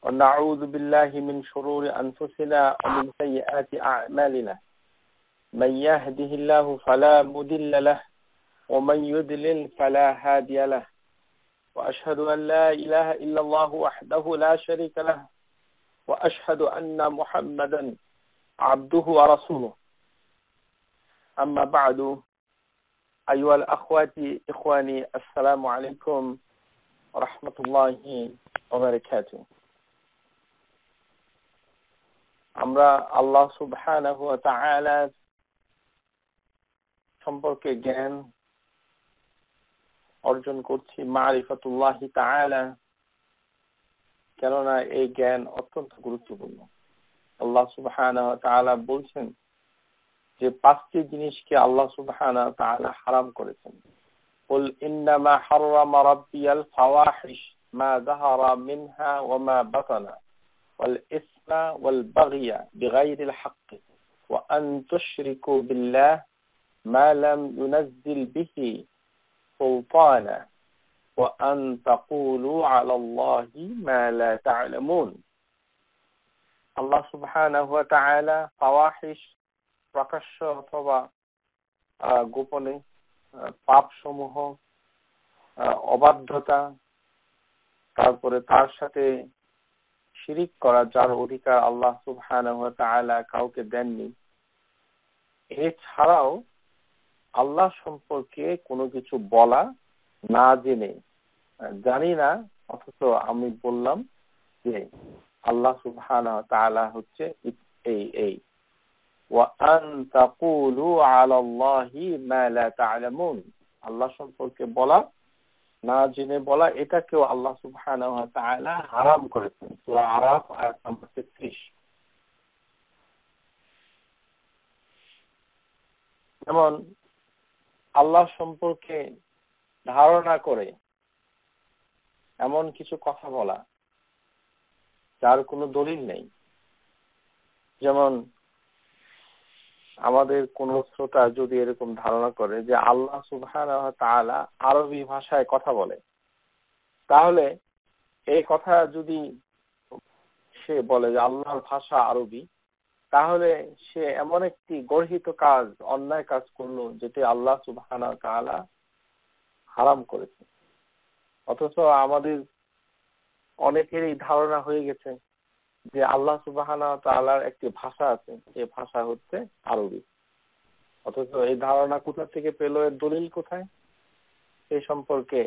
ونعوذ بالله من شرور أنفسنا ومن سيئات أعمالنا من يهده الله فلا مضل له ومن يضلل فلا هادي له وأشهد أن لا إله إلا الله وحده لا شريك له وأشهد أن محمدا عبده ورسوله أما بعد أيها الأخوات إخواني السلام عليكم ورحمة الله وبركاته আমরা আল্লাহ সুবহানাহু ওয়া তাআলা সম্পর্কে জ্ঞান অর্জন করছি মারিফাতুল্লাহি তাআলা, কেননা এই জ্ঞান অত্যন্ত গুরুত্বপূর্ণ। আল্লাহ সুবহানাহু ওয়া তাআলা বলছেন যে পাঁচটি জিনিসকে আল্লাহ সুবহানাহু ওয়া তাআলা হারাম করেছেন। কুল ইন্নামা হারামা রাব্বিয়াল ফাওয়াহিশ মা যাহারা মিনহা ওয়া মা বাতানা ওয়াল ইসমা ওয়াল বাগয়া বিগাইরিল হক ওয়া আন তুশরিকু বিল্লাহ মা লাম ইউনাজ্জিল বিহি সুলতানা ওয়া আন তাকুলু আলাল্লাহি মা লা তা'লামুন। আল্লাহ সুবহানাহু ওয়া তাআলা ফাওয়াহিশ প্রকাশ্য অথবা গোপনে পাপসমূহ, অবাধ্যতা, তারপরে তার সাথে শিরিক করা, যার অধিকার আল্লাহ সুবহানাহু ওয়া তাআলা কাউকে দেননি, এছাড়াও আল্লাহ সম্পর্কে কোনো কিছু বলা না জেনে, জানি না অথচ আমি বললাম যে আল্লাহ সুবহানাহু ওয়া তাআলা হচ্ছে এই ওয়া আন তাকুলু আলাল্লাহি মা লা তা'লামুন, আল্লাহ সম্পর্কে বলা না জেনে বলা, এটাকেও আল্লাহ সুবহানাহু ওয়া তাআলা হারাম করেছেন। সূরা আরাফ আয়াত নম্বর 33। যেমন আল্লাহ সম্পর্কে ধারণা করে এমন কিছু কথা বলা যার কোনো দলিল নেই। যেমন আমাদের কোন শ্রোতা যদি এরকম ধারণা করে যে আল্লাহ সুবহানাহু ওয়া তাআলা আরবি ভাষায় কথা বলে, তাহলে এই কথা যদি সে বলে যে আল্লাহর ভাষা আরবি, তাহলে সে এমন একটি গর্হিত কাজ, অন্যায় কাজ করলো যেটি আল্লাহ সুবহানাহু ওয়া তাআলা হারাম করেছে। অথচ আমাদের অনেকেরই ধারণা হয়ে গেছে যে আল্লাহ সুবহানাহু ওয়া তাআলার একটি ভাষা আছে, এই ভাষা হচ্ছে আরবি। অথচ এই ধারণা কোথা থেকে পেল, এর দলিল কোথায়, এই সম্পর্কে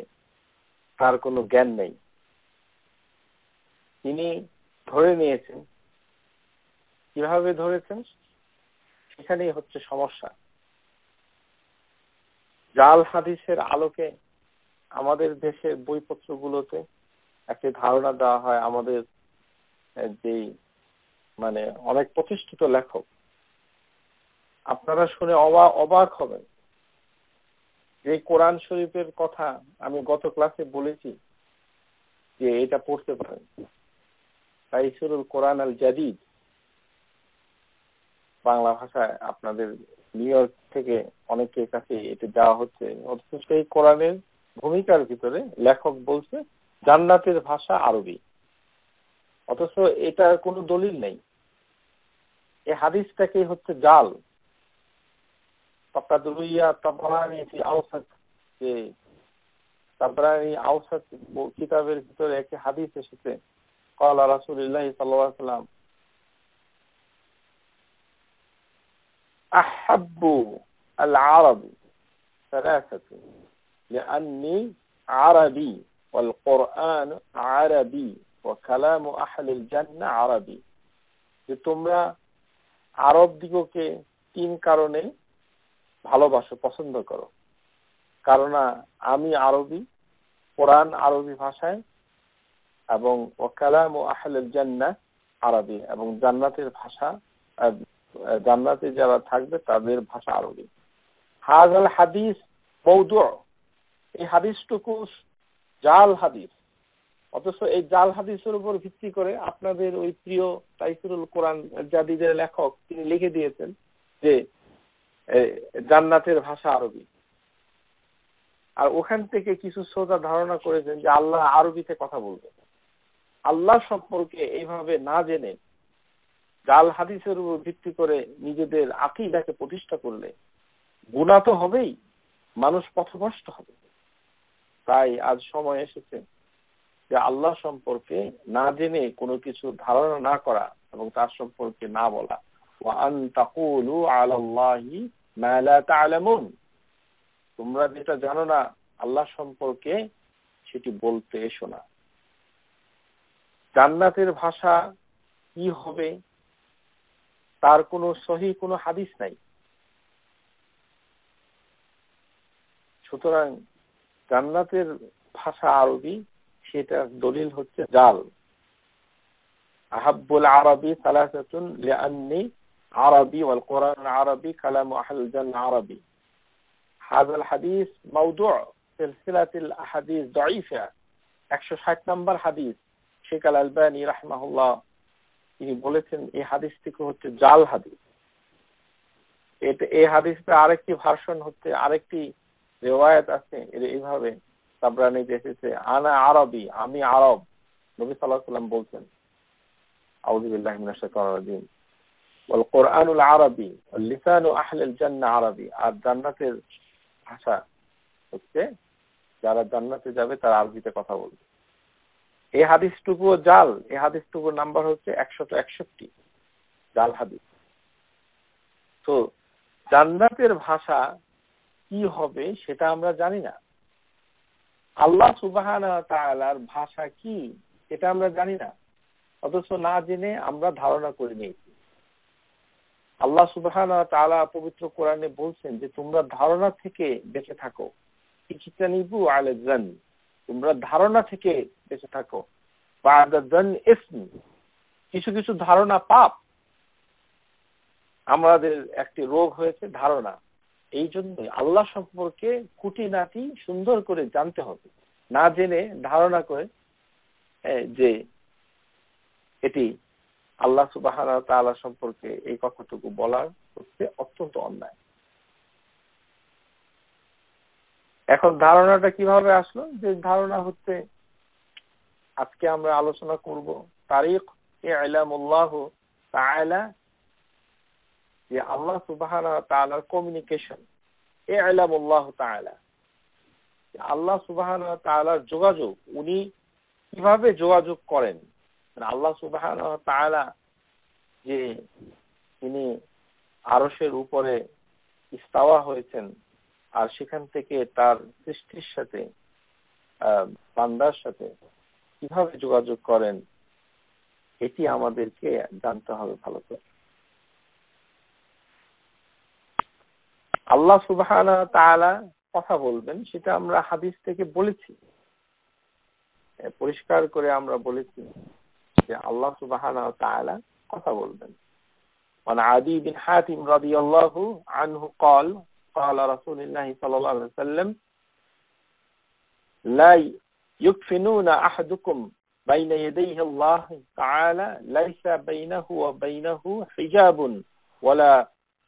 তার কোনো জ্ঞান নেই। তিনি ধরে নিয়েছেন, কিভাবে ধরেছেন সেখানেই হচ্ছে সমস্যা। জাল হাদিসের আলোকে আমাদের দেশের বইপত্রগুলোতে একটি ধারণা দেওয়া হয়, আমাদের যে অনেক প্রতিষ্ঠিত লেখক, আপনারা শুনে অবাক হবেন যে কোরআন শরীফের কথা আমি গত ক্লাসে বলেছি যে এটা পড়তে পারেন, তাইসিরুল কোরআন আল জাদিদ, বাংলা ভাষায় আপনাদের নিউ ইয়র্ক থেকে অনেকের কাছে এটা দেওয়া হচ্ছে। অথচ সেই কোরআনের ভূমিকার ভিতরে লেখক বলছে জান্নাতের ভাষা আরবি, অথচ এটার কোনো দলিল নেই। এই হাদিসটাকেই হচ্ছে জাল। কিতাবের ভিতরে একটি হাদিস এসেছে, ক্বালা রাসূলুল্লাহ সাল্লাল্লাহু আলাইহি ওয়াসাল্লাম আহাব্বু আল আরব সালাসাতু লিআন্নী আরবি ওয়াল কুরআন আরবি ওয়া কালামু আহলিল জান্নাহ আরবি। যে তোমরা আরব দিগকে তিন কারণে ভালোবাসো, পছন্দ করো। কারণ আমি আরবি, কোরআন আরবি ভাষায়, এবং ওয়া কালামু আহলিল জান্নাহ আরবি, এবং জান্নাতের ভাষা, জান্নাতে যারা থাকবে তাদের ভাষা আরবি। হাযাল হাদিস মাওদু', এই হাদিসটুকু জাল হাদিস। অথচ এই জাল হাদিসের উপর ভিত্তি করে আপনাদের ওই প্রিয় তাইসিরুল কোরআন জাদিদের লেখক তিনি লিখে দিয়েছেন যে জান্নাতের ভাষা আরবি। আর ওখান থেকে কিছু শ্রোতা ধারণা করেছেন যে আল্লাহ আরবিতে কথা বলবেন। আল্লাহ সম্পর্কে এইভাবে না জেনে জাল হাদিসের উপর ভিত্তি করে নিজেদের আকীদাকে প্রতিষ্ঠা করলে গুনাহ তো হবেই, মানুষ পথভ্রষ্ট হবে। তাই আজ সময় এসেছে যে আল্লাহ সম্পর্কে না জেনে কোনো কিছু ধারণা না করা এবং তার সম্পর্কে না বলা। ওয়া আন তাকুলু আলাল্লাহি মা লা তা'লামুন, তোমরা যেটা জানো না আল্লাহ সম্পর্কে সেটি বলতে এসো না। জান্নাতের ভাষা কি হবে তার কোনো সহিহ কোনো হাদিস নাই। সুতরাং জান্নাতের ভাষা আরবি, সেটার দলিল হচ্ছে জাল। আহাব্বুল আরবি সালাসাতুন লিআন্নি আরবি ওয়াল কুরআন আরবি কালামু আহলিল জান্নাহ আরবি। হাযাল হাদিস মাওদু' সিলসিলাতুল আহাদিস দাঈফা, 160 নম্বর হাদিস। শেখ আল আলবানী রাহিমাহুল্লাহ তিনি বলেছেন এই হাদিসটি হচ্ছে জাল হাদিস। এই হাদিসটা আরেকটি ভার্সন হচ্ছে, আরেকটি রিওয়ায়াত আছে এইভাবে তাবরানীতে এসেছে, আনা আরবি, আমি আরব। নবী সাল্লাল্লাহু আলাইহি ওয়াসাল্লাম বলছেন আউযু বিল্লাহি মিনাশ শাইতানির রাজিম ওয়াল কুরআনুল আরবি ওয়াল লিসানু আহলিল জান্নাহ আরবি। আর জান্নাতের ভাষা হচ্ছে যারা জান্নাতে যাবে তারা আরবিতে কথা বলবে। এই হাদিসটুকুও জাল। এই হাদিসটুকুর নাম্বার হচ্ছে 161 জাল হাদিস। তো জান্নাতের ভাষা কি হবে সেটা আমরা জানি না। আল্লাহ সুবহানাহু ওয়া তাআলার ভাষা কি এটা আমরা জানি না, অথচ না জেনে আমরা ধারণা করে নিয়েছি। আল্লাহ সুবহানাহু ওয়া তাআলা পবিত্র কোরআনে বলছেন যে তোমরা ধারণা থেকে বেঁচে থাকো, ইজতানিবু আলা যান, তোমরা ধারণা থেকে বেঁচে থাকো। বা'দা যান ইসম, কিছু কিছু ধারণা পাপ। আমাদের একটি রোগ হয়েছে ধারণা। এই জন্যই আল্লাহ সম্পর্কে খুঁটিনাটি সুন্দর করে জানতে হবে, না জেনে ধারণা করে যে এটি আল্লাহ সুবহানাহু ওয়া তাআলা সম্পর্কে এই কথাটুকু বলার হচ্ছে অত্যন্ত অন্যায়। এখন ধারণাটা কিভাবে আসলো? যে ধারণা হচ্ছে আজকে আমরা আলোচনা করব তারিখ ইলামুল্লাহ তাআলা, যে আল্লাহ সুবহানাহু ওয়া তাআলার কমিউনিকেশন। ইলামুল্লাহ তাআলা, আল্লাহ সুবহানাহু ওয়া তাআলার যোগাযোগ, উনি কিভাবে যোগাযোগ করেন। আল্লাহ সুবহানাহু ওয়া তাআলা যে তিনি আরশের উপরে ইস্তাওয়া হয়েছেন আর সেখান থেকে তার সৃষ্টির সাথে বান্দার সাথে কিভাবে যোগাযোগ করেন এটি আমাদেরকে জানতে হবে ভালো করে। আল্লাহ সুবহানাহু ওয়া তাআলা কথা বলবেন সেটা আমরা হাদিস থেকে বলেছি, পরিষ্কার করে আমরা বলেছি যে আল্লাহ সুবহানাহু ওয়া তাআলা কথা বলবেন। وعن عدي بن حاتم رضي الله عنه قال قال رسول الله صلى الله عليه وسلم لا يكفنون أحدكم بين يديه الله تعالى ليس بينه وبينه حجاب ولا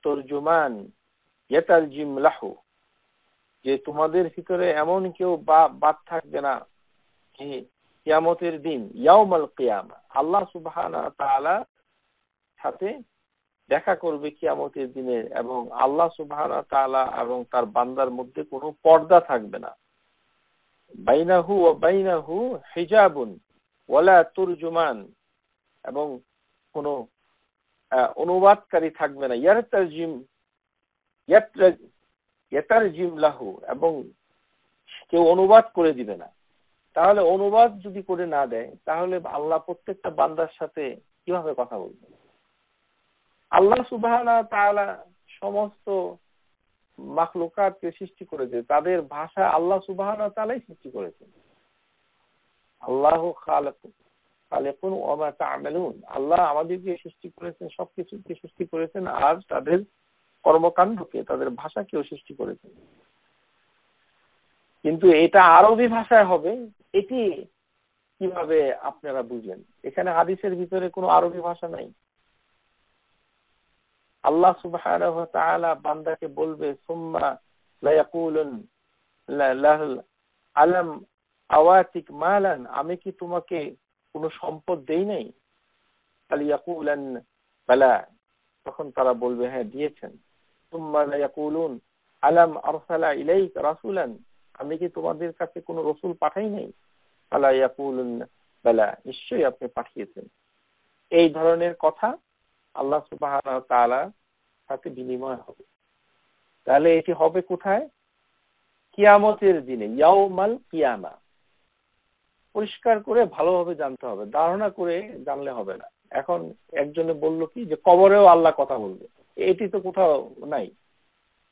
ترجمان يترجم له, যে তোমাদের ভিতরে এমন কেউ বাদ থাকবে না কিয়ামতের দিন, ইয়াউমাল কিয়ামা, আল্লাহ সুবহানাহু ওয়া তাআলা সাথে দেখা করবে কিয়ামতের দিনে, এবং আল্লাহ সুবহানাহু ওয়া তাআলা এবং তার বান্দার মধ্যে কোনো পর্দা থাকবে না। বাইনাহু ওয়া বাইনাহু হিজাবুন ওয়ালা তুরজুমান, এবং কোনো অনুবাদকারী থাকবে না। ইয়াতারজিম লাহু, এবং কেউ অনুবাদ করে দিবে না। তাহলে অনুবাদ যদি করে না দেয় তাহলে আল্লাহ প্রত্যেকটা বান্দার সাথে কিভাবে কথা বলবে? আল্লাহ সুবহানাহু ওয়া তাআলা সমস্ত মাখলুকাতকে সৃষ্টি করেছে, তাদের ভাষা আল্লাহ সুবহানাহু ওয়া তাআলাই সৃষ্টি করেছেন। আল্লাহু খালিকুন ওয়া মা তা'মালুন, আল্লাহ আমাদেরকে সৃষ্টি করেছেন, সবকিছুকে সৃষ্টি করেছেন, আর তাদের কর্মকাণ্ডকে, তাদের ভাষাকেও সৃষ্টি করেছেন। কিন্তু এটা আরবি ভাষায় হবে, এটি কিভাবে আপনারা বুঝলেন? এখানে হাদিসের ভিতরে কোনো আরবি ভাষা নাই। আল্লাহ সুবহানাহু ওয়া তাআলা বান্দাকে বলবে সুম্মা লা ইয়াকুলুন লাহুল আলাম আওয়াতিক মালান, আমি কি তোমাকে কোনো সম্পদ দেই নাই? ফালিয়াকুলান্না বালা, তখন তারা বলবে হ্যাঁ দিয়েছেন। সুম্মা লায়াকুলুন আলাম আরসালা ইলাইকা রাসূলান, আমি কি তোমাদের কাছে কোনো রাসূল পাঠাই নাই? ফালায়াকুলুন্না বালা, নিশ্চয়ই আপনি পাঠিয়েছেন। এই ধরনের কথা আল্লাহ সুবহানাহু ওয়া তাআলার সাথে বিনিময় হবে। তাহলে এটি হবে কোথায়? কিয়ামতের দিনে, ইয়াউমাল কিয়ামা। পরিষ্কার করে ভালোভাবে জানতে হবে, ধারণা করে জানলে হবে না। এখন একজনে বলল কি যে কবরেও আল্লাহ কথা বলবে, এটি তো কোথাও নাই।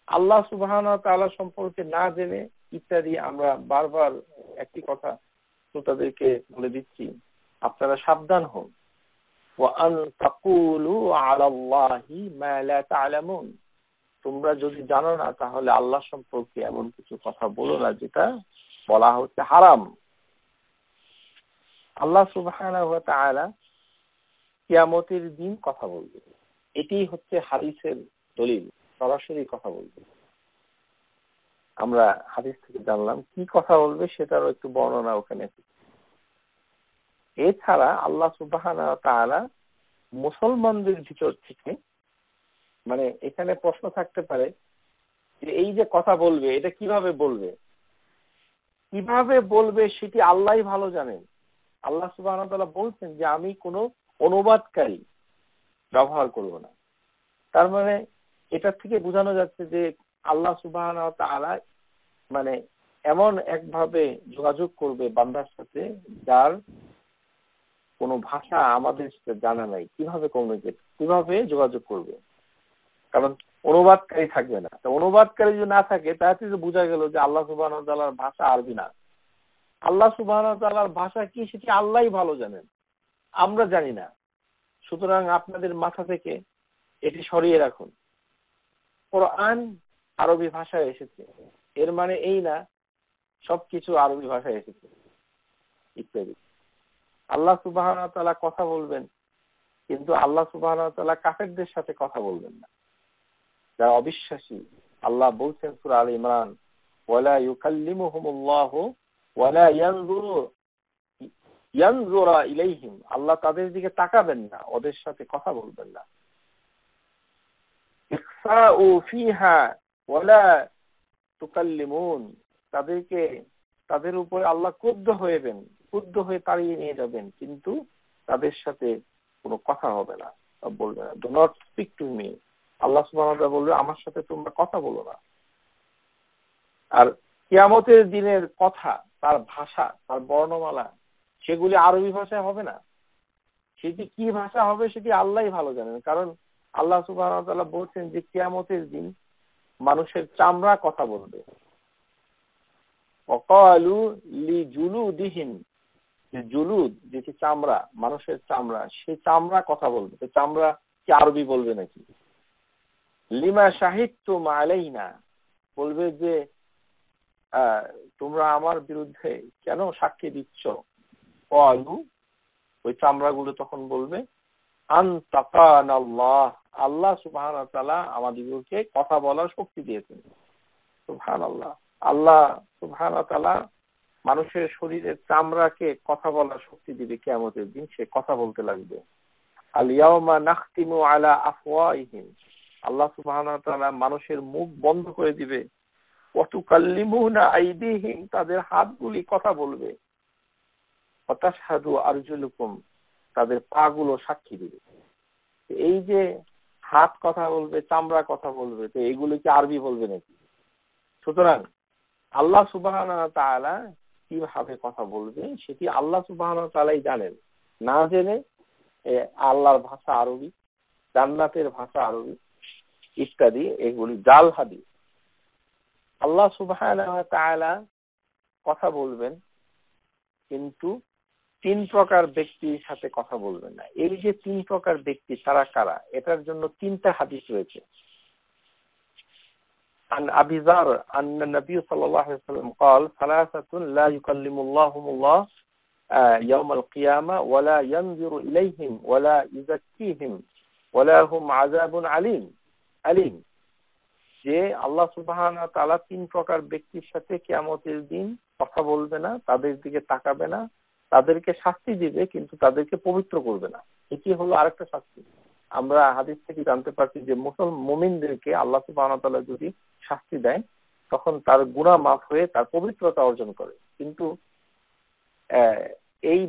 আল্লাহ সুবহানাহু ওয়া তাআলা সম্পর্কে না জেনে ইত্যাদি আমরা বারবার একটি কথা শ্রোতাদেরকে বলে দিচ্ছি, আপনারা সাবধান হন। ওয়া আন তাকুলু আলাল্লাহি মা লা তা'লামুন, তোমরা যদি জানো না তাহলে আল্লাহ সম্পর্কে এমন কিছু কথা বলো না যেটা বলা হচ্ছে হারাম। আল্লাহ সুবহানাহু ওয়া তাআলা কিয়ামতের দিন কথা বলবে, এটি হচ্ছে হাদিসের দলিল, সরাসরি কথা বলবে। আমরা হাদিস থেকে জানলাম কি কথা বলবে, সেটারও একটু বর্ণনা ওখানে। এছাড়া আল্লাহ সুবহানাহু ওয়া তাআলা মুসলমানদের ভিতর থেকে, মানে এখানে প্রশ্ন থাকতে পারে যে এই যে কথা বলবে এটা কিভাবে বলবে, কিভাবে বলবে সেটি আল্লাহই ভালো জানেন। আল্লাহ সুবহানাহু ওয়া তাআলা বলছেন যে আমি কোনো অনুবাদকারী ব্যবহার করব না। তার মানে এটা থেকে বোঝানো যাচ্ছে যে আল্লাহ সুবহানাহু ওয়া তাআলা মানে এমন একভাবে যোগাযোগ করবে বান্দার সাথে যার কোনো ভাষা আমাদের সাথে জানা নাই। কিভাবে যোগাযোগ করবে? কারণ অনুবাদকারী থাকবে না। তো অনুবাদকারী যদি না থাকে তাহলে বোঝা গেল যে আল্লাহ সুবহানাহু ওয়া তাআলার ভাষা আরবি না। আল্লাহ সুবহানাহু ওয়া তাআলার ভাষা কি সেটি আল্লাহই ভালো জানেন, আমরা জানি না। সুতরাং আপনাদের মাথা থেকে এটি সরিয়ে রাখুন। কোরআন আরবি ভাষায় এসেছে, এর মানে এই না সবকিছু আরবি ভাষায় এসেছে ইত্যাদি। আল্লাহ সুবহানাহু ওয়া তাআলা কথা বলবেন, কিন্তু আল্লাহ সুবহানাহু ওয়া তাআলা কাফেরদের সাথে কথা বলবেন না, যারা অবিশ্বাসী। আল্লাহ বলছেন সূরা আলে ইমরান, ওয়ালা ইউকাল্লিমুহুমুল্লাহু ওয়ালা ইয়ানজুরা ইলাইহিম, আল্লাহ তাদের দিকে তাকাবেন না, ওদের সাথে কথা বলবেন না। ইখসাউ ফিহা ওয়ালা তুকাল্লিমুন, তাদের উপরে আল্লাহ ক্রুদ্ধ হয়ে তাড়িয়ে নিয়ে যাবেন, কিন্তু তাদের সাথে কোনো কথা হবে না, বলবে না, do not speak to me. Allah সুবহানাহু ওয়া তাআলা বলবে আমার সাথে তোমরা কথা বলো না। আর কিয়ামতের দিনের কথা, তার ভাষা, তার বর্ণমালা, সেগুলি আরবি ভাষায় হবে না। সেটি কি ভাষা হবে সেটি আল্লাহই ভালো জানেন। কারণ আল্লাহ সুবহানাহু ওয়া তাআলা বলছেন যে কিয়ামতের দিন মানুষের চামড়া কথা বলবে। ওয়াকালু লিজুলুদিহিম, যে জুলুদ যেটি চামড়া, মানুষের চামড়া, সেই চামড়া কথা বলবে। তো চামড়া কি আরবি বলবে নাকি? লিমা শাহিদতুম আলাইনা, বলবে যে তোমরা আমার বিরুদ্ধে কেন সাক্ষী দিচ্ছ? ক্বালু, ওই চামড়াগুলো তখন বলবে আনতাকানাল্লাহ, আল্লাহ সুবহানাহু ওয়া তাআলা আমাদেরকে কথা বলার শক্তি দিয়েছেন। সুবহানাল্লাহ, আল্লাহ সুবহানাহু ওয়া তাআলা মানুষের শরীরের চামড়াকে কথা বলার শক্তি দিবে কিয়ামতের দিন, সে কথা বলতে লাগবে। আল ইয়াউমা নাখতিমু আলা আফওয়াহিহিম, আল্লাহ সুবহানাহু ওয়া তাআলা মানুষের মুখ বন্ধ করে দিবে। ওয়া তুকাল্লিমুনা আইদিহিম, তাদের হাতগুলি কথা বলবে। ওয়া তাশহাদু আরজুলুকুম, তাদের পাগুলো সাক্ষী দিবে। এই যে হাত কথা বলবে, চামড়া কথা বলবে, তো এগুলো কি আরবি বলবে নাকি? সুতরাং আল্লাহ সুবহানাহু ওয়া তাআলা কিভাবে কথা বলবে সেটি আল্লাহ সুবহানাহু ওয়া তাআলাই জানেন। না জেনে আল্লাহর ভাষা আরবি, জান্নাতের ভাষা আরবি ইত্যাদি, এগুলি জাল হাদিস। আল্লাহ সুবহানাহু ওয়া তাআলা কথা বলবেন, কিন্তু 3 প্রকার ব্যক্তির সাথে কথা বলবেন না। এই যে 3 প্রকার ব্যক্তি তারা কারা, এটার জন্য 3টা হাদিস রয়েছে। عن أبي ذر أن النبي صلى الله عليه وسلم قال ثلاثة لا يكلم الله يوم القيامة ولا ينظر إليهم ولا يزكيهم ولا هم عذاب أليم, যে আল্লাহ সুবহানাহু ওয়া তাআলা 3 প্রকার ব্যক্তির সাথে কিয়ামতের দিন কথা বলবে না, তাদের দিকে তাকাবে না, তাদেরকে শাস্তি দিবে কিন্তু তাদেরকে পবিত্র করবে না। এটি হলো আরেকটা শাস্তি। আমরা হাদিস থেকে জানতে পারছি যে মুমিনদেরকে আল্লাহ সুবহানাহু ওয়া তাআলা যদি শাস্তি দেয় তখন তার গুনাহ মাফ হয়ে তার পবিত্রতা অর্জন করে, কিন্তু এই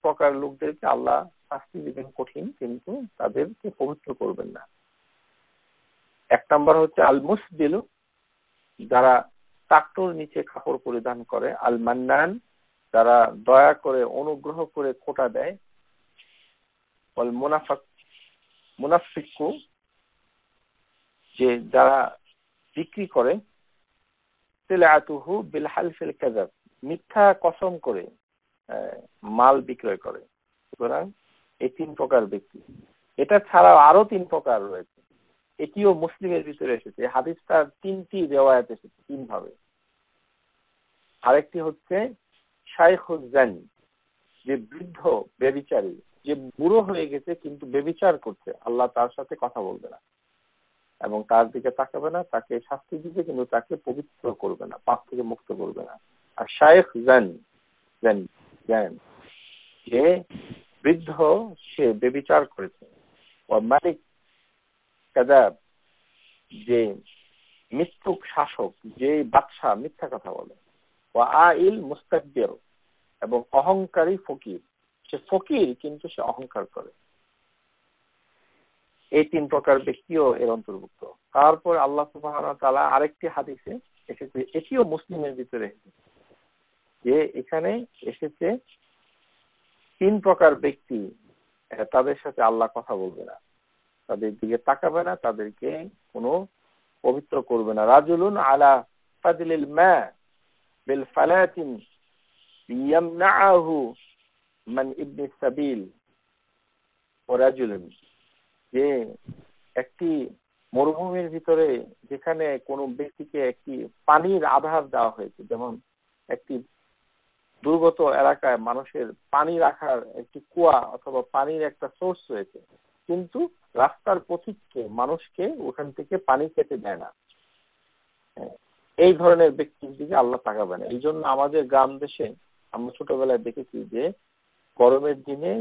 প্রকার লোকদেরকে আল্লাহ শাস্তি দিবেন কঠিন, কিন্তু তাদেরকে পবিত্র করবেন না। এক নম্বর হচ্ছে আল মুসবিল, যারা টাকটোর নিচে কাপড় পরিধান করে। আল মান্নান, যারা দয়া করে অনুগ্রহ করে খোটা দেয়। আল মুনাফিকু, যে যারা বিক্রি করে। সিলাতুহু বিল হালফিল কাযাব, মিথ্যা কসম করে মাল বিক্রয় করে। সুতরাং এই 3 প্রকার ব্যক্তি। এটা ছাড়াও আরো 3 প্রকার রয়েছে, এটিও মুসলিমের ভিতরে এসেছে। হাদিসটা 3টি রিওয়ায়াত এসেছে 3 ভাবে। আরেকটি হচ্ছে শাইখুজ জানি, যে বৃদ্ধ ব্যভিচারী, যে বুড়ো হয়ে গেছে কিন্তু ব্যভিচার করছে, আল্লাহ তার সাথে কথা বলবে না এবং তার দিকে তাকাবে না, তাকে শাস্তি দিবে কিন্তু তাকে পবিত্র করবে না, পাপ থেকে মুক্ত করবে না। আর শাইখ জানি, যে বৃদ্ধ, সে ব্যভিচার করেছে। ও মালিক কাযাব, যে মিথ্যুক শাসক, যে বাদশা মিথ্যা কথা বলে। ও আইল মুস্তাকবির, এবং অহংকারী ফকির, সে ফকির কিন্তু সে অহংকার করে। এই 3 প্রকার ব্যক্তিও এর অন্তর্ভুক্ত। তারপর আল্লাহ সুবহানাহু ওয়া তাআলা আরেকটি হাদিসে এসেছে, এটিও মুসলিমের ভিতরে এসেছে, যে এখানে এসেছে 3 প্রকার ব্যক্তি, তাদের সাথে আল্লাহ কথা বলবে না, তাদের দিকে তাকাবে না, তাদেরকে কোনো পবিত্র করবে না। রাজুলুন আলা ফাদলিল মা বিল ফালাতিন ইয়ামনাহু মান ইবনে সাবিল। ও রাজুলুন, যে একটি মরুভূমির ভিতরে যেখানে কোনো ব্যক্তিকে একটি পানির আধার দেওয়া হয়েছে, যেমন একটি দুর্গত এলাকায় মানুষের পানি রাখার একটি কুয়া অথবা পানির একটা সোর্স রয়েছে, কিন্তু রাস্তার পথিককে মানুষকে ওখান থেকে পানি খেতে দেয় না, এই ধরনের ব্যক্তির দিকে আল্লাহ তাকাবে না। এই জন্য আমাদের গ্রাম দেশে আমরা ছোটবেলায় দেখেছি যে গরমের দিনে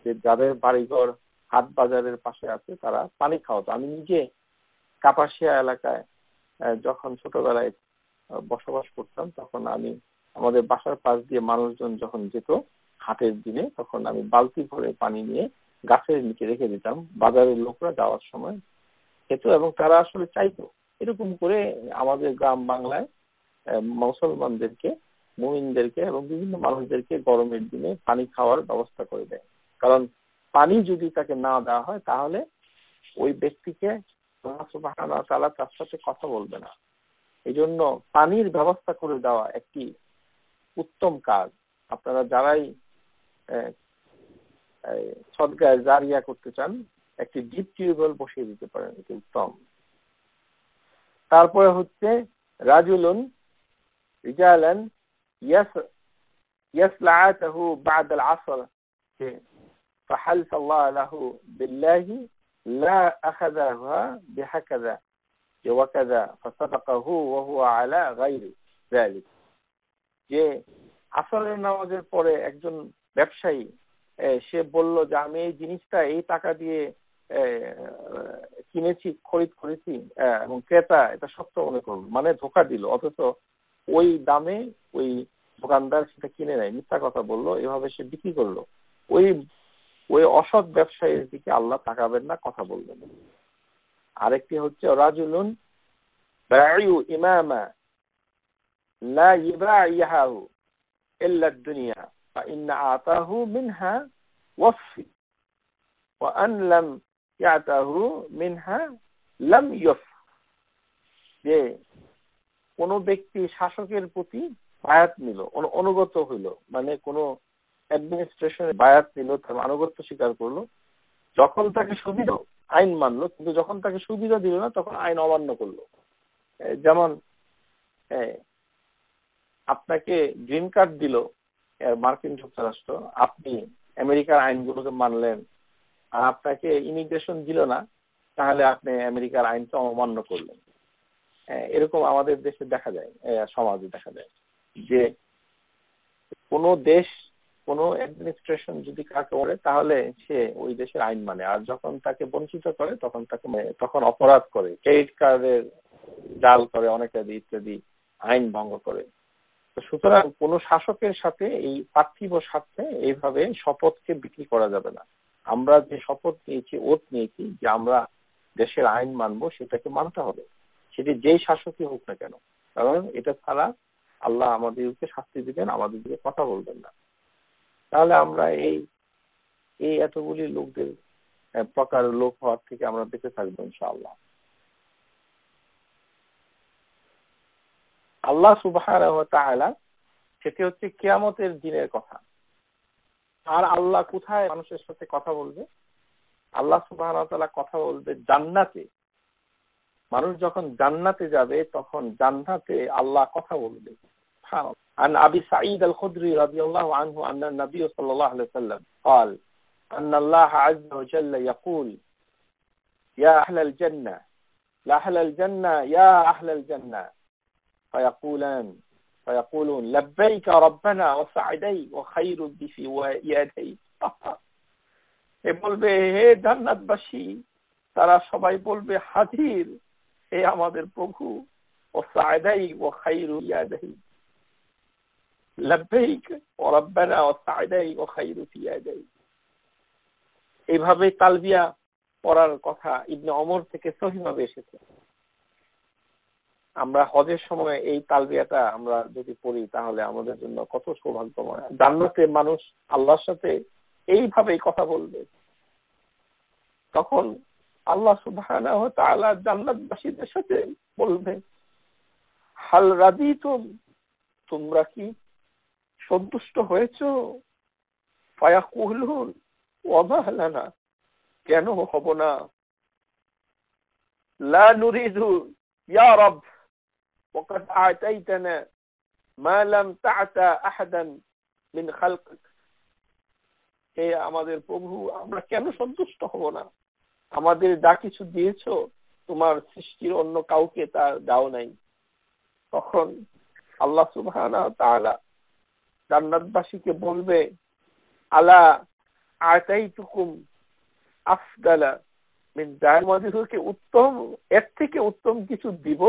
যে যাদের বাড়িঘর হাট বাজারের পাশে আছে তারা পানি খাওয়াতো। আমি নিজে কাপাসিয়া এলাকায় যখন ছোটবেলায় বসবাস করতাম, তখন আমি আমাদের বাসার পাশ দিয়ে মানুষজন যখন যেত হাটের দিনে, তখন আমি বালতি ভরে পানি নিয়ে গাছের নিচে রেখে দিতাম, বাজারের লোকরা যাওয়ার সময় খেত এবং তারা আসলে চাইতো। এরকম করে আমাদের গ্রাম বাংলায় মুসলমানদেরকে, মুমিনদেরকে এবং বিভিন্ন মানুষদেরকে গরমের দিনে পানি খাওয়ার ব্যবস্থা করে দেয়। কারণ পানি যদি তাকে না দেওয়া হয় তাহলে ওই ব্যক্তিকে আল্লাহ সুবহানাহু ওয়া তাআলা তার সাথে কথা বলবে না। এই জন্য পানির ব্যবস্থা করে দেওয়া একটি উত্তম কাজ। আপনারা যারাই সদকায়ে জারিয়া করতে চান, একটি ডিপ টিউবওয়েল বসিয়ে দিতে পারেন, এটি উত্তম। তারপরে হচ্ছে রাজুলুন রিজালান ইয়াসলাআতুহু বা'দ আল-আসর فحلف الله له بالله لا أخذها بهكذا وكذا فصدقه وهو على غير ذلك। যে আসরের নামাজের পরে একজন ব্যবসায়ী সে বলল যে আমি এই জিনিসটা এই টাকা দিয়ে কিনেছি, খরিদ করেছি এবং ক্রেতা এটা সত্য মনে করল, মানে ধোঁকা দিল, অথচ ওই দামে ওই দোকানদার সেটা কিনে নেয়, মিথ্যা কথা বললো, এভাবে সে বিক্রি করলো। ওই অসৎ ব্যবসায়ীর দিকে আল্লাহ তাকাবেন না, কথা বলবেন। আরেকটি হচ্ছে রাজুলুন বায়ু ইমামা লা ইবাইহু ইল্লা দুনিয়া فإن أعطاه منها وفي وأن لم يعطه منها لم يف। যে কোন ব্যক্তি শাসকের প্রতি বায়াত নিল, অনুগত হইল, মানে কোন অ্যাডমিনিস্ট্রেশনে বায়াত নিল, তার আনুগত্য স্বীকার করলো, যখন তাকে সুবিধা আইন মানলো, কিন্তু যখন তাকে সুবিধা দিল না তখন আইন অমান্য করলো। যেমন আপনাকে গ্রিন কার্ড দিল মার্কিন যুক্তরাষ্ট্র, আপনি আমেরিকার আইনগুলোকে মানলেন, আর আপনাকে ইমিগ্রেশন দিল না, তাহলে আপনি আমেরিকার আইনকে অমান্য করলেন। এরকম আমাদের দেশে দেখা যায়, সমাজে দেখা যায় যে কোনো দেশ কোনো অ্যাডমিনিস্ট্রেশন যদি কাকে করে তাহলে সে ওই দেশের আইন মানে, আর যখন তাকে বঞ্চিত করে তখন অপরাধ করে, ক্রেডিট কার্ডের জাল করে, অনেকে ইত্যাদি আইন ভঙ্গ করে। সুতরাং কোন শাসকের সাথে এই পার্থিব স্বার্থে এইভাবে শপথকে বিক্রি করা যাবে না। আমরা যে শপথ নিয়েছি, ওত নিয়েছি যে আমরা দেশের আইন মানবো, সেটাকে মানতে হবে, সেটি যেই শাসকই হোক না কেন, কারণ এটা ছাড়া আল্লাহ আমাদেরকে শাস্তি দিবেন, আমাদের দিকে কথা বলবেন না। তাহলে আমরা এই এতগুলি লোকদের প্রকার লোক হওয়ার থেকে আমরা বেঁচে থাকবো ইনশাআল্লাহ। আল্লাহ সুবহানাহু ওয়া তাআলা, সেটি হচ্ছে কিয়ামতের দিনের কথা। আর আল্লাহ কোথায় মানুষের সাথে কথা বলবে? আল্লাহ সুবহানাহু ওয়া তাআলা কথা বলবে জান্নাতে। মানুষ যখন জান্নাতে যাবে তখন জান্নাতে আল্লাহ কথা বলবে। عن أبي سعيد الخدري رضي الله عنه أن النبي صلى الله عليه وسلم قال أن الله عز وجل يقول يا أهل الجنة، لا أهل الجنة يا أهل الجنة، فيقولون لبيك ربنا وسعدي وخير في يدي। এ বলবে, হে জান্নাতবাসী, তারা সবাই বলবে হাজির, হে আমাদের প্রভু, ও সাইদাই ও খাইরু ইয়াদাই, লব্বাইক ওয়া রাব্বানা ওয়া সাইদাই ওয়া খাইরু ফি ইয়াদাই। এইভাবে তালবিয়া পড়ার কথা ইবনে ওমর থেকে সহিহভাবে এসেছে। আমরা হজের সময় এই তালবিয়াটা আমরা যদি পড়ি তাহলে আমাদের জন্য কত সৌভাগ্যময়। জান্নাতে মানুষ আল্লাহর সাথে এইভাবেই কথা বলবে। তখন আল্লাহ সুবহানাহু ওয়া তাআলা জান্নাতবাসীদের সাথে বলবে, হাল রাদিতুম, তোমরা কি সন্তুষ্ট হয়েছো? ফায়াকুলুন ওয়া মা লানা, কেন হব না? লা নুরিদু ইয়া রাব ওয়াকাদ আতাইতানা মা লাম তা'তা আহাদান মিন খালকিক। হে আমাদের প্রভু, আমরা কেন সন্তুষ্ট হব না? আমাদের যা কিছু দিয়েছো তোমার সৃষ্টির অন্য কাউকে তা দাও নাই। তখন আল্লাহ সুবহানাহু ওয়া তাআলা জান্নাতবাসীকে বলবে, আলা আতাইতুকুম আফদালা মিন যালিক, তোমাদেরকে উত্তম, এর থেকে উত্তম কিছু দিব?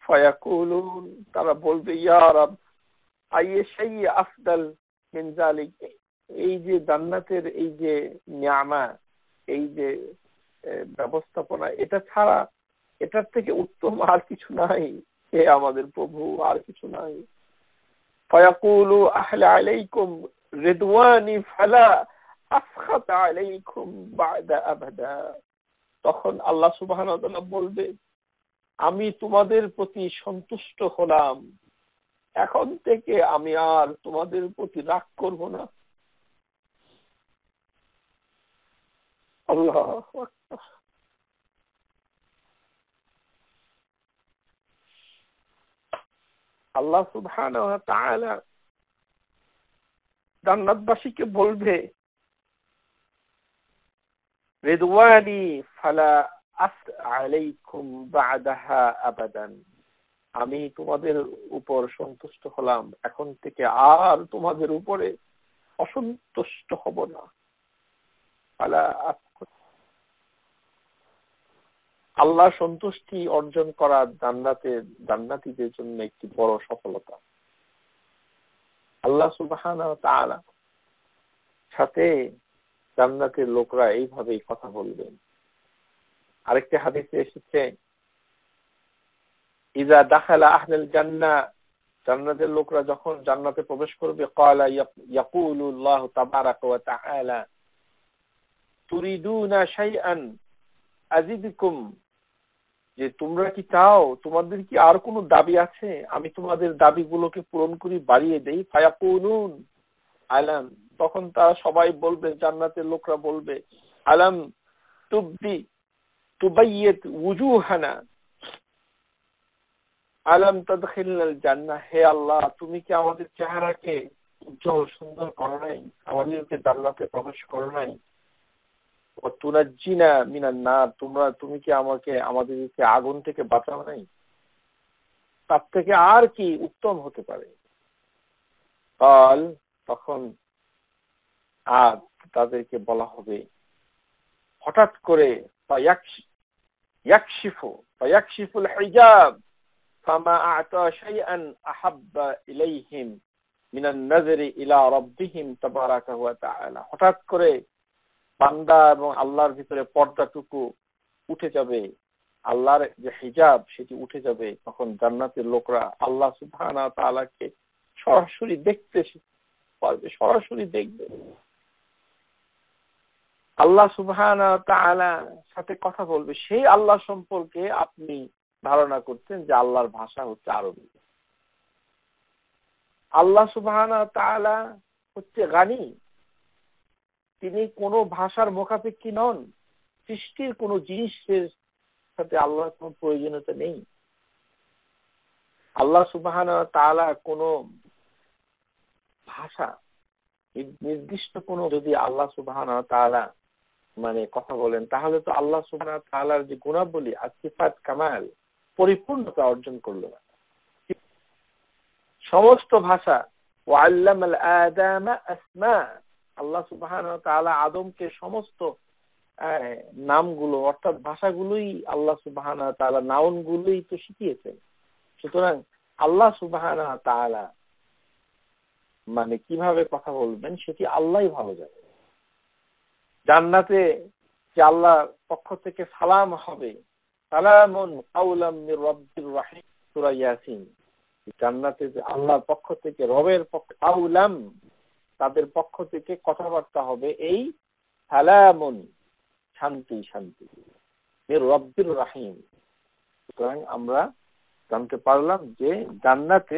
ফায়াকুলুন, তারা বলবে, ইয়া রাব আইয়ে শাই আফদাল মিন যালিক, এই যে জান্নাতের এই যে নিয়ামা, এই যে ব্যবস্থাপনা, এটা ছাড়া এটার থেকে উত্তম আর কিছু নাই, হে আমাদের প্রভু, আর কিছু নাই। ফায়াকুলু আহলা আলাইকুম রিদওয়ানি ফালা আসখাত আলাইকুম বা'দা আবাদা। তখন আল্লাহ সুবহানাহু ওয়া তাআলা বলবে, আমি তোমাদের প্রতি সন্তুষ্ট হলাম, এখন থেকে আমি আর তোমাদের প্রতি রাগ করব না। আল্লাহু আকবার। আল্লাহ সুবহানাহু ওয়া তাআলা জান্নাতবাসীকে বলবে, রিদওয়ানি ফালা আসআলাইকুম বা'দাহা আবাদান, আমি তোমাদের উপর সন্তুষ্ট হলাম, এখন থেকে আর তোমাদের উপরে অসন্তুষ্ট হব না। আল্লাহ সন্তুষ্টি অর্জন করা জান্নাতীদের জন্য একটি বড় সফলতা। আল্লাহ সুবহানাহু ওয়া তাআলা সাথে জান্নাতের লোকরা এইভাবেই কথা বলবেন। আরেকটি হাদিসে এসেছে, ইযা দাখালা আহলুল জান্নাহ, জান্নাতের লোকরা যখন জান্নাতে প্রবেশ করবে, ক্বালা ইয়াকুলুল্লাহু তাবারাকা ওয়া তাআলা তুরিদুনা শাইআন আজিদকুম, যে তোমরা কি চাও, তোমাদের কি আর কোনো দাবি আছে, আমি তোমাদের দাবিগুলোকে পূরণ করি, বাড়িয়ে দেই। ফায়াকুলুন আলাম, তখন তারা সবাই বলবে, জান্নাতের লোকরা বলবে, আলাম তুবাইয়িত ওয়ুজুহানা আলাম তাদখিলনাল জান্নাহ, হে আল্লাহ, তুমি কি আমাদের চেহারাকে উজ্জ্বল সুন্দর করো নাই, আমাদেরকে জান্নাতে প্রবেশ করো নাই? ওয়া তুনাজ্জিনা মিনান নার, তুমি কি আমাদেরকে আগুন থেকে বাঁচাও নাই? তার থেকে আর কি উত্তম হতে পারে। কাল, তখন আর তাদেরকে বলা হবে হঠাৎ করে ইয়াকশিফুল হিজাব ফামা আ'তা শাইআন আহাব্বা ইলাইহিম মিনান নাযরি ইলা রাব্বিহিম তাবারাকা ওয়া তাআলা। হঠাৎ করে বান্দা এবং আল্লাহর ভিতরে পর্দাটুকু উঠে যাবে, আল্লাহর যে হিজাব সেটি উঠে যাবে। তখন জান্নাতের লোকরা আল্লাহ সুবহানাহু ওয়া তাআলাকে সরাসরি দেখতে পারবে, সরাসরি দেখবে। আল্লাহ সুবহানাহু ওয়া তাআলার সাথে কথা বলবে। সেই আল্লাহ সম্পর্কে আপনি ধারণা করতেন যে আল্লাহর ভাষা হচ্ছে আরবি। আল্লাহ সুবহানাহু ওয়া তাআলা হচ্ছে গানি, তিনি কোনো ভাষার মুখাপেক্ষী নন। সৃষ্টির কোনো জিনিসের সাথে আল্লাহর কোনো প্রয়োজনীয়তা নেই। আল্লাহ সুবহানাহু ওয়া তাআলা কোনো ভাষা নির্দিষ্ট কোনো, যদি আল্লাহ সুবহানাহু ওয়া তাআলা কথা বলেন, তাহলে তো আল্লাহ সুবহানাহু ওয়া তাআলার যে গুণাবলী আর সিফাত কামাল পরিপূর্ণতা অর্জন করলো না। সমস্ত ভাষা ওয়াল্লামাল আদামা আসমা, আল্লাহ সুবহানাহু ওয়া তাআলা আদমকে সমস্ত নামগুলো অর্থাৎ ভাষাগুলোই আল্লাহ সুবহানাহু ওয়া তাআলা নাউনগুলোই তো শিখিয়েছেন। সুতরাং আল্লাহ সুবহানাহু ওয়া তাআলা কিভাবে কথা বলবেন সেটি আল্লাহই ভালো জানেন। জান্নাতে যে আল্লাহর পক্ষ থেকে সালাম হবে, সালামুন কাওলাম মির রাব্বির রহিম, সূরা ইয়াসিন। জান্নাতে যে আল্লাহর পক্ষ থেকে, রবের পক্ষ কাওলাম, তাদের পক্ষ থেকে কথাবার্তা হবে এই সালামুন, শান্তি শান্তি, মির রাব্বির রহিম। সুতরাং আমরা জানতে পারলাম যে জান্নাতে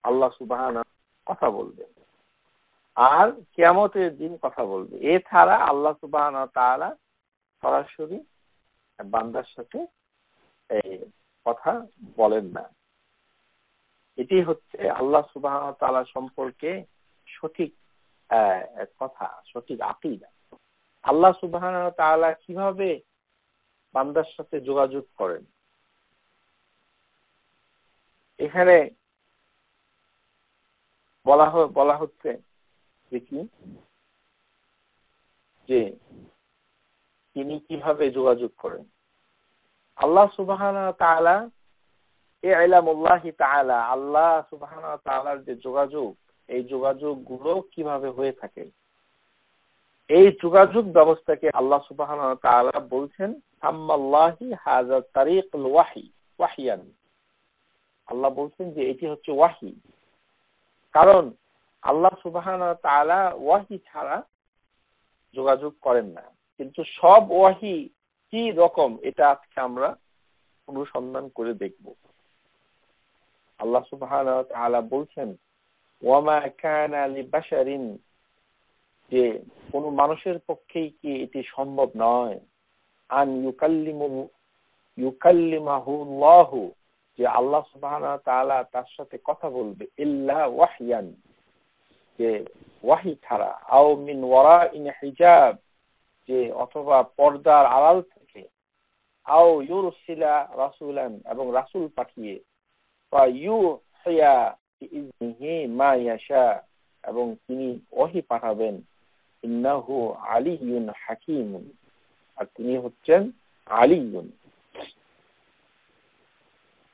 আল্লাহ সুবহানাহু কথা বলবেন আর কিয়ামতের দিন কথা বলবে। এছাড়া আল্লাহ সুবহানাহু ওয়া তাআলা সরাসরি বান্দার সাথে কথা বলেন না। এটি হচ্ছে আল্লাহ সুবহানাহু ওয়া তাআলা সম্পর্কে সঠিক কথা, সঠিক আকীদা। আল্লাহ সুবহানাহু ওয়া তাআলা কিভাবে বান্দার সাথে যোগাযোগ করেন, এখানে বলা হচ্ছে দেখি যে তিনি কিভাবে যোগাযোগ করেন। আল্লাহ সুবহানাহু ওয়া তাআলা ইলামুল্লাহি তাআলা, আল্লাহ সুবহানাহু ওয়া তাআলার যে যোগাযোগ, এই যোগাযোগগুলো কিভাবে হয়ে থাকে, এই যোগাযোগ ব্যবস্থাকে আল্লাহ সুবহানাহু ওয়া তাআলা বলছেন সাম্মাল্লাহি হাযা তারিকুল ওয়াহিয়ান। আল্লাহ বলছেন যে এটি হচ্ছে ওয়াহি। কারণ আল্লাহ সুবহানাহু ওয়া তাআলা ওয়াহি ছাড়া যোগাযোগ করেন না। কিন্তু সব ওয়াহি কি রকম এটা আজকে আমরা অনুসন্ধান করে দেখব। আল্লাহ সুবহানাহু ওয়া তাআলা বলছেন ওয়ামা কানা লিবাশারিন, যে কোন মানুষের পক্ষেই কি এটি সম্ভব নয়, আন ইউকাল্লিমাহুল্লাহু, যে আল্লাহ সুবহানাহু ওয়া তাআলা তার সাথে কথা বলবে, ইল্লা ওয়াহয়ান, যে ওয়াহি ছাড়া, আও মিন ওয়ারাইন হিজাব, যে অথবা পর্দার আড়াল থেকে, আও ইউরসিলা রাসূলান, এবং রাসূল পাঠিয়ে, বা ইউহিয়া বিইজনিহি মা ইয়াশা, এবং তিনি ওহী পাঠাবেন, ইন্নাহু আলিয়্যুন হাকীমুন, আর তিনি হচ্ছেন আলিয়্যুন।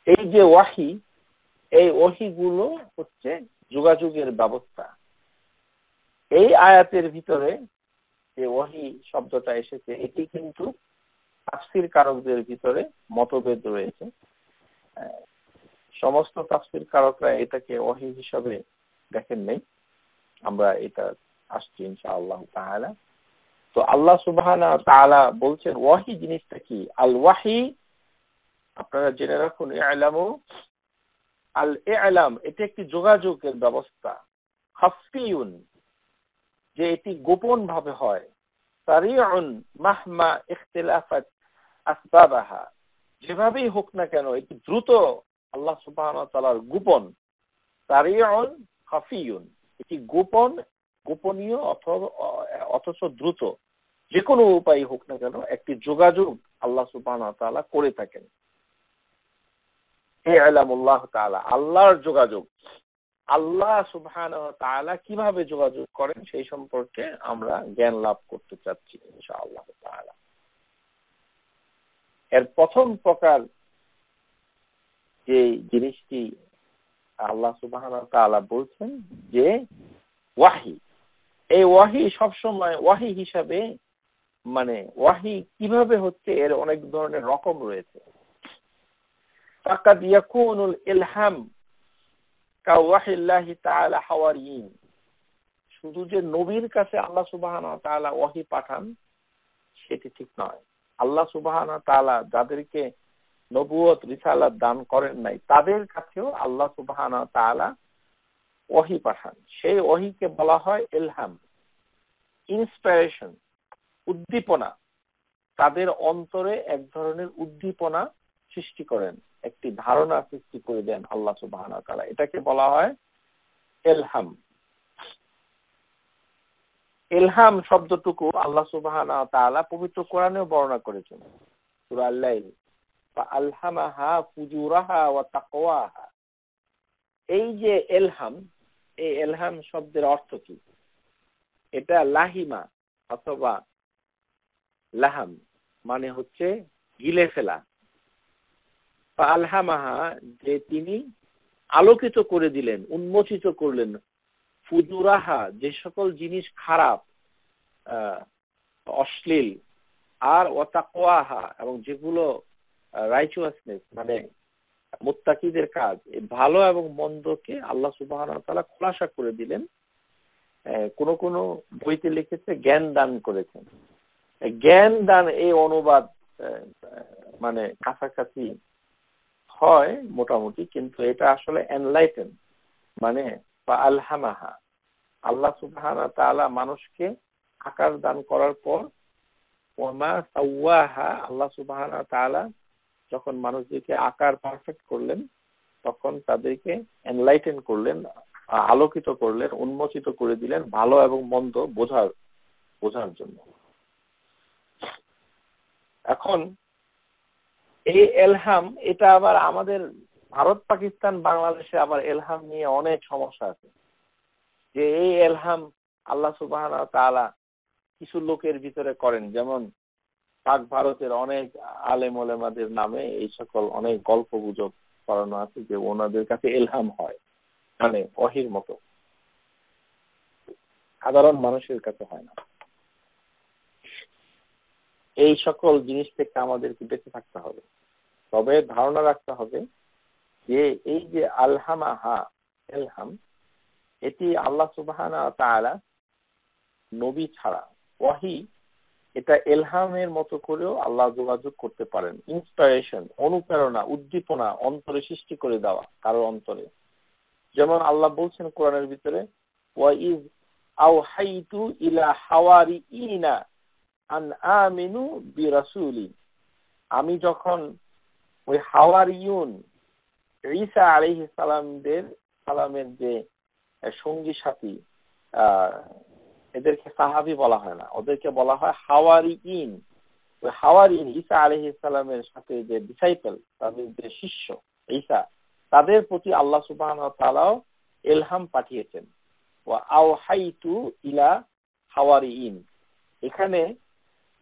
এই যে ওয়াহি, এই ওহীগুলো হচ্ছে যোগাযোগের ব্যবস্থা। এই আয়াতের ভিতরে যে ওহী শব্দটা এসেছে, এটি কিন্তু তাফসীর কারকদের ভিতরে মতভেদ রয়েছে। সমস্ত তাফসীর কারকরা এটাকে ওহী হিসাবে দেখেন নাই। আমরা এটা আসছি ইনশাআল্লাহ তাআলা। তো আল্লাহ সুবহানাহু ওয়া তাআলা বলছেন ওয়াহি জিনিসটা কি। আল ওয়াহি, আপনারা জেনে রাখুন, ইলামু আল ইলাম, এটি একটি যোগাযোগের ব্যবস্থা। খাফিয়ুন, যে এটি গোপন ভাবে হয়। সারিউন মাহমা ইখতিলাফাত আসবাবাহা, যেভাবেই হোক না কেন এটি দ্রুত। আল্লাহ সুবহানাহু ওয়া তাআলার গোপন। সারিউন খাফিয়ুন, এটি গোপনীয় অথচ দ্রুত। যে কোনো উপায় হোক না কেন একটি যোগাযোগ আল্লাহ সুবহানাহু ওয়া তাআলা করে থাকেন। ইলামুল্লাহ তাআলা, আল্লাহর যোগাযোগ, আল্লাহ সুবহানাহু ওয়া তাআলা কিভাবে যোগাযোগ করেন সেই সম্পর্কে আমরা জ্ঞান লাভ করতে চাচ্ছি ইনশাআল্লাহ তাআলা। এর প্রথম প্রকার যে জিনিসটি আল্লাহ সুবহানাহু ওয়া তাআলা বলছেন যে ওয়াহি, এই ওয়াহি সবসময় ওয়াহি হিসাবে মানে ওয়াহি কিভাবে হচ্ছে এর অনেক ধরনের রকম রয়েছে। ফাকাদ ইয়াকুনুল ইলহাম কাওয়াহিল্লাহি তাআলা হাওয়ারিয়িন, শুধু যে নবীর কাছে আল্লাহ সুবহানাহু ওয়া তাআলা ওয়াহি পাঠান সেটি ঠিক নয়। আল্লাহ সুবহানাহু ওয়া তাআলা যাদেরকে নবুয়ত রিসালাত দান করেন নাই তাদের কাছেও আল্লাহ সুবহানাহু ওয়া তাআলা ওয়াহি পাঠান। সেই ওয়াহিকে বলা হয় ইলহাম, ইন্সপিরেশন, উদ্দীপনা। তাদের অন্তরে এক ধরনের উদ্দীপনা সৃষ্টি করেন, একটি ধারণা সৃষ্টি করে দেন আল্লাহ সুবহানাহু ওয়া তাআলা, এটাকে বলা হয় ইলহাম। ইলহাম শব্দটুকু আল্লাহ সুবহানাহু ওয়া তাআলা পবিত্র কোরআনেও বর্ণনা করেছেন। সূরা আল-লাইল, ফাআলহামাহা ফুজুরাহা ওয়া তাকওয়াহা। এই যে ইলহাম, এই ইলহাম শব্দের অর্থ কি? এটা লাহিমা অথবা লাহাম মানে হচ্ছে গিলে ফেলা। ফাআলহামাহা যে তিনি আলোকিত করে দিলেন, উন্মোচিত করলেন, ফুজুরাহা যে সকল জিনিস খারাপ, অশ্লীল, আর ওয়াতাকওয়াহা এবং যেগুলো রাইচুয়াসনেস মানে মুত্তাকিদের কাজ, এই ভালো এবং মন্দকে আল্লাহ সুবহানাহু ওয়া তাআলা খোলাসা করে দিলেন। কোন কোন বইতে লিখেছে জ্ঞান দান করেছেন। জ্ঞান দান এই অনুবাদ মানে কাছাকাছি হয় মোটামুটি, কিন্তু এটা আসলে এনলাইটেন মানে আলহামাহা, আল্লাহ সুবহানাহু ওয়া তাআলা মানুষকে আকার দান করার পর ওমা সাওয়াহা, আল্লাহ সুবহানাহু ওয়া তাআলা যখন মানুষদেরকে আকার পারফেক্ট করলেন তখন তাদেরকে এনলাইটেন করলেন, আলোকিত করলেন, উন্মোচিত করে দিলেন ভালো এবং মন্দ বোঝার জন্য। এখন এই এলহাম এটা আবার আমাদের ভারত পাকিস্তান বাংলাদেশে আবার এলহাম নিয়ে অনেক সমস্যা আছে, যে এই এলহাম আল্লাহ সুবহানাহু ওয়া তাআলা কিছু লোকের ভিতরে করেন, যেমন পাক ভারতের অনেক আলেম ওলামাদের নামে এই সকল অনেক গল্প গুজব করানো আছে যে ওনাদের কাছে এলহাম হয়, মানে ওহীর মতো, সাধারণ মানুষের কাছে হয় না। এই সকল জিনিস থেকে আমাদেরকে বেঁচে থাকতে হবে। তবে ধারণা রাখতে হবে যে এই যে আলহামাহা এলহাম, এটি আল্লাহ সুবহানাহু ওয়া তাআলা নবী ছাড়া ওয়াহি, এটা এলহামের মতো করেও আল্লাহ যোগাযোগ করতে পারেন। ইন্সপিরেশন, অনুপ্রেরণা, উদ্দীপনা অন্তরে সৃষ্টি করে দেওয়া কারো অন্তরে। যেমন আল্লাহ বলছেন কোরআনের ভিতরে, ওয়া ইজ আওহাইতু ইলা হাওয়ারিইনা আন আমিনু বিরাসূলি, আমি যখন ওই হাওয়ারিয়ুন ঈসা আলাইহিস সালামের যে সঙ্গী সাথী, এদেরকে সাহাবী বলা হয় না, ওদেরকে বলা হয় হাওয়ারিইন। ওই হাওয়ারিইন ঈসা আলাইহিস সালামের সাথে যে ডিসাইপল, তাদের যে শিষ্য ঈসা, তাদের প্রতি আল্লাহ সুবহানাহু ওয়া তাআলা ইলহাম পাঠিয়েছেন। ওয়া আওহাইতু ইলা হাওয়ারিইন, এখানে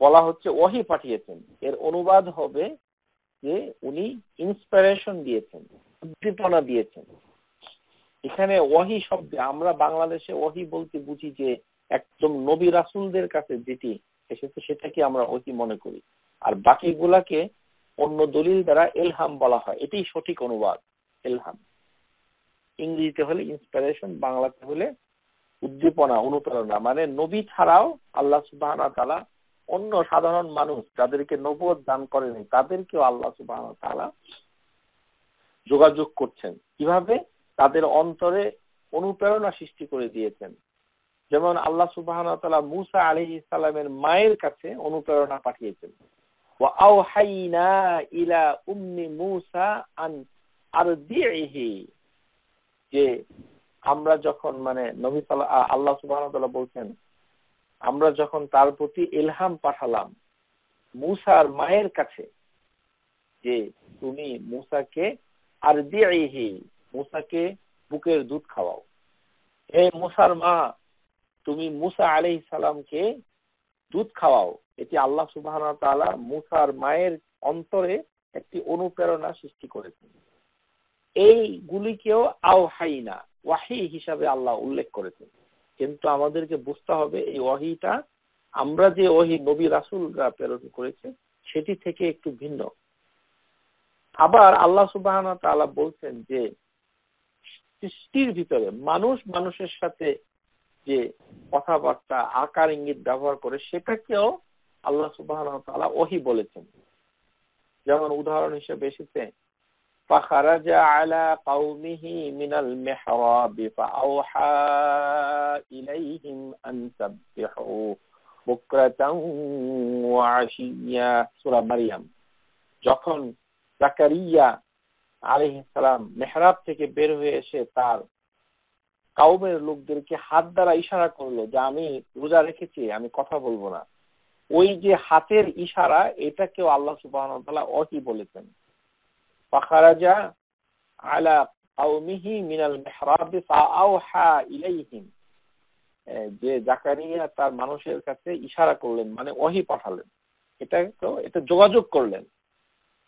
বলা হচ্ছে ওহী পাঠিয়েছেন, এর অনুবাদ হবে যে উনি ইন্সপিরেশন দিয়েছেন, উদ্দীপনা দিয়েছেন। এখানে ওহী শব্দে আমরা বাংলাদেশে ওহী বলতে বুঝি যে একদম নবী রাসূলদের কাছে যেটি এসেছে সেটাকে আমরা ওহী মনে করি, আর বাকিগুলাকে অন্য দলিল দ্বারা ইলহাম বলা হয়। এটাই সঠিক অনুবাদ ইলহাম। ইংরেজিতে হলে ইন্সপিরেশন, বাংলাতে হলে উদ্দীপনা, অনুপ্রেরণা। মানে নবী ছাড়াও আল্লাহ সুবহানাহু ওয়া তাআলা অন্য সাধারণ মানুষ যাদেরকে নবুয়ত দান করেনি তাদেরকেও আল্লাহ সুবহানাহু ওয়া তাআলা যোগাযোগ করছেন। কিভাবে? তাদের অন্তরে অনুপ্রেরণা সৃষ্টি করে দিয়েছেন। যেমন আল্লাহ সুবহানাহু ওয়া তাআলা মূসা আলাইহিস সালামের মায়ের কাছে অনুপ্রেরণা পাঠিয়েছেন। ওয়া আওহাইনা ইলা উম্মি মূসা আন আরদিহি, যে আমরা যখন মানে নবী আল্লাহ সুবহানাহু ওয়া তাআলা বলছেন আমরা যখন তার প্রতি ইলহাম পাঠালাম মূসার মায়ের কাছে যে তুমি মূসাকে আরদিহি, মুসাকে বুকের দুধ খাওয়াও। হে মুসার মা, তুমি মুসা আলাইহিস সালামকে দুধ খাওয়াও। এটি আল্লাহ সুবহানাহু ওয়া তাআলা মুসার মায়ের অন্তরে একটি অনুপ্রেরণা সৃষ্টি করেছেন। এইগুলিকেও আওহাইনা, ওয়াহি হিসাবে আল্লাহ উল্লেখ করেছেন। কিন্তু আমাদেরকে বুঝতে হবে এই ওয়াহিটা আমরা যে ওয়াহি নবী রাসূলরা প্রেরণ করেছে সেটি থেকে একটু ভিন্ন। আবার আল্লাহ সুবহানাহু ওয়া তাআলা বলছেন যে সৃষ্টির ভিতরে মানুষ মানুষের সাথে যে কথাবার্তা আকার ইঙ্গিত ব্যবহার করে সেটাকেও আল্লাহ সুবহানাহু ওয়া তাআলা ওহী বলেছেন। যেমন উদাহরণ হিসেবে এসেছে فخرج على قومه من المحراب فأوحى إليهم أن سبحوا بكرة وعشيا সূরা মারইয়াম। যখন জাকারিয়া আলাইহিস সালাম মেহরাব থেকে বের হয়ে এসে তার কওমের লোকদেরকে হাত দ্বারা ইশারা করলো যে আমি রোজা রেখেছি, আমি কথা বলবো না, ওই যে হাতের ইশারা এটাকেও আল্লাহ সুবহানাহু ওয়া তাআলা ওহী বলেছেন। ফাখারাজা আলা কওমিহি মিনাল মিহরাব ফাআওহা ইলাইহিম, যে জাকারিয়া তার মানুষের কাছে ইশারা করলেন মানে ওহী পাঠালেন, এটা যোগাযোগ করলেন।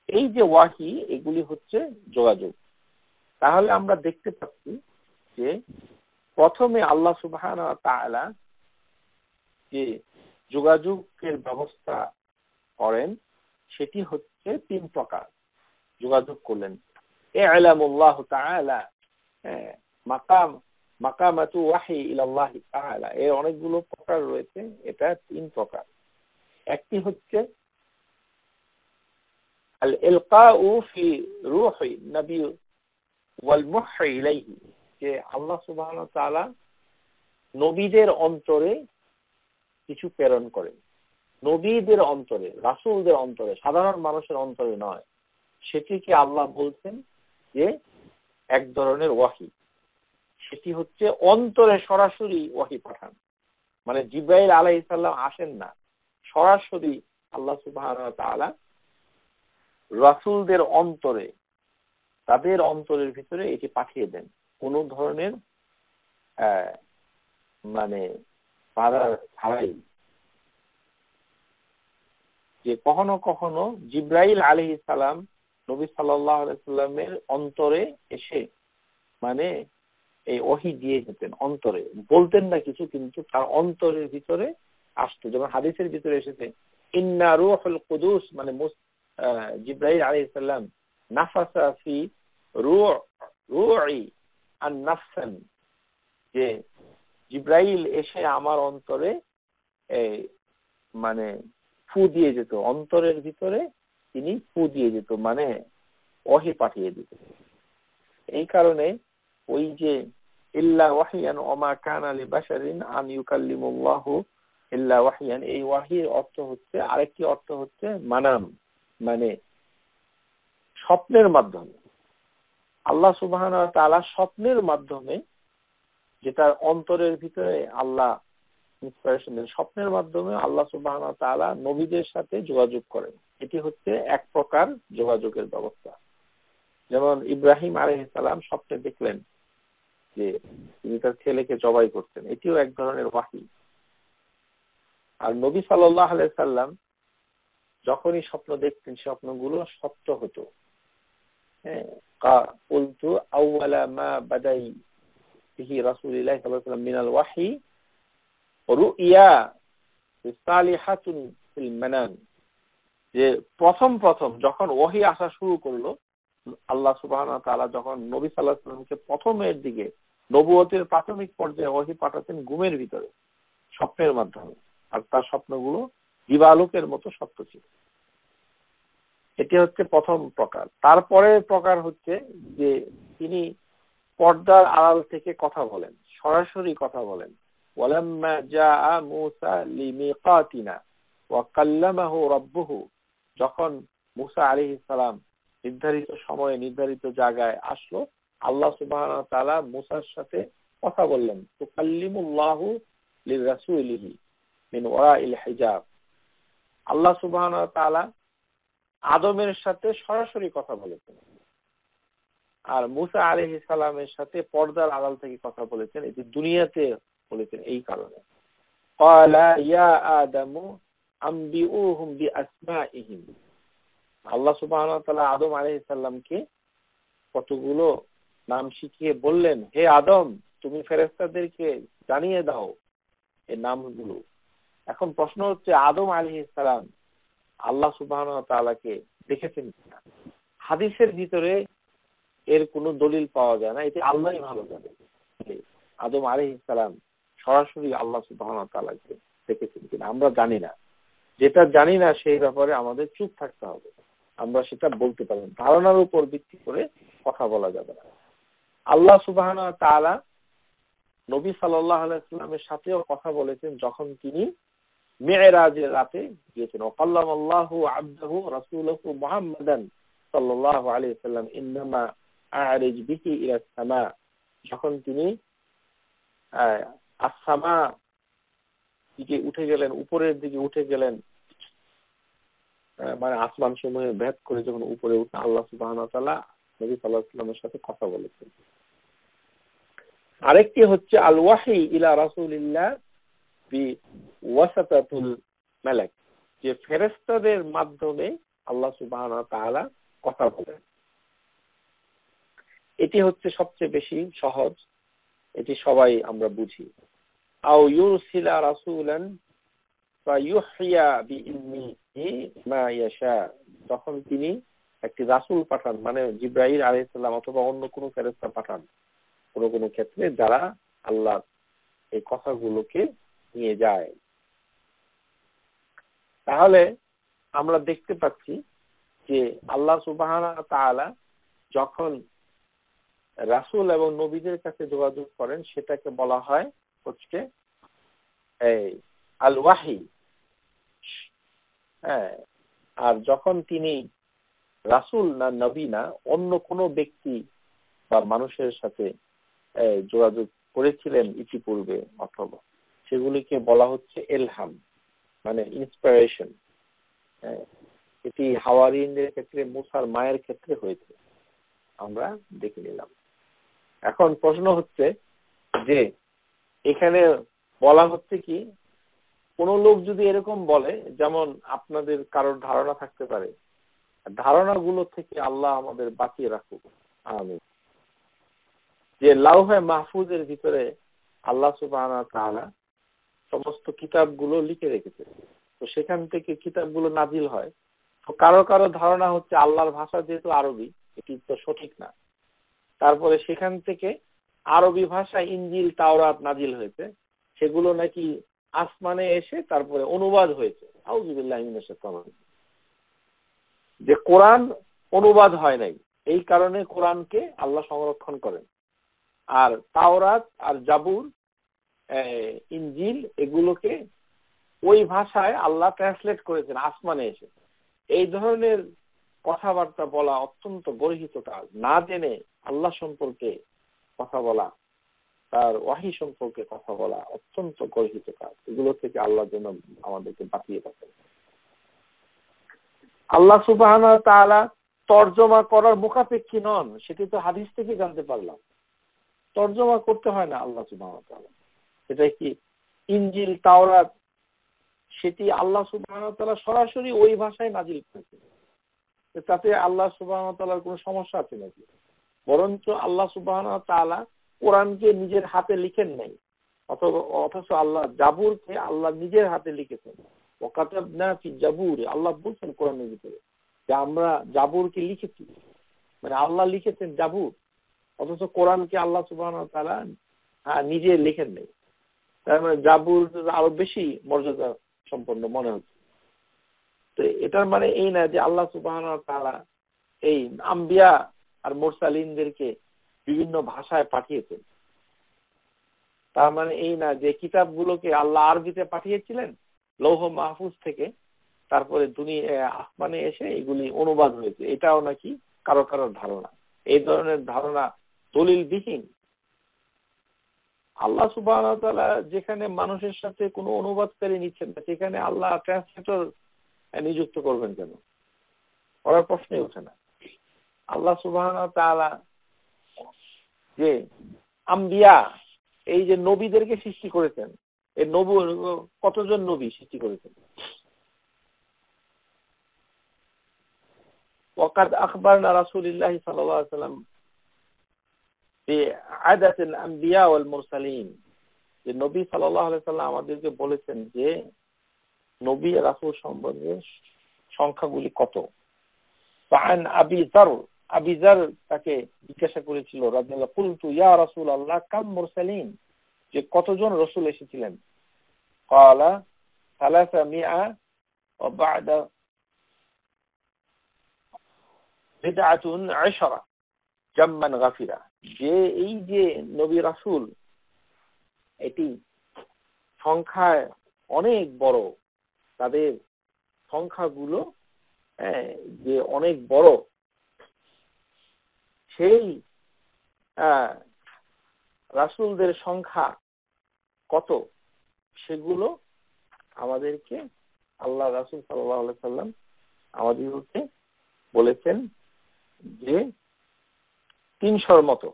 এই যে ওয়াহি এগুলি হচ্ছে যোগাযোগ। তাহলে আমরা দেখতে পাচ্ছি যে প্রথমে আল্লাহ সুবহানাহু ওয়া তাআলা যে যোগাযোগের ব্যবস্থা করেন সেটি হচ্ছে তিন প্রকার। যোগাযোগ করলেন ইলামুল্লাহ তাআলা, মাকামাতু ওয়াহি ইলাল্লাহ তাআলা, এর অনেকগুলো প্রকার রয়েছে, এটা তিন প্রকার। একটি হচ্ছে আল ইলকাউ ফি রূহি নবী ওয়াল মুহি ইলাইহি, যে আল্লাহ সুবহানাহু ওয়া তাআলা নবীদের অন্তরে কিছু প্রেরণ করেন। নবীদের অন্তরে, রাসূলদের অন্তরে, সাধারণ মানুষের অন্তরে নয়। সেটিকে আল্লাহ বলছেন যে এক ধরনের ওয়াহি। সেটি হচ্ছে অন্তরে সরাসরি ওয়াহি পাঠান, মানে জিবরাইল আলাইহিস সালাম আসেন না, সরাসরি আল্লাহ সুবহানাহু ওয়া তাআলা রাসূলদের অন্তরে, তাদের অন্তরের ভিতরে এটি পাঠিয়ে দেন কোন ধরনের মানে বাধা ছাড়াই। যে কখনো কখনো জিবরাইল আলাইহিস সালাম নবী সাল্লাল্লাহু আলাইহি সাল্লামের অন্তরে এসে মানে এই ওহী দিয়ে যেতেন, অন্তরে বলতেন না কিছু, কিন্তু তার অন্তরের ভিতরে আসতো। যেমন হাদিসের ভিতরে এসেছে ইন্না রূহুল কুদুস, মানে জিবরাইল আলাইহিস সালাম নাফাসা ফি রূহি আন-নাফসান, যে জিবরাইল এসে আমার অন্তরে মানে ফু দিয়ে যেত, অন্তরের ভিতরে তিনি ফু দিয়ে যেত, মানে ওহী পাঠিয়ে দিত। এই কারণে ওই যে ইল্লা ওয়াহিয়ান ওয়া মা কানা লিবাশারিন আন ইউকাল্লিমুল্লাহু ইল্লা ওয়াহিয়ান, এই ওয়াহির অর্থ হচ্ছে, আরেকটি অর্থ হচ্ছে মানাম, মানে স্বপ্নের মাধ্যমে। আল্লাহ সুবহানাহু ওয়া তাআলা স্বপ্নের মাধ্যমে, যেটা অন্তরের ভিতরে আল্লাহ ইন্সপিরেশন দেন, স্বপ্নের মাধ্যমে আল্লাহ সুবহানাহু ওয়া তাআলা নবীদের সাথে যোগাযোগ করেন। এটি হচ্ছে এক প্রকার যোগাযোগের ব্যবস্থা। যেমন ইব্রাহিম আলাইহিস সালাম স্বপ্নে দেখলেন যে তিনি তার ছেলেকে জবাই করতেন, এটিও এক ধরনের ওয়াহি। আর নবী সাল্লাল্লাহু আলাইহি সাল্লাম যখনই স্বপ্ন দেখতেন স্বপ্নগুলো সত্য হতো। কুলতু আউওয়ালা মা বাদাই বিহি রাসূলুল্লাহ সাল্লাল্লাহু আলাইহি ওয়াসাল্লাম মিনাল ওয়াহি রুইয়া সালিহাতুন ফিল মানাম, যে প্রথম যখন ওহী আসা শুরু করলো, আল্লাহ সুবহানাহু ওয়া তাআলা যখন নবী সাল্লাল্লাহু আলাইহি ওয়াসাল্লামকে প্রথমের দিকে নবুয়তের প্রাথমিক পর্যায়ে ওহী পাঠাতেন ঘুমের ভিতরে, স্বপ্নের মাধ্যমে, আর তার স্বপ্নগুলো দিবালোকের মতো সত্য ছিল। এটি হচ্ছে প্রথম প্রকার। তারপরের প্রকার হচ্ছে যে তিনি পর্দার আড়াল থেকে কথা বলেন, সরাসরি কথা বলেন। ওয়ালাম্মা জাআ মূসা লিমিকাতিনা ওয়া কাল্লামাহু রাব্বুহু, যখন মূসা আলাইহিস সালাম নির্ধারিত সময়ে নির্ধারিত জায়গায় আসলো, আল্লাহ সুবহানাহু ওয়া তাআলা মূসার সাথে কথা বললেন। তুকাল্লিমুল্লাহু লিরাসূলিহি মিন ওয়ারাইল হিজাব, আল্লাহ সুবহানাহু ওয়া তাআলা আদমের সাথে সরাসরি কথা বলেছেন। আর মুসা আলাইহিস সালামের সাথে পর্দার আড়াল থেকে কথা বলেছেন, এটি দুনিয়াতে বলেছেন এই কারণে। ক্বালা ইয়া আদামু আনবিউহুম বিআসমাইহিম, আল্লাহ সুবহানাহু ওয়া তাআলা আদম আলাইহিস সালামকে কতগুলো নাম শিখিয়ে বললেন, হে আদম তুমি ফেরেশতাদেরকে জানিয়ে দাও এই নামগুলো। এখন প্রশ্ন হচ্ছে, আদম আলাইহিস সালাম আল্লাহ সুবহানাহু ওয়া তাআলাকে দেখেছেন কিনা? হাদিসের ভিতরে এর কোনো দলিল পাওয়া যায় না, এটি আল্লাহই ভালো জানেন আদম আলাইহিস সালাম সরাসরি আল্লাহ সুবহানাহু ওয়া তাআলাকে দেখেছেন কিনা। আমরা জানি না, যেটা জানি না সেই ব্যাপারে আমাদের চুপ থাকতে হবে, আমরা সেটা বলতে পারি না, ধারণার উপর ভিত্তি করে কথা বলা যাবে না। আল্লাহ সুবহানাহু ওয়া তাআলা নবী সাল্লাল্লাহু আলাইহি ওয়াসাল্লামের সাথেও কথা বলেছেন যখন তিনি মিরাজের রাতে গিয়েছেন। ওয়াকাল্লামাল্লাহু আবদাহু রাসূলুহু মুহাম্মাদান সাল্লাল্লাহু আলাইহি ওয়াসাল্লাম ইন্নামা আ'রিজ বিহি ইলা সামা, যখন তিনি আসসামা দিকে উঠে গেলেন, উপরের দিকে উঠে গেলেন, মানে আসমান সমূহে ভেদ করে যখন উপরে উঠে আল্লাহ সুবহানাহু ওয়া তাআলা নবী সাল্লাল্লাহু আলাইহি ওয়াসাল্লামের সাথে কথা বলেছেন। আরেকটি হচ্ছে আল ওয়াহি ইলা রাসূলিল্লাহ বি ওয়াসাতাতুল মালাক, যে ফেরেশতাদের মাধ্যমে আল্লাহ সুবহানাহু ওয়া তাআলা কথা বলেন। এটি হচ্ছে সবচেয়ে বেশি সহজ, এটি সবাই আমরা বুঝি। আও ইউরসিলা রাসূলান ফায়ুহইয়া বিইذনিহি মা ইয়াশা, তখন তিনি একটি রাসূল পাঠান, মানে জিবরাইল আলাইহিস সালাম অথবা অন্য কোনো ফেরেশতা পাঠান কোনো কোনো ক্ষেত্রে, যারা আল্লাহ এই কথাগুলোকে নিয়ে যায়। তাহলে আমরা দেখতে পাচ্ছি যে আল্লাহ সুবহানাহু ওয়া তাআলা যখন রাসূল এবং নবীদের কাছে যোগাযোগ করেন সেটাকে বলা হয় হচ্ছে এই আল ওয়াহি। হ্যাঁ, আর যখন তিনি রাসূল না নবী না অন্য কোনো ব্যক্তি বা মানুষের সাথে যোগাযোগ করেছিলেন ইতিপূর্বে, অথবা সেগুলিকে বলা হচ্ছে ইলহাম, মানে ইন্সপিরেশন। এটি হাওয়ারিনদের ক্ষেত্রে, মুসার মায়ের ক্ষেত্রে হয়েছে, আমরা দেখে নিলাম। এখন প্রশ্ন হচ্ছে যে এখানে বলা হচ্ছে কি, কোন লোক যদি এরকম বলে, যেমন আপনাদের কারোর ধারণা থাকতে পারে, ধারণাগুলো থেকে আল্লাহ আমাদের বাঁচিয়ে রাখুক, আমিন, যে লাউহে মাহফুজের ভিতরে আল্লাহ সুবহানাহু ওয়া তাআলা সমস্ত কিতাবগুলো লিখে রেখেছে, তো সেখান থেকে কিতাবগুলো নাজিল হয়। তো কারো কারো ধারণা হচ্ছে আল্লাহর ভাষা যেহেতু আরবি, এটি তো সঠিক না, তারপরে সেখান থেকে আরবি ভাষায় ইনজিল তাওরাত নাজিল হয়েছে, সেগুলো নাকি আসমানে এসে তারপরে অনুবাদ হয়েছে। আউযুবিল্লাহি মিনাশ শাইতানির রাজিম, যে কোরআন অনুবাদ হয় নাই, এই কারণে কোরআনকে আল্লাহ সংরক্ষণ করেন। আর তাওরাত আর জাবুর, ইনজিল, এগুলোকে ওই ভাষায় আল্লাহ ট্রান্সলেট করেছেন আসমানে এসে। এই ধরনের কথাবার্তা বলা অত্যন্ত গর্হিত কাজ। না জেনে আল্লাহ সম্পর্কে কথা বলা, তার ওয়াহি সম্পর্কে কথা বলা অত্যন্ত গর্হিত কাজ। এগুলো থেকে আল্লাহ যেন আমাদেরকে বাঁচিয়ে রাখেন। আল্লাহ সুবহানাহু ওয়া তাআলা তরজমা করার মুখাপেক্ষী নন, সেটি তো হাদিস থেকে জানতে পারলাম। তরজমা করতে হয় না আল্লাহ সুবহানাহু ওয়া তাআলা। সেটা কি ইনজিল তাওরাত, সেটি আল্লাহ সুবহানাহু ওয়া তাআলা সরাসরি ওই ভাষায় নাজিল করেছেন। তাতে আল্লাহ সুবহানাহু ওয়া তাআলার কোনো সমস্যা আছে নাকি? বরঞ্চ আল্লাহ সুবহানাহু ওয়া তাআলা কোরআনকে নিজের হাতে লিখেন নাই, অথচ আল্লাহ জাবুরকে আল্লাহ নিজের হাতে লিখেছেন। ওয়াকাতাবনা ফি জাবুর, আল্লাহ বলছেন কোরআনের ভিতরে যে আমরা জাবুরকে লিখেছি, মানে আল্লাহ লিখেছেন জাবুর, অথচ কোরআনকে আল্লাহ সুবহানাহু ওয়া তাআলা নিজে লিখেন নাই। তার মানে জাবুর আরো বেশি মর্যাদা সম্পন্ন মনে হচ্ছে। তো এটার মানে এই না যে আল্লাহ সুবহানাহু ওয়া তাআলা এই আম্বিয়া আর মুরসালিনদেরকে বিভিন্ন ভাষায় পাঠিয়েছেন। তার মানে এই না যে কিতাবগুলোকে আল্লাহ আরবিতে পাঠিয়েছিলেন লৌহ মাহফুজ থেকে, তারপরে দুনিয়া আসমানে এসে এগুলি অনুবাদ হয়েছে। এটাও নাকি কারো কারোর ধারণা। এই ধরনের ধারণা দলিলবিহীন। আল্লাহ সুবহানাহু ওয়া তাআলা যেখানে মানুষের সাথে কোনো অনুবাদকারী নিচ্ছেন না, সেখানে আল্লাহ ট্রান্সলেটর নিযুক্ত করবেন কেন? করার প্রশ্নই ওঠে না। আল্লাহ সুবহানাহু ওয়া তাআলা যে আম্বিয়া এই যে নবীদেরকে সৃষ্টি করেছেন, এই কতজন নবী সৃষ্টি করেছেন। وقد أخبرنا رسول الله صلى الله عليه وسلم بعدد الأنبياء والمرسلين যে নবী সাল্লাল্লাহু আলাইহি সাল্লাম আমাদেরকে বলেছেন যে নবী রাসূল সম্বন্ধে সংখ্যাগুলি কত। ফাআন আবি যার তাকে জিজ্ঞাসা করেছিল রাদিয়াল্লাহু কুলতু ইয়া রাসূলুল্লাহ কাম মুরসালিন, যে কতজন রাসূল এসেছিলেন। ক্বালা 300 ওয়া বা'দা বিদআতুন 10 জাম্মান গাফিরা, যে এই যে নবী রাসূল এটি সংখ্যায় অনেক বড়, তাদের সংখ্যাগুলো যে অনেক বড়, সেই রাসূলদের সংখ্যা কত সেগুলো আমাদেরকে আল্লাহ রাসূল সাল্লাল্লাহু আলাইহি সাল্লাম আমাদেরকে বলেছেন যে 300-র মতো।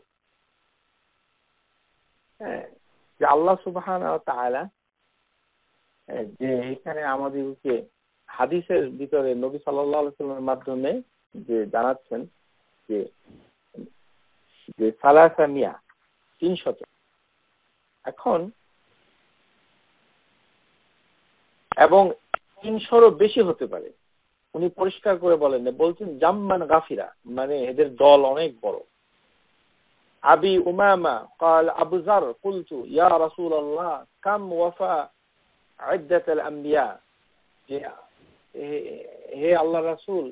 যে আল্লাহ সুবহানাহু ওয়া তাআলা যে এখানে আমাদেরকে হাদিসের ভিতরে নবী সাল্লাল্লাহু আলাইহি সাল্লামের মাধ্যমে যে জানাচ্ছেন যে 300 এখন এবং 300-রও বেশি হতে পারে, উনি পরিষ্কার করে বলছেন জাম্মান গাফিরা, মানে এদের দল অনেক বড়। আবি উমামা قال আবু যার কুলতু ইয়া রাসূলুল্লাহ কাম ওয়াফা ইদ্দাত আল আম্বিয়া, যে হে আল্লাহর রাসূল,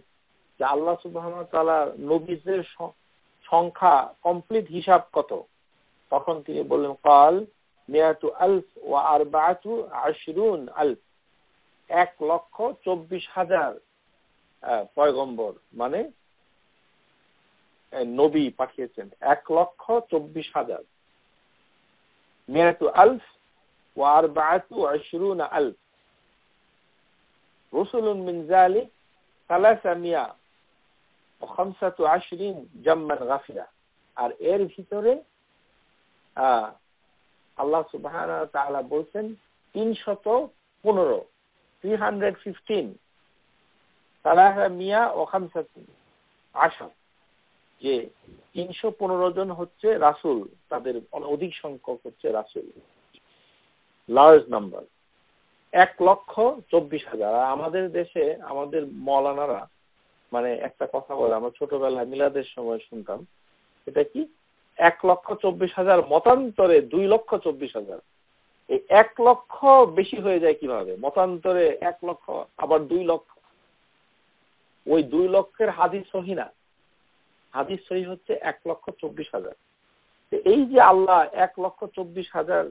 যে আল্লাহ সুবহানাহু ওয়া তাআলা নবীদের সংখ্যা কমপ্লিট হিসাব কত। তখন তিনি বললেন قال 100,000 ওয়া 24,000, 1,24,000 পয়গম্বর মানে নবী পাঠিয়েছেন, 1,24,000 100,000 ওয়া 24,000 রসুলুন মিন যালিক 325 জাম্মান গাফিরা। আর এর ভিতরে আল্লাহ সুবহানাহু ওয়া তাআলা বলছেন 315 315 যে 315 জন হচ্ছে রাসূল, তাদের অধিক সংখ্যক হচ্ছে রাসূল, লার্জ নাম্বার 1,24,000। আমাদের দেশে আমাদের মাওলানারা মানে একটা কথা বলে, আমরা ছোটবেলায় মিলাদের সময় শুনতাম, এটা কি 1,24,000 মতান্তরে 2,24,000। এই 1 লক্ষ বেশি হয়ে যায় কিভাবে? মতান্তরে 1 লক্ষ আবার 2 লক্ষ, ওই 2 লক্ষের হাদিস সহিহ না, হাদিস সহিহ হচ্ছে 1,24,000। এই যে আল্লাহ 1,24,000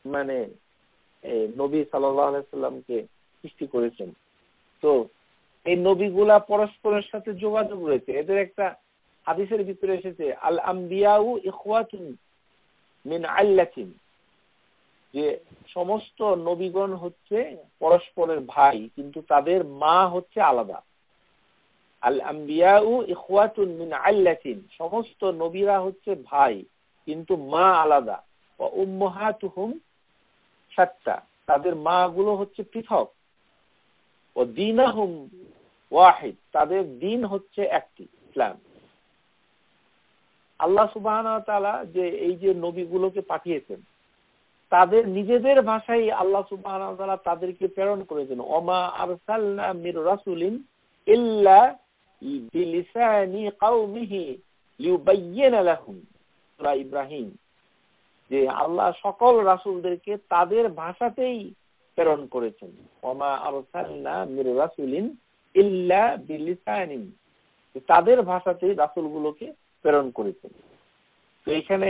মানে নবী সাল্লাল্লাহু আলাইহি সাল্লামকে সৃষ্টি করেছেন, তো এই নবীগুলা পরস্পরের সাথে যোগাযোগ রয়েছে। এদের একটা হাদিসের ভিতরে এসেছে আল আম্বিয়াউ ইখওয়াতুন মিন আল্লাতিন, যে সমস্ত নবীগণ হচ্ছে পরস্পরের ভাই, কিন্তু তাদের মা হচ্ছে আলাদা। আল আম্বিয়াউ ইখওয়াতুন মিন আল্লাতিন, সমস্ত নবীরা হচ্ছে ভাই কিন্তু মা আলাদা। ওয়া উম্মাহাতুহুম শাত্তা, তাদের মা গুলো হচ্ছে পৃথক। ও দীনাহুম ওয়াহিদ, তাদের দিন হচ্ছে একটি, ইসলাম। আল্লাহ সুবহানাহু ওয়া তাআলা যে এই যে নবীগুলোকে পাঠিয়েছেন, তাদের নিজেদের ভাষায় আল্লাহ সুবহানাহু ওয়া তাআলা তাদেরকে প্রেরণ করেছেন। ওমা আরসালনা মির রাসূলিন ইল্লা বিলিসানি কওমিহি লিউবাইয়িনা লাহুম, সূরা ইব্রাহিম। যে আল্লাহ সকল রাসূলদেরকে তাদের ভাষাতেই প্রেরণ করেছেন। ওমা আরসালনা মির রাসূলিন ইল্লা বিলিসানি, তাদের ভাষাতেই রাসূলগুলোকে প্রেরণ করেছেন। তো এখানে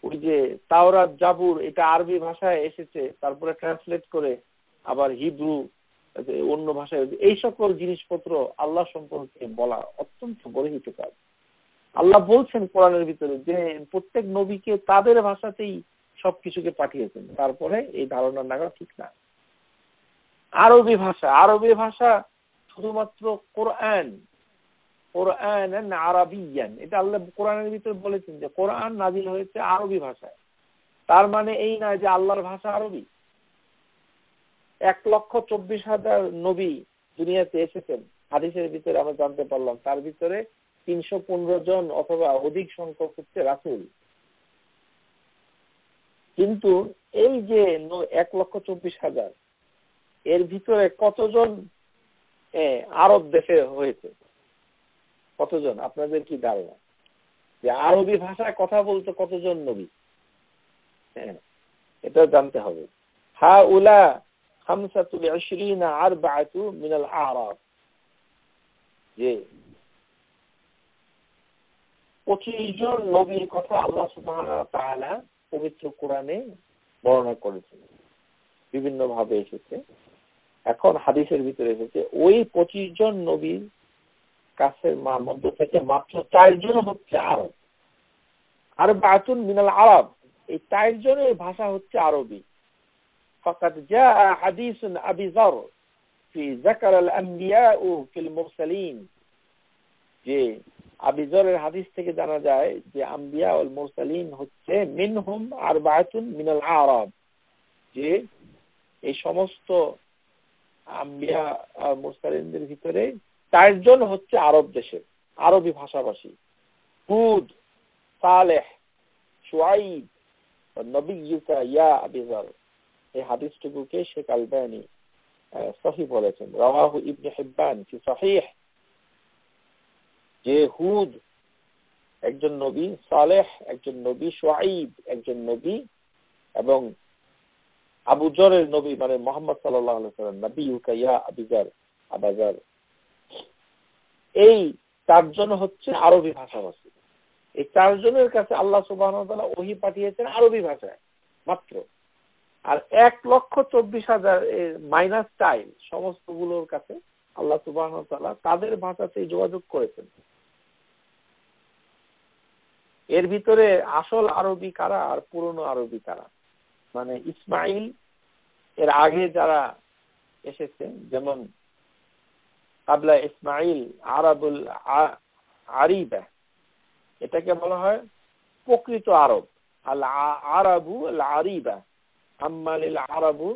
ওই যে তাওরাত জাবুর এটা আরবি ভাষায় এসেছে, তারপরে ট্রান্সলেট করে আবার হিব্রু অন্য ভাষায়, এই সকল জিনিসপত্র আল্লাহ সম্পর্কে বলা অত্যন্ত গর্হিত কাজ। আল্লাহ বলছেন কোরআনের ভিতরে যে প্রত্যেক নবীকে তাদের ভাষাতেই সবকিছুকে পাঠিয়েছেন, তারপরে এই ধারণা নাগা ঠিক না। আরবি ভাষা শুধুমাত্র কোরআন কুরআনান আরাবিয়ান, এটা আল্লাহ কোরআনের ভিতরে বলেছেন যে কোরআন নাজিল হয়েছে আরবি ভাষায়। তার মানে এই নয় যে আল্লাহর ভাষা আরবি। 1,24,000 নবী দুনিয়াতে এসেছেন, হাদিসের ভিতরে আমরা জানতে পারলাম তার ভিতরে 315 জন অথবা অধিক সংখ্যক হচ্ছে রাসূল। কিন্তু এই যে 1,24,000 এর ভিতরে কতজন আরব দেশে হয়েছে? কতজন? আপনাদের কি ধারণা যে আরবি ভাষায় কথা বলতে কতজন নবী? এটা জানতে হবে। হাউলা 25 আরবাআতু মিনাল আ'রাব, যে 25 জন নবীর কথা আল্লাহ সুবহানাহু ওয়া তাআলা পবিত্র কোরআনে বর্ণনা করেছেন, বিভিন্ন ভাবে এসেছে। এখন হাদিসের ভিতরে এসেছে ওই 25 জন নবীর কাছের মধ্য থেকে মাত্র 4 জন হচ্ছে আরব। আরবাআতুন মিনাল আরব, এই 4 জনের ভাষা হচ্ছে আরবি। ফাকাদ জাআ হাদিসুন আবি যার ফি যাকার আল আম্বিয়া ফিল মুরসালিন, যে আবি যারের হাদিস থেকে জানা যায় যে আম্বিয়া ওয়াল মুরসালিন হচ্ছে মিনহুম আরবাআতুন মিনাল আরব, যে এই সমস্ত আম্বিয়া আর মুরসালিনদের ভিতরে 4 জন হচ্ছে আরব দেশের আরবি ভাষাভাষী। হুদ, সালেহ, শুআইব, নবিয়্যুকা ইয়া আবি যার, এই হাদিসটুকুকে শেখ আলবানী সহিহ বলেছেন। রাওয়াহু ইবনে হিব্বান ফি সহিহ, যে হুদ একজন নবী, সালেহ একজন নবী, শুআইব একজন নবী, এবং আবু যরের নবী মানে মুহাম্মদ সাল্লাল্লাহু আলাইহি ওয়াসাল্লাম, নবিয়্যুকা ইয়া আবি যার, আবাজার, এই 4 জন হচ্ছে আরবি ভাষাভাষী। এই 4 জনের কাছে আল্লাহ সুবহানাহু ওয়া তাআলা ওহী পাঠিয়েছেন আরবি ভাষায় মাত্র। আর 1,24,000 মাইনাস টাইম সমস্তগুলোর কাছে আল্লাহ সুবহানাহু ওয়া তাআলা তাদের ভাষাতেই যোগাযোগ করেছেন। এর ভিতরে আসল আরবি কারা আর পুরনো আরবি কারা? মানে ইসমাইল এর আগে যারা এসেছেন, যেমন কাবলা ইসমাইল আরবুল আরিবা, এটাকে বলা হয় প্রকৃত আরব। আল আরাবু আল আরিবা, আম্মালিল আরাবু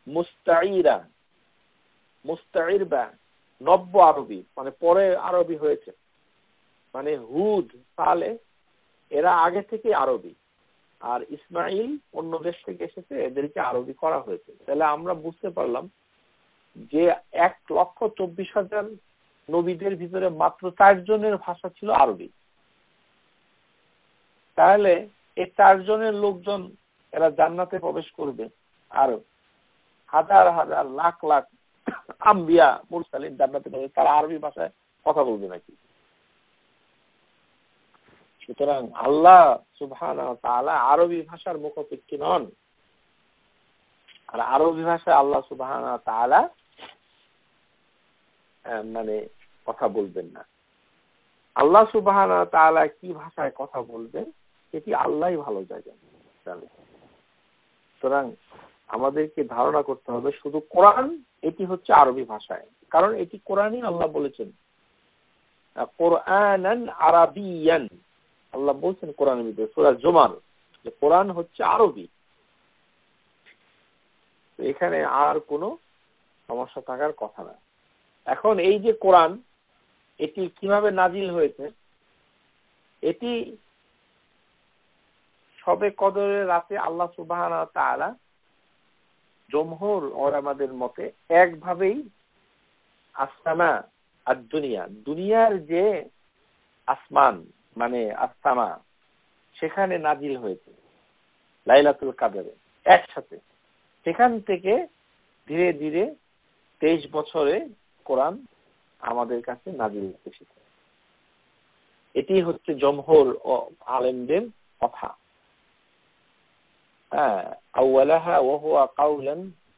মুস্তাইরা, মুস্তাইরবা নব্য আরবি, মানে পরে আরবি হয়েছে। মানে হুদ, সালে এরা আগে থেকে আরবি, আর ইসমাইল অন্য দেশ থেকে এসেছে, এদেরকে আরবি করা হয়েছে। তাহলে আমরা বুঝতে পারলাম যে 1,24,000 নবীদের ভিতরে মাত্র 4 জনের ভাষা ছিল আরবি। তাহলে এই 4 জনের লোকজন এরা জান্নাতে প্রবেশ করবে, আর হাজার হাজার লাখ লাখ আম্বিয়া মুরসালিন জান্নাতে প্রবেশ, তারা আরবি ভাষায় কথা বলবে নাকি? সুতরাং আল্লাহ সুবহানাহু ওয়া তাআলা আরবি ভাষার মুখাপেক্ষী নন, আর আরবি ভাষায় আল্লাহ সুবহানাহু ওয়া তাআলা মানে কথা বলবেন না। আল্লাহ সুবহানাহু ওয়া তাআলা কি ভাষায় কথা বলবেন এটি আল্লাহই ভালো জানেন। সুতরাং আমাদেরকে ধারণা করতে হবে শুধু কোরআন এটি হচ্ছে আরবি ভাষায়, কারণ এটি কোরআনই আল্লাহ বলেছেন কোরআনান আরাবিয়ান। আল্লাহ বলছেন কোরআনের ভিতরে সূরা জুমার যে কোরআন হচ্ছে আরবি। এখানে আর কোনো সমস্যা থাকার কথা না। এখন এই যে কোরআন এটি কিভাবে নাজিল হয়েছে, এটি শবে কদরের রাতে আল্লাহ সুবহানাহু ওয়া তাআলা জমহুর উলামাদের মতে একভাবেই আসসামা আর দুনিয়া, দুনিয়ার যে আসমান মানে আসসামা, সেখানে নাজিল হয়েছে লাইলাতুল কদরে একসাথে। সেখান থেকে ধীরে ধীরে 23 বছরে কোরআন আমাদের কাছে নাজিল এসেছে। এটি হচ্ছে জমহুর আলেমদের কথা। أولها وهو قولا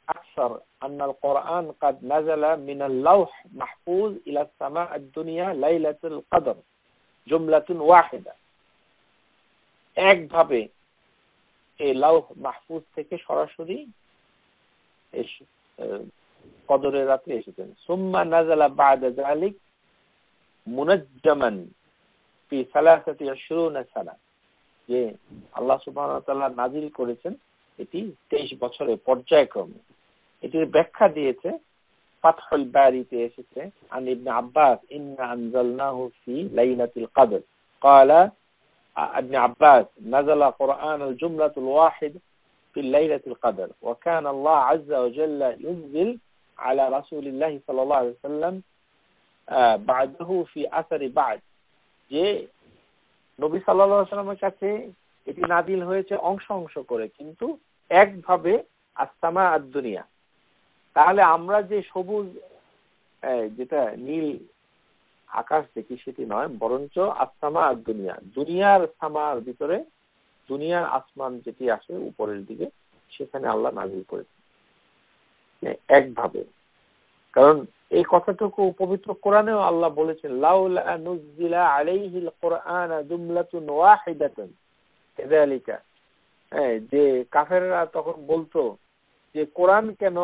أكثر أن القرآن قد نزل من اللوح محفوظ إلى السماء الدنيا ليلة القدر جملة واحدة। একভাবে এই লাউহ মাহফুজ থেকে সরাসরি কদরের রাতে এসেছেন। সুম্মা নাযালা বা'দা যালিক মুনাজ্জামান ফি 23 সানা, যে আল্লাহ সুবহানাহু ওয়া তাআলা নাযিল করেছেন এটি 23 বছরের পর্যায়ক্রমে। এটির ব্যাখ্যা দিয়েছে ফাতহুল বারিতে এসেছে আন ইবনে আব্বাস ইন্না আনজালনাহু ফি লাইলাতুল কদর قال ابن عباس نزل قرآن الجملة الواحد في ليلة القدر وكان الله عز وجل ينزل على رسول الله صلى الله عليه وسلم بعده في أثر بعد, যে নবী সাল্লাল্লাহু আলাইহি ওয়াসাল্লামের কাছে এটি নাযিল হয়েছে অংশ অংশ করে, কিন্তু একভাবে আসসামা আদ-দুনিয়া। তাহলে আমরা যে সবুজ যেটা নীল আকাশ দেখি সেটি নয়, বরঞ্চ আসসামা আদ-দুনিয়া, দুনিয়ার সামার ভিতরে দুনিয়ার আসমান যেটি আসে উপরের দিকে, সেখানে আল্লাহ নাযিল করেছেন একভাবে। কারণ এই কথাটুকু পবিত্র কোরআনেও আল্লাহ বলেছেন লাউলা নুজিলা আলাইহিল কুরআন জুমলাতুন ওয়াহিদাতুন কাযালিকা, যে কাফেররা তখন বলতো যে কোরআন কেন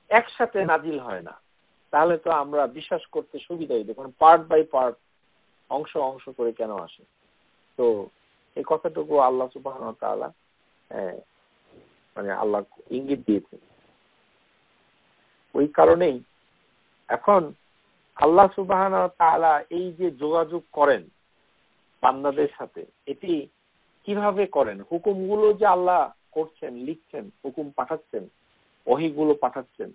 একসাথে নাজিল হয় না, তাহলে তো আমরা বিশ্বাস করতে সুবিধা হইতো, কারণ পার্ট বাই পার্ট অংশ অংশ করে কেন আসে। তো এই কথাটুকু আল্লাহ সুবহানাহু ওয়া তাআলা মানে আল্লাহ ইঙ্গিত দিয়েছেন। ওই কারণেই এখন আল্লাহ সুবহানাহু ওয়া তাআলা এই যে যোগাযোগ করেন বান্দাদের সাথে, এটি কিভাবে করেন? হুকুমগুলো যে আল্লাহ করছেন, লিখছেন, হুকুম পাঠাচ্ছেন, ওহীগুলো পাঠাচ্ছেন,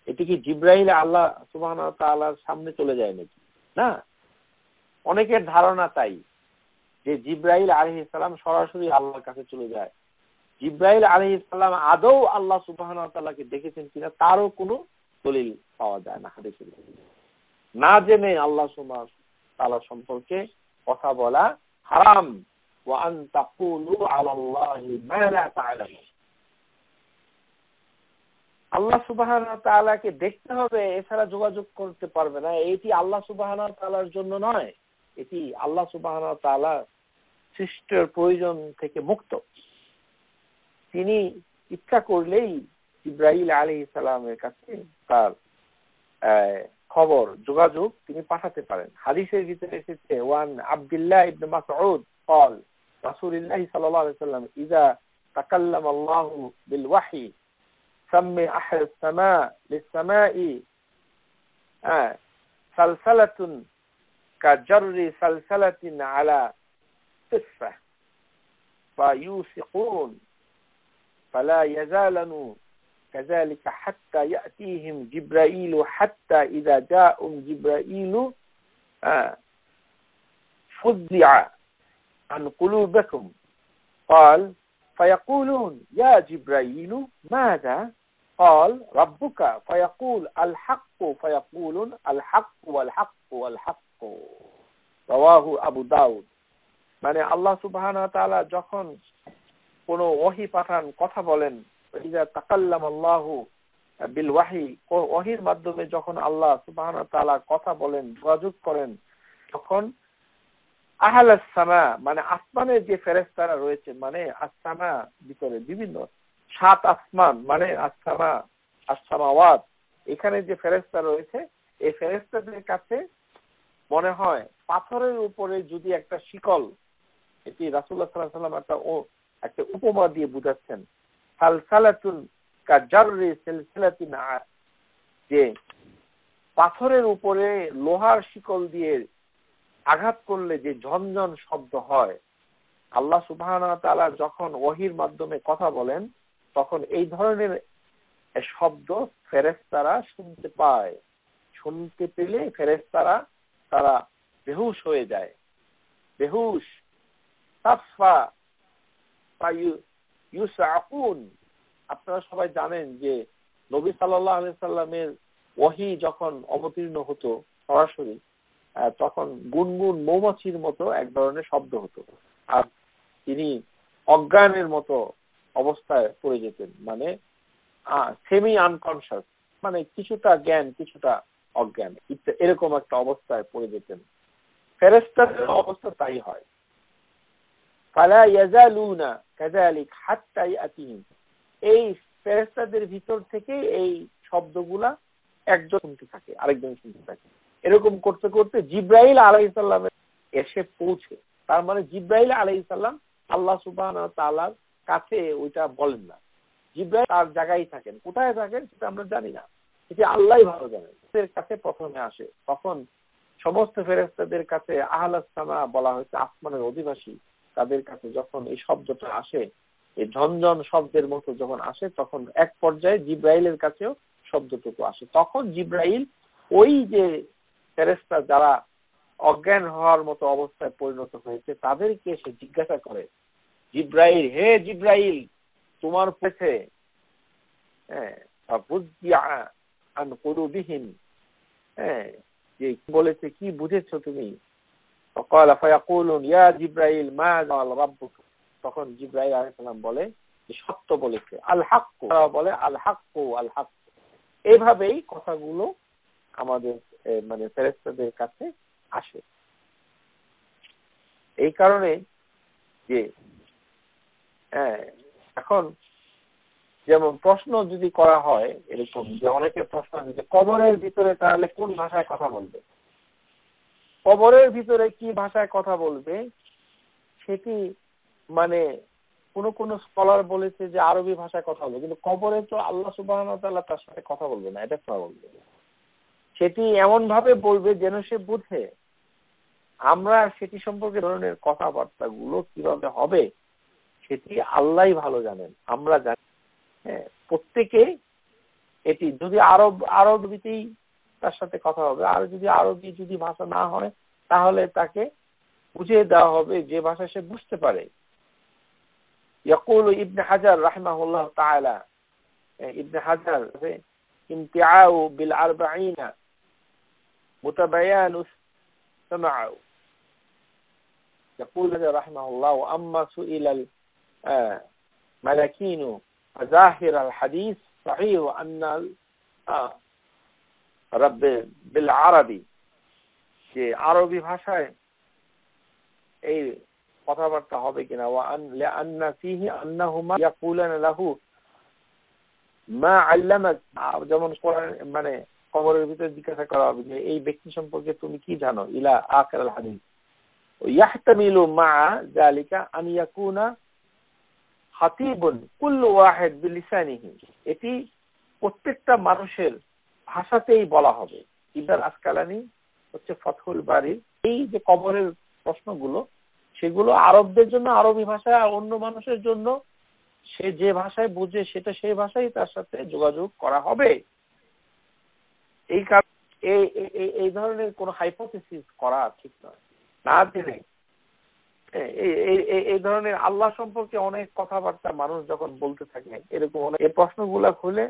এটি কি জিবরাইল আল্লাহ সুবহানাহু ওয়া তাআলার সামনে চলে যায় নাকি? না। অনেকের ধারণা তাই যে জিবরাইল আলাইহিস সালাম সরাসরি আল্লাহর কাছে চলে যায়। জিবরাইল আলাইহিস সালাম আদৌ আল্লাহ সুবহানাহু ওয়া তাআলাকে দেখেছেন কিনা তারও কোনো দলিল পাওয়া যায় না হাদিসে। না জেনে আল্লাহ সুবহানাহু ওয়া তাআলা সম্পর্কে কথা বলা হারাম। ওয়া আন তাকুলু আলাল্লাহি মা লা তা'লামুন। আল্লাহ সুবহানাহু ওয়া তাআলাকে দেখতে হবে, এছাড়া যোগাযোগ করতে পারবে না। এটি আল্লাহ সুবহানাহু ওয়া তাআলার জন্য নয়, এটি আল্লাহ সুবহানাহু ওয়া তাআলা সৃষ্টির প্রয়োজন থেকে মুক্ত। তিনি ইচ্ছা করলেই জিবরাইল আলাইহিস সালামের কাছে তার খবর যোগাযোগ তিনি পাঠাতে পারেন। হাদিসের ভিতরে এসেছে ওয়ান আব্দুল্লাহ ইবনে মাসউদ قال رسول الله صلى الله عليه وسلم اذا تكلم الله بالوحي سمي أحد السماء للسماء سلسلة كجر سلسلة على صفة فيوثقون فلا يزالن كذلك حتى يأتيهم جبرائيل حتى إذا جاءهم جبرائيل فزع عن قلوبكم قال فيقولون يا جبرائيل ماذا قال ربك فيقول الحق فيقولون الحق والحق والحق رواه আবু দাউদ। মানে আল্লাহ সুবহানাহু ওয়া তাআলা যখন কোনো ওহী পাঠান, কথা বলেন, ইযা তাকাল্লাম আল্লাহু বিল ওয়াহি, ওহীর মাধ্যমে যখন আল্লাহ সুবহানাহু ওয়া তাআলা কথা বলেন, যোগাযোগ করেন, তখন আহলাস সামা মানে আসমানের যে ফেরেশতারা রয়েছে, মানে আসসামা ভিতরে বিভিন্ন 7 আসমান মানে আসসামা আসসামাওয়াত, এখানে যে ফেরেশতা রয়েছে এই ফেরেশতাদের কাছে মনে হয় পাথরের উপরে যদি একটা শিকল, এটি রাসূলুল্লাহ সাল্লাল্লাহু আলাইহি ওয়াসাল্লাম একটা উপমা দিয়ে বুঝাচ্ছেন, সালসালাতুন কাজাররি সিলসিলাতিন, যে পাথরের উপরে লোহার শিকল দিয়ে আঘাত করলে যে ঝনঝন শব্দ হয়, আল্লাহ সুবহানাহু ওয়া তাআলা যখন ওহীর মাধ্যমে কথা বলেন তখন এই ধরনের শব্দ ফেরেশতারা শুনতে পায়। শুনতে পেলে ফেরেশতারা তারা বেহুশ হয়ে যায়, বেহুশ তাফা ইউসআকুন। আপনারা সবাই জানেন যে নবী সাল্লাল্লাহু আলাইহি সাল্লামের ওহী যখন অবতীর্ণ হতো সরাসরি, তখন গুনগুন মৌমাছির মতো এক ধরনের শব্দ হতো, আর তিনি অজ্ঞানের মতো অবস্থায় পড়ে যেতেন, মানে সেমি আনকনশাস, মানে কিছুটা জ্ঞান কিছুটা অজ্ঞান, এরকম একটা অবস্থায় পড়ে যেতেন। ফেরেশতাদের অবস্থা তাই হয়। ফালা ইয়াজালুনা কাযালিক হাত্তা ইয়াতিহিম, এই ফেরেশতাদের ভিতর থেকে এই শব্দগুলা একজন শুনতে থাকে, আরেকজন শুনতে থাকে। এরকম করতে করতে জিব্রাইল আলাইহিস সালাম এসে পৌঁছে। তার মানে জিব্রাইল আলাইহিস সালাম আল্লাহ সুবহানাহু ওয়া তাআলার কাছে ওইটা বলেন না, জিব্রাইল তার জায়গায় থাকেন। কোথায় থাকেন সেটা আমরা জানি না, সেটা আল্লাহই ভালো জানেন। এর কাছে প্রথমে আসে, তখন সমস্ত ফেরেশতাদের কাছে আহলাস সামা বলা হয়েছে, আসমানের অধিবাসী, তাদের কাছে যখন এই শব্দটা আসে, এই ঝনঝন শব্দের মতো যখন আসে, তখন এক পর্যায়ে জিব্রাইলের কাছেও শব্দটুকু আসে। তখন জিব্রাইল ওই যে ফেরেশতা যারা অজ্ঞান হওয়ার মতো অবস্থায় পরিণত হয়েছে তাদেরকে এসে জিজ্ঞাসা করে, জিব্রাইল, হে জিব্রাইল, তোমার পেছে যে বলেছে কি বুঝেছো তুমি? তখন জিব্রাইল আলাইহিস সালাম বলে সত্য বলেছে, আল হক বলে, আল হক আল হক। এইভাবেই কথাগুলো আমাদের মানে ফেরেশতাদের কাছে আসে। এই কারণে যে এখন যেমন প্রশ্ন যদি করা হয় এরকম যে অনেকে প্রশ্ন দিচ্ছে কবরের ভিতরে তাহলে কোন ভাষায় কথা বলবে, কবরের ভিতরে কি ভাষায় কথা বলবে, সেটি মানে কোন স্কলার বলেছে যে আরবি ভাষায় কথা বলবে, কিন্তু কবরে তো আল্লাহ সুবহানাহু ওয়া তাআলা তার সাথে কথা বলবে না, এটা কথা বলবে, সেটি এমন ভাবে বলবে যেন সে বুঝে। আমরা সেটি সম্পর্কে ধরনের কথাবার্তা গুলো কিভাবে হবে সেটি আল্লাহই ভালো জানেন, আমরা জানি। প্রত্যেকে এটি যদি আরবিতেই তার সাথে কথা হবে, আর যদি আরবি যদি ভাষা না হয় তাহলে তাকে বুঝিয়ে দেওয়া হবে যে ভাষা সে বুঝতে পারে। يقول ابن حجر رحمه الله تعالى، ابن حجر امتعاء بالأربعين متبيان سمعوا، يقول رحمه الله وأما سئل الملكين ظاهر الحديث صحيح أن رب بالعربي যে আরবি ভাষায় এই কথাবার্তা হবে কিনা, ওয়ান লিআন্না ফীহি আন্নাহুমা ইয়াকুলানা লাহু মা আল্লামাক, যেমন মানে কবরের ভিতরে জিজ্ঞাসা করা হবে যে এই ব্যক্তি সম্পর্কে তুমি কি জানো, ইলা আখির আল হাদিস। ইয়াহতামিলু মা যালিকা আন ইয়াকুনা খাতিবুন কুল্লু ওয়াহিদ বিলিসানিহি, এটি প্রত্যেকটা মানুষের ভাষাতেই বলা হবে। ইবনে আসকালানি হচ্ছে ফাতহুল বারী, এই যে কবরের প্রশ্নগুলো সেগুলো আরবদের জন্য আরবি ভাষায়, আর অন্য মানুষের জন্য সে যে ভাষায় বুঝে সেটা সেই ভাষায় তার সাথে যোগাযোগ করা হবে। এই এই ধরনের কোন হাইপোথিসিস করা ঠিক নয়, না জেনে এই ধরনের আল্লাহ সম্পর্কে অনেক কথাবার্তা মানুষ যখন বলতে থাকে এরকম এই প্রশ্নগুলা খুলে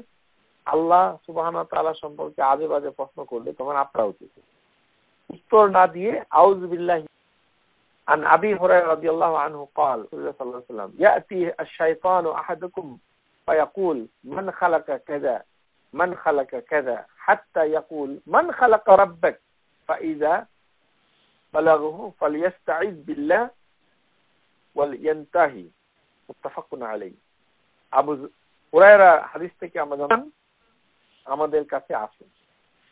আল্লাহ সুবহানাহু ওয়া তাআলা সম্পর্কে আজে বাজে প্রশ্ন করলে তখন আপনারা উচিত উত্তর না দিয়ে আউযু বিল্লাহি عن أبي هريرة رضي الله عنه قال صلى الله عليه وسلم يأتي الشيطان أحدكم فيقول من خلق كذا من خلق كذا حتى يقول من خلق ربك فإذا بلغه فليستعذ بالله ولينتهي متفق عليه। আবু হুরায়রা হাদিস থেকে আমাদের কাছে আসে,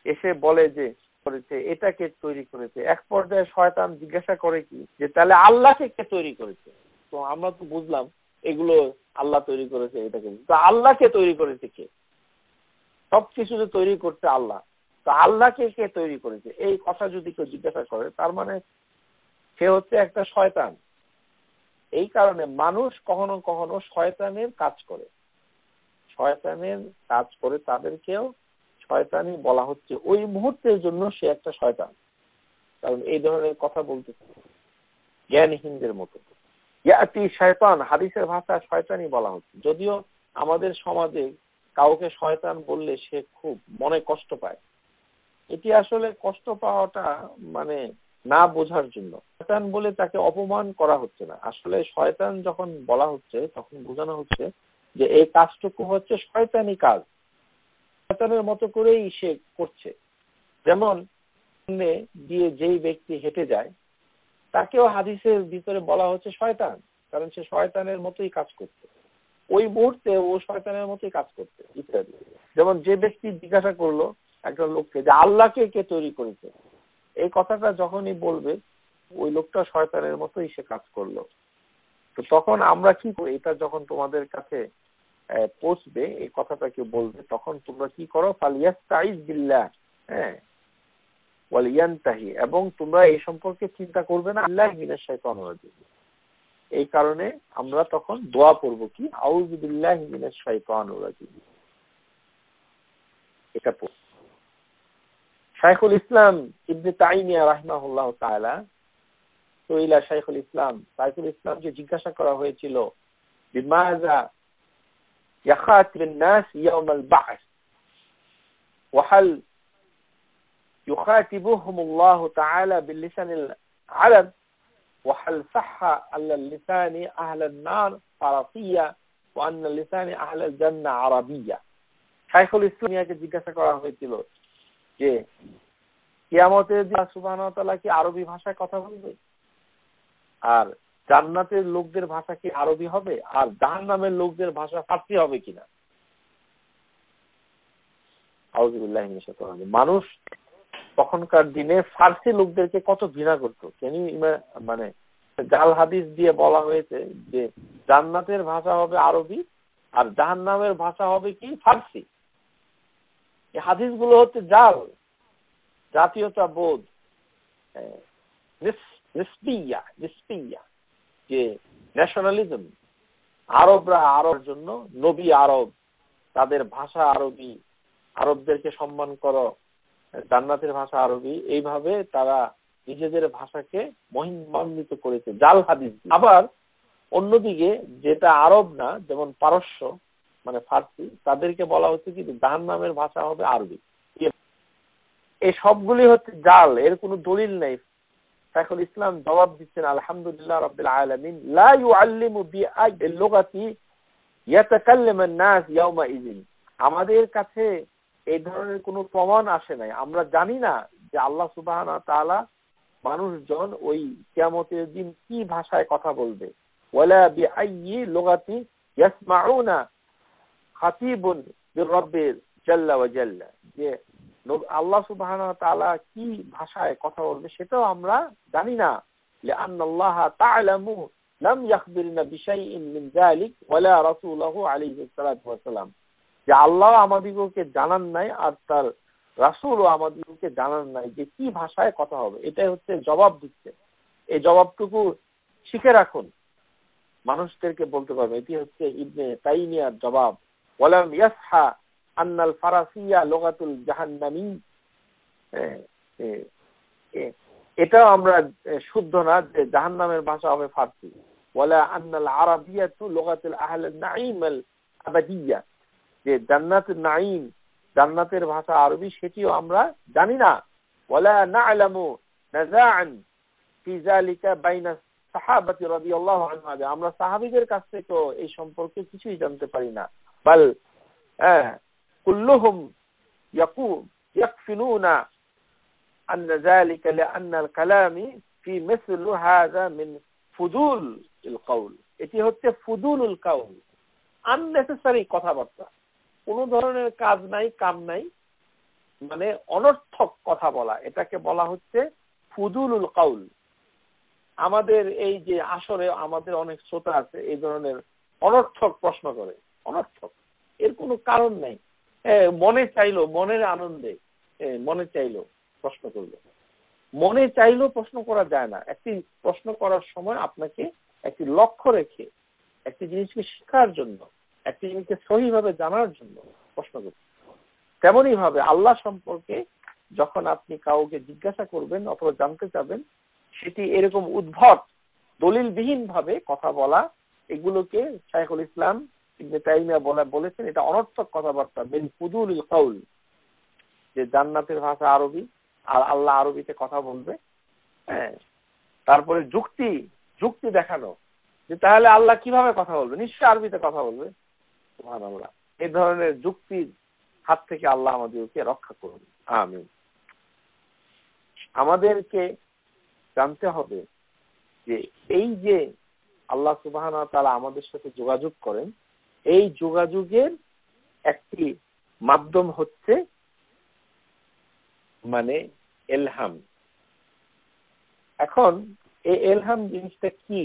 এসে বলে যে করেছে এটাকে তৈরি করেছে। এক পর্যায়ে শয়তান জিজ্ঞাসা করে কি যে তাহলে আল্লাহকে কে তৈরি করেছে? তো আমরা তো বুঝলাম এগুলো আল্লাহ তৈরি করেছে, এটাকে তো আল্লাহকে তৈরি করেছে কে? সবকিছু যে তৈরি করছে আল্লাহ, তো আল্লাহকে কে তৈরি করেছে? এই কথা যদি কেউ জিজ্ঞাসা করে তার মানে সে হচ্ছে একটা শয়তান। এই কারণে মানুষ কখনো কখনো শয়তানের কাজ করে, শয়তানের কাজ করে তাদেরকেও শয়তানি বলা হচ্ছে, ওই মুহূর্তের জন্য সে একটা শয়তান, কারণ এই ধরনের কথা বলতে জ্ঞানহীনদের মতো। ইয়াতি শয়তান হাদিসের ভাষায় শয়তানি বলা হচ্ছে, যদিও আমাদের সমাজে কাউকে শয়তান বললে সে খুব মনে কষ্ট পায়। এটি আসলে কষ্ট পাওয়াটা মানে না বোঝার জন্য, শয়তান বলে তাকে অপমান করা হচ্ছে না, আসলে শয়তান যখন বলা হচ্ছে তখন বোঝানো হচ্ছে যে এই কাজটুকু হচ্ছে শয়তানি কাজ, শয়তানের মতো করেই সে করছে। যেমন দিয়ে যেই ব্যক্তি হেঁটে যায় তাকেও হাদিসের ভিতরে বলা হচ্ছে শয়তান, কারণ সে শয়তানের মতোই কাজ করছে, ওই মুহূর্তে ও শয়তানের মতোই কাজ করছে ইত্যাদি। যেমন যে ব্যক্তি জিজ্ঞাসা করলো একটা লোককে যে আল্লাহকে কে তৈরি করেছে, এই কথাটা যখনই বলবে ওই লোকটা শয়তানের মতোই সে কাজ করলো। তো তখন আমরা কি করি, এটা যখন তোমাদের কাছে পৌঁছবে, এই কথাটা কেউ বলবে, তখন তোমরা কি করো, ফালিয়াস্তাইজ বিল্লাহ, হ্যাঁ, ওয়ালিয়ানতাহি, এবং তোমরা এই সম্পর্কে চিন্তা করবে না আল্লাহ মিনাশ শাইতানির রাজিম। এই কারণে আমরা তখন দোয়া করব কি, আউযু বিল্লাহি মিনাশ শাইতানির রাজিম। এটা শাইখুল ইসলাম ইবনে তাইমিয়া রাহিমাহুল্লাহ তাআলা, সুইলা শাইখুল ইসলামকে জিজ্ঞাসা করা হয়েছিল, বিমাযা ইয়াখাতিবুন নাস ইয়াউমাল বা'স ওয়া হাল ইউখাতিবুহুমুল্লাহু তাআলা বিলিসানিল আরব ওয়া হাল সাহহা আলা লিসানি আহলান নার ফারাসিয়া ওয়া আন্না লিসানি আহলাল জান্নাহ আরাবিয়া। শাইখুল ইসলামকে জিজ্ঞাসা করা হয়েছিল যে কিয়ামতের দিন আল্লাহ সুবহানাহু ওয়া তাআলা কি আরবি ভাষায় কথা বলবে, আর জান্নাতের লোকদের ভাষা কি আরবি হবে, আর জাহান্নামের লোকদের ভাষা ফার্সি হবে কিনা। আউযুবিল্লাহি মিনাশ শাইতানির রাজিম। মানুষ তখনকার দিনে ফার্সি লোকদেরকে কত ঘৃণা করতো। মানে জাল হাদিস দিয়ে বলা হয়েছে যে জান্নাতের ভাষা হবে আরবি আর জাহান্নামের ভাষা হবে কি ফার্সি। এই হাদিসগুলো হচ্ছে জাল, জাতীয়তা বোধ, নিসবিয়া, যে ন্যাশনালিজম। আরবরা আরবের জন্য, নবী আরব, তাদের ভাষা আরবি, আরবদেরকে সম্মান করো, জান্নাতের ভাষা আরবি, এইভাবে তারা নিজেদের ভাষাকে মহিমান্বিত করেছে জাল হাদিস। আবার অন্যদিকে যেটা আরব না, যেমন পারস্য মানে ফার্সি, তাদেরকে বলা হচ্ছে কি জাহান্নামের ভাষা হবে আরবি। এই সবগুলি হচ্ছে জাল, এর কোনো দলিল নেই। শাইখুল ইসলাম জবাব দিচ্ছেন, আলহামদুলিল্লাহ রাব্বিল আলামিন লা ইউআল্লিমু বিআইল লুগাতি ইয়াতাকাল্লামুন নাস ইয়াউমা ইযিন। আমাদের কাছে এই ধরনের কোনো প্রমাণ আসে নাই, আমরা জানি না যে আল্লাহ সুবহানাহু ওয়া তাআলা মানুষজন ওই কিয়ামতের দিন কি ভাষায় কথা বলবে। ওয়ালা বিআইয়ি লুগাতি ইয়াসমাউনা খাতিবুন বিরব্বিল জাল্লা ওয়া জাল্লা, যে আল্লাহ সুবহানাহু ওয়া তাআলা কি ভাষায় কথা বলবে সেটাও আমরা জানি না। লিআন্নাল্লাহা তা'লামু লাম ইয়াখবিরনা বিশাইইন মিন যালিক ওয়ালা রাসূলুহু আলাইহিস সালাতু ওয়াস সালাম, যে আল্লাহ আমাদিগকে জানান নাই আর তার রাসূলও আমাদিগকে জানান নাই যে কি ভাষায় কথা হবে। এটাই হচ্ছে জবাব দিচ্ছে। এই জবাবটুকু শিখে রাখুন, মানুষদেরকে বলতে পারবে। এটি হচ্ছে ইবনে তাইমিয়ার জবাব। ওয়ালাম ইয়াসহা আন্নাল ফারাসিয়া লুগাতুল জাহান্নামী, এটাও আমরা শুদ্ধ না যে জাহান্নামের ভাষা হবে ফার্সি। ওয়ালা আন্নাল আরাবিয়াতু লুগাতুল আহলিন নাঈম আল আবাদিয়া, যে জান্নাতুন নাঈম, জান্নাতের ভাষা আরবি, সেটিও আমরা জানি না। ওয়ালা না'লামু নাযাআন ফি যালিকা বাইনা সাহাবাতি রাদিয়াল্লাহু আনহুম, আমরা সাহাবীদের কাছ থেকে এই সম্পর্কে কিছুই জানতে পারি না। বাল কুল্লুহুম ইয়াকফিনুনা আন যালিকা লিআন্না আল কালামি ফি মিসল হাযা মিন ফুদুল আল কওল। এটি হচ্ছে ফুদুলুল কওল, আননেসেসারি কথাবার্তা, কোনো ধরনের কাজ নাই, কাম নাই, মানে অনর্থক কথা বলা, এটাকে বলা হচ্ছে ফুদুলুল কওল। আমাদের এই যে আসরে আমাদের অনেক শ্রোতা আছে এই ধরনের অনর্থক প্রশ্ন করে, অনর্থক, এর কোনো কারণ নেই। মনে চাইলো, মনের আনন্দে মনে চাইলো প্রশ্ন করলো, মনে চাইলেও প্রশ্ন করা যায় না। একটি প্রশ্ন করার সময় আপনাকে একটি লক্ষ্য রেখে একটি জিনিসকে শেখার জন্য, একটি জিনিসকে সহিভাবে জানার জন্য প্রশ্ন করতে। তেমনই ভাবে আল্লাহ সম্পর্কে যখন আপনি কাউকে জিজ্ঞাসা করবেন অথবা জানতে চাবেন, সেটি এরকম উদ্ভট দলিলবিহীন ভাবে কথা বলা, এগুলোকে শাইখুল ইসলাম ইবনে তাইমিয়া বলেছেন এটা অনর্থক কথাবার্তা, মিন ফুদুলিল কওল, যে জান্নাতের ভাষা আরবি আর আল্লাহ আরবিতে কথা বলবে। তারপরে যুক্তি দেখানো যে তাহলে আল্লাহ কিভাবে কথা বলবে, নিশ্চয়ই আরবিতে কথা বলবে। সুবহানাল্লাহ, এই ধরনের যুক্তির হাত থেকে আল্লাহ আমাদেরকে রক্ষা করুন, আমিন। আমাদেরকে জানতে হবে যে এই যে আল্লাহ সুবহানাহু ওয়া তাআলা আমাদের সাথে যোগাযোগ করেন, এই যোগাযোগের একটি মাধ্যম হচ্ছে মানে ইলহাম, এখন এই ইলহাম জিনিসটা কি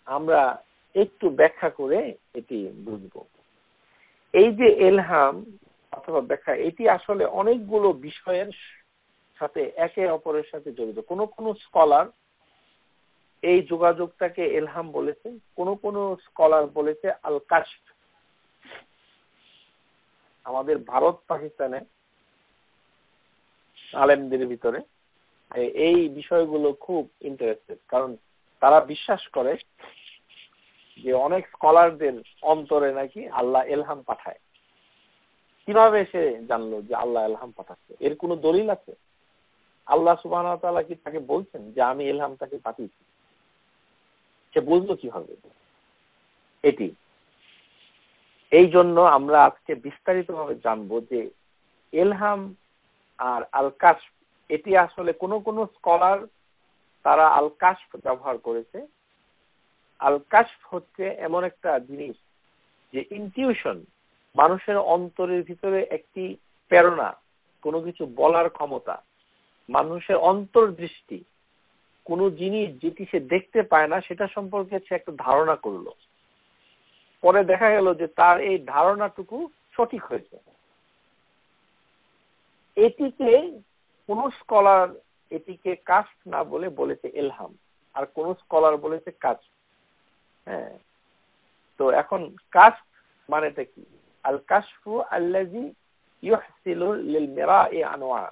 আমরা একটু ব্যাখ্যা করে এটি বুঝব। এই যে ইলহাম অথবা ব্যাখ্যা, এটি আসলে অনেকগুলো বিষয়ের সাথে একে অপরের সাথে জড়িত। কোন কোন স্কলার এই যোগাযোগটাকে ইলহাম বলেছে, কোন কোন স্কলার বলেছে আল কাশফ। আমাদের ভারত পাকিস্তানে আলেমদের ভিতরে এই বিষয়গুলো খুব ইন্টারেস্টেড, কারণ তারা বিশ্বাস করে যে অনেক স্কলারদের অন্তরে নাকি আল্লাহ ইলহাম পাঠায়। কিভাবে সে জানলো যে আল্লাহ ইলহাম পাঠাচ্ছে? এর কোনো দলিল আছে? আল্লাহ সুবহানাহু ওয়া তাআলা কি তাকে বলছেন যে আমি ইলহাম তাকে পাঠিয়েছি? সে বুঝলো কিভাবে? এটি এই জন্য আমরা আজকে বিস্তারিতভাবে জানবো যে ইলহাম আর আল কাশফ, এটি আসলে কোন কোন স্কলার তারা আল কাশফ ব্যবহার করেছে। আল কাশফ হচ্ছে এমন একটা জিনিস যে ইনটিউশন, মানুষের অন্তরের ভিতরে একটি প্রেরণা, কোনো কিছু বলার ক্ষমতা, মানুষের অন্তর্দৃষ্টি, কোনো জিনিস যেটি সে দেখতে পায় না সেটা সম্পর্কে সে একটা ধারণা করলো, পরে দেখা গেল যে তার এই ধারণাটুকু সঠিক হয়েছে। এটিকে কোন স্কলার এটিকে কাশফ না বলে বলেছে ইলহাম, আর কোন স্কলার বলেছে কাশফ। হ্যাঁ, তো এখন কাশফ মানেটা কি? আল কাশফু আল্লাযী ইউহসিলু লিল মিরাই আনওয়া,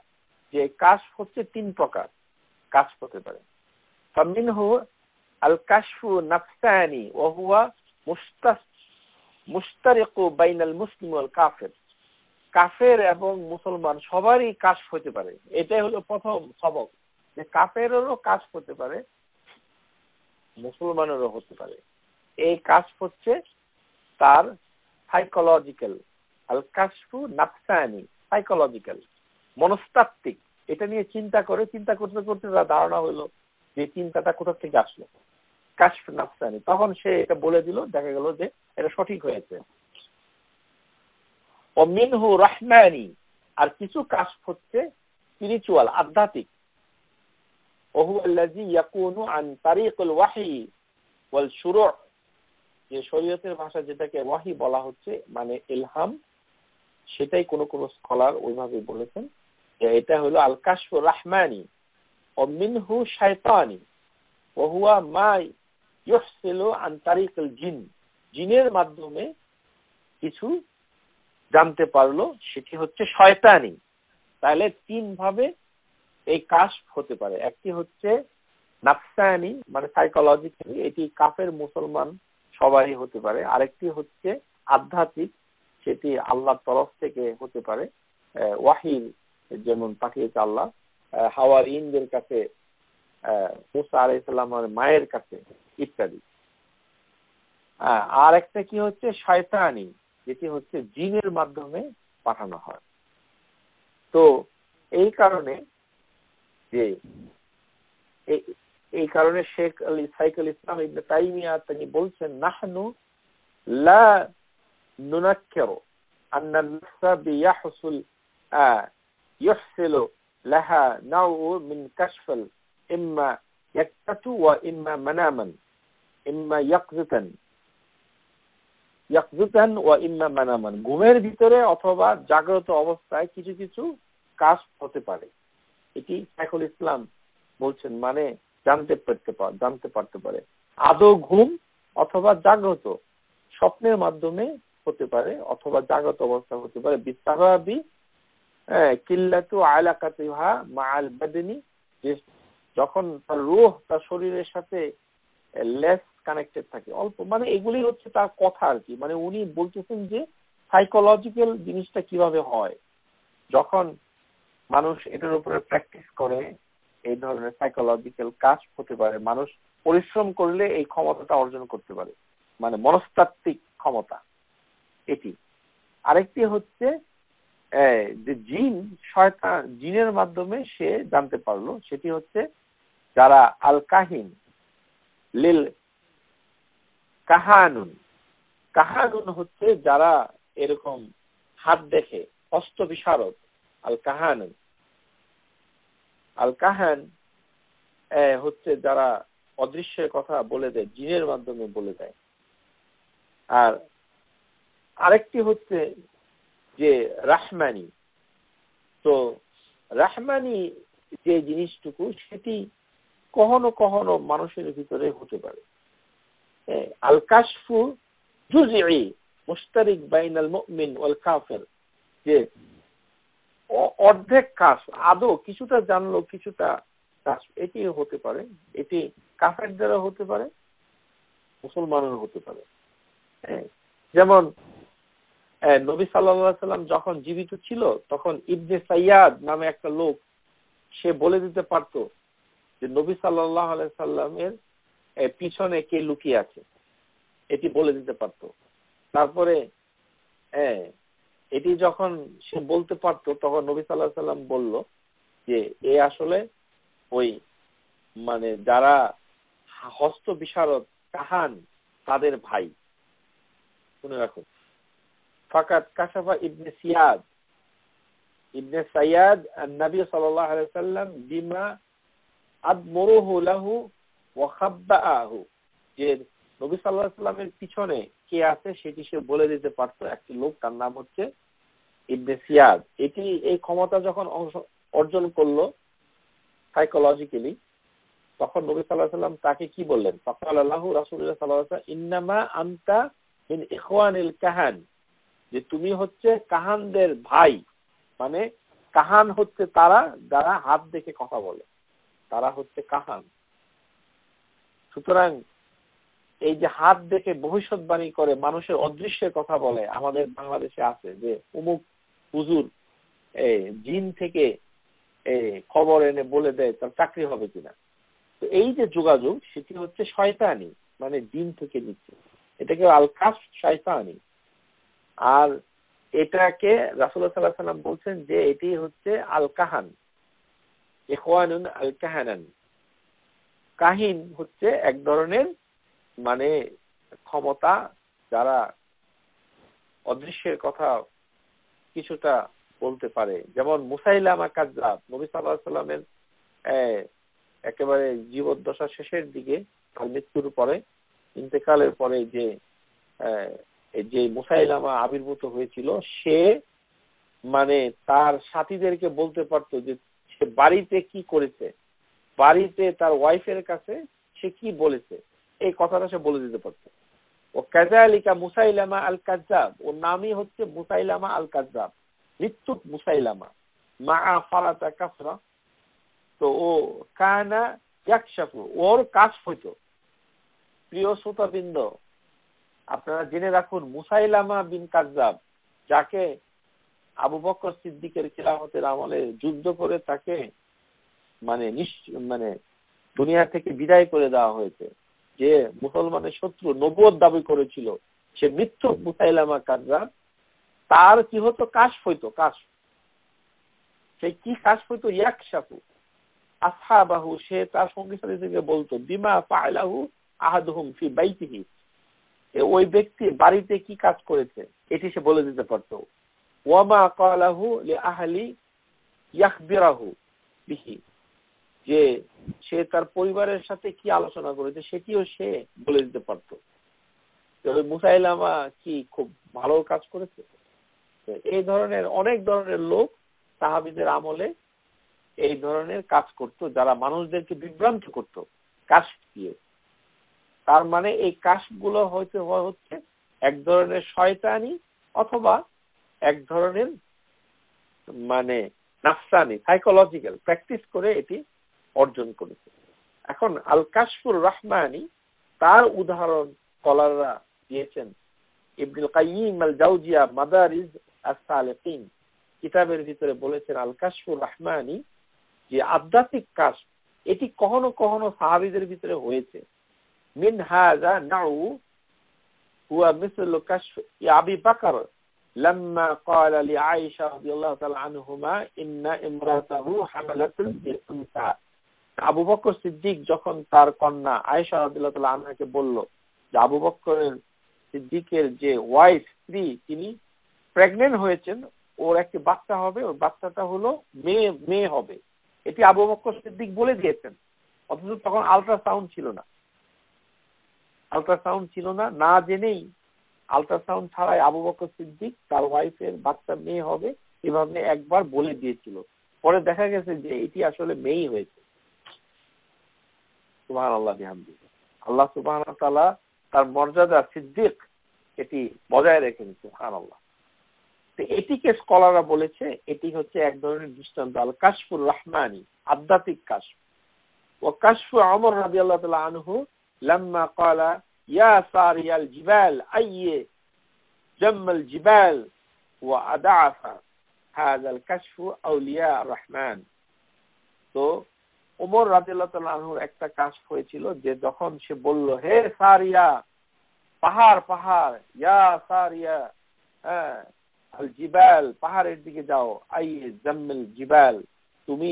যে কাশফ হচ্ছে তিন প্রকার কাশফ হতে পারে। ফামিনহু আল কাশফু নাফসানি ওয়া হুয়া মুশতারিকু বাইনাল মুসলিম ওয়াল কাফির। কাফের এবং মুসলমান সবারই কাশফ হতে পারে। এটাই হলো প্রথম সবক, যে কাফেরেরও কাশফ হতে পারে, মুসলমানেরও হতে পারে। এই কাশফ হচ্ছে তার সাইকোলজিক্যাল। আল কাশফু নাফসানি, সাইকোলজিক্যাল, মনস্তাত্ত্বিক। এটা নিয়ে চিন্তা করতে করতে তার ধারণা হলো যে চিন্তাটা কোথা থেকে আসলো, কাশফ নাফসানি। তখন সে এটা বলে দিল, দেখা গেল যে এটা সঠিক হয়েছে। মিনহু রাহমানি, আর কিছু কাশফ হচ্ছে স্পিরিচুয়াল, আধ্যাত্মিক। ওহুয়া আল্লাযী ইয়াকুনু আন তারিকিল ওয়াহয়ি ওয়াল শুরু', যে শরীয়তের ভাষা যেটাকে ওয়াহি বলা হচ্ছে, মানে ইলহাম, সেটাই কোন কোন স্কলার ওইভাবে বলেছেন যে এটা হলো আল কাশফু রাহমানি। ও মিনহু শায়তানি ওহুয়া মা ইউহসিলু আন তারিকিল জিন, জিনের মাধ্যমে কিছু জানতে পারলো, সেটি হচ্ছে শয়তানি। তাহলে তিন ভাবে এই কাশফ হতে পারে। একটি হচ্ছে নাফসানি, মানে সাইকোলজিক্যালি, এটি কাফের মুসলমান সবাই হতে পারে। আরেকটি হচ্ছে আধ্যাত্মিক, সেটি আল্লাহর তরফ থেকে হতে পারে, ওয়াহি যেমন পাঠিয়েছে আল্লাহ হাওয়ারিনদের কাছে, মুসা আলাইহিস সালামের মায়ের কাছে, ইত্যাদি। আর একটা কি হচ্ছে শয়তানি, যেটি হচ্ছে জিনের মাধ্যমে পাঠানো হয়। তো এই কারণে শেখ সাইকুল ইসলাম ইবনে তাইমিয়া তিনি বলছেন, নাহনু লা নুনাক্কিরু আন্না আন-নাফসা বিয়াহসুল ইউহসিলু লাহা নাউ মিন কাশফিল ইম্মা ইয়াকতাতু ওয়া ইম্মা মানামান, ইম্মা ইয়াকযুতান ওয়া ইম্মা মানামান। ঘুমের ভিতরে অথবা জাগ্রত অবস্থায় কিছু কিছু কাশফ হতে পারে। এটি সাইকুল ইসলাম বলছেন, মানে জানতে পারতে পারে আদৌ ঘুম অথবা জাগ্রত, স্বপ্নের মাধ্যমে হতে পারে অথবা জাগ্রত অবস্থা হতে পারে। বিসাবাবি কিল্লাতু আলাকাতিহা মাআল বাদনি, যে যখন তার রূহ তার শরীরের সাথে লেস কানেক্টেড থাকে, অল্প, মানে এগুলি হচ্ছে তার কথা আর কি। মানে উনি বলতেছেন যে সাইকোলজিক্যাল জিনিসটা কিভাবে হয়, যখন মানুষ এটার উপরে প্র্যাকটিস করে এই ধরনের সাইকোলজিক্যাল কাজ হতে পারে। মানুষ পরিশ্রম করলে এই ক্ষমতাটা অর্জন করতে পারে, মানে মনস্তাত্ত্বিক ক্ষমতা এটি। আরেকটি হচ্ছে যে জিন, শয়তান, জিনের মাধ্যমে সে জানতে পারলো, সেটি হচ্ছে যারা আল কাহিন লিল কাহানুন। কাহানুন হচ্ছে যারা এরকম হাত দেখে, হস্ত বিশারদ, আল কাহানুন। আল কাহান হচ্ছে যারা অদৃশ্যের কথা বলে দেয়, জিনের মাধ্যমে বলে দেয়। আর আরেকটি হচ্ছে যে রাহমানি। তো রাহমানি যে জিনিসটুকু, সেটি কখনো কখনো মানুষের ভিতরে হতে পারে। আল কাশফু জুজই মুশতারিক বাইনাল মুমিন ওয়াল কাফির, যে অর্ধেক কাশ, আদৌ কিছুটা জানলো কিছুটা কাশ, এটি হতে পারে। এটি কাফের দ্বারা হতে পারে, মুসলমানের হতে পারে। যেমন নবী সাল্লাল্লাহু আলাইহি সাল্লাম যখন জীবিত ছিল, তখন ইবনে সাইয়াদ নামে একটা লোক, সে বলে দিতে পারতো যে নবী সাল্লাল্লাহু আলাইহি সাল্লামের পিছনে কে লুকিয়ে আছে, এটি বলে দিতে পারতো। তারপরে এটি যখন সে বলতে পারতো, তখন নবী সাল্লাল্লাহু আলাইহি সাল্লাম বলল যে এ আসলে ওই মানে যারা হস্ত বিশারদ কাহান তাদের ভাই। শুনে রাখুন, ফাকাত কাশাফা ইবনে সিয়াদ ইবনে সাইয়াদ নবী সাল্লাল্লাহু আলাইহি সাল্লাম বিমা আদমুরুহু লাহু ওয়া খাব্বাহু, যে নবী সাল্লাল্লাহু আলাইহি সাল্লামের পিছনে কে আছে সেটি সে বলে দিতে পারতো। একটি লোক, তার নাম হচ্ছে ইবনে সিয়াদ। এটি এই ক্ষমতা যখন অর্জন করলো সাইকোলজিক্যালি, তখন নবী সাল্লাল্লাহু আলাইহি সাল্লাম তাকে কি বললেন? ফাকালা লাহু রাসূলুল্লাহ সাল্লাল্লাহু আলাইহি ওয়াসাল্লাম ইন্নামা আনতা মিন ইখওয়ানিল কাহান, যে তুমি হচ্ছে কাহানদের ভাই। মানে কাহান হচ্ছে তারা যারা হাত দেখে কথা বলে, তারা হচ্ছে কাহান। সুতরাং এই যে হাত দেখে ভবিষ্যৎবাণী করে, মানুষের অদৃশ্যের কথা বলে, আমাদের বাংলাদেশে আছে যে অমুক হুজুর জিন থেকে খবর এনে বলে দেয় তার চাকরি হবে কিনা। তো এই যে যোগাযোগ, সেটি হচ্ছে শয়তানি, মানে জিন থেকে দিচ্ছে। এটাকে আল কাশফ শয়তানি। আর এটাকে রাসূলুল্লাহ সাল্লাল্লাহু আলাইহি ওয়াসাল্লাম বলছেন যে এটি হচ্ছে আল কাহান, ইখওয়ানুন আল কাহানান। কাহিন হচ্ছে এক ধরনের মানে ক্ষমতা, যারা অদৃশ্যের কথা কিছুটা বলতে পারে। যেমন মুসাইলামা কাযযাব, নবী সাল্লাল্লাহু আলাইহি ওয়াসাল্লামের একেবারে জীবদ্দশা শেষের দিকে, তার মৃত্যুর পরে, ইন্তেকালের পরে যে মুসাইলামা আবির্ভূত হয়েছিল, সে মানে তার সাথীদেরকে বলতে পারতো যে সে বাড়িতে কি করেছে, বাড়িতে তার ওয়াইফের কাছে সে কি বলেছে, এই কথাটা সে বলে দিতে পারতো। ও কাযালিকা মুসাইলামা আল কাযযাব, ওর নামই হচ্ছে মুসাইলামা আল কাযযাব, মৃত্যুক মুসাইলামা মা ফারাতা কাসরা। তো ও কানা ইয়াকশাফু, ওর কাশফ হইতো। প্রিয় শ্রোতাবৃন্দ, আপনারা জেনে রাখুন, মুসাইলামা বিন কাযযাব, যাকে আবু বকর সিদ্দিকের খিলাফতের আমলে যুদ্ধ করে তাকে মানে দুনিয়া থেকে বিদায় করে দেওয়া হয়েছে, যে মুসলমানের শত্রু, নবুয়ত দাবি করেছিল, সে মিথ্যুক মুসাইলামা কাযযাব। তার কি হতো? কাশফ হইতো। কাশফ, সে কি কাশফ হইতো? ইয়াকশাফু আসহাবাহু, সে তার সঙ্গী সাথীদেরকে বলতো বিমা ফাআলাহু আহাদুহুম ফি বাইতিহি, ওই ব্যক্তি বাড়িতে কি কাজ করেছে এটি সে বলে দিতে পারতো। ওয়ামা ক্বালাহু লিআহলি ইয়াখবিরাহু বিহি, যে সে তার পরিবারের সাথে কি আলোচনা করেছে সেটিও সে বলে দিতে পারতো। তবে মুসাইলামা কি খুব ভালো কাজ করেছে? এই ধরনের অনেক ধরনের লোক সাহাবীদের আমলে এই ধরনের কাজ করত, যারা মানুষদেরকে বিভ্রান্ত করত কাশফ দিয়ে। তার মানে এই কাশফগুলো হচ্ছে এক ধরনের শয়তানি অথবা এক ধরনের মানে নাফসানি, সাইকোলজিক্যাল প্র্যাকটিস করে এটি অর্জন করেছে। এখন আল কাশফুর রহমানি, তার উদাহরণ স্কলাররা দিয়েছেন। ইবনুল কাইয়িম আল জাওজিয়া মাদারিজ আস-সালিকিন কিতাবের ভিতরে বলেছেন, আল কাশফুর রহমানি, যে আধ্যাত্মিক কাশফ, এটি কখনো কখনো সাহাবীদের ভিতরে হয়েছে। মিন হাযা নাউ হুয়া মিসলু কাশফ আবি বকর লাম্মা ক্বালা লিআয়েশা রাদিয়াল্লাহু তাআলা আনহুমা ইন্না ইমরাতাহু হামালাতুল বিউনসা। আবু বকর সিদ্দিক যখন তার কন্যা আয়েশা রাদিয়াল্লাহু তাআলা আনহাকে বলল যে আবু বকর সিদ্দিকের যে ওয়াইফ, স্ত্রী, তিনি প্রেগন্যান্ট হয়েছেন, ওর একটি বাচ্চা হবে, ওর বাচ্চাটা হলো মেয়ে হবে, এটি আবু বকর সিদ্দিক বলে দিয়েছেন। অথচ তখন আল্ট্রাসাউন্ড ছিল না, না জেনেই আল্ট্রাসাউন্ড ছাড়াই আবু বকর সিদ্দিক তার ওয়াইফের বাচ্চা মেয়ে হবে এভাবে একবার বলে দিয়েছিল। পরে দেখা গেছে যে এটি আসলে মেয়েই হয়েছে। সুবহানাল্লাহ বিহামদিহি। আল্লাহ সুবহানাহু ওয়া তাআলা তার মর্যাদা সিদ্দিক এটি বজায় রেখেছেন। সুবহানাল্লাহ। তো এটিকে স্কলাররা বলেছে এটি হচ্ছে এক ধরনের দৃষ্টান্ত, আল কাশফুর রহমানি, আধ্যাত্মিক কাশফ। ওয়া কাশফু ওমর রাদিয়াল্লাহু তাআলা আনহু লাম্মা ক্বালা ইয়া সারিয়াল জিবাল আইয়ে জাম্মাল জিবাল ওয়া আদাফা হাযাল কাশফু আউলিয়া রহমান। তো ওমর রাদিয়াল্লাহু তাআলা আনহুর একটা কাশফ হয়েছিল যে যখন সে বলল, হে সারিয়া, পাহাড় পাহাড়, ইয়া সারিয়া, আল জিবাল, পাহাড়ের দিকে যাও, আইয়ে জাম্মিল জিবাল, তুমি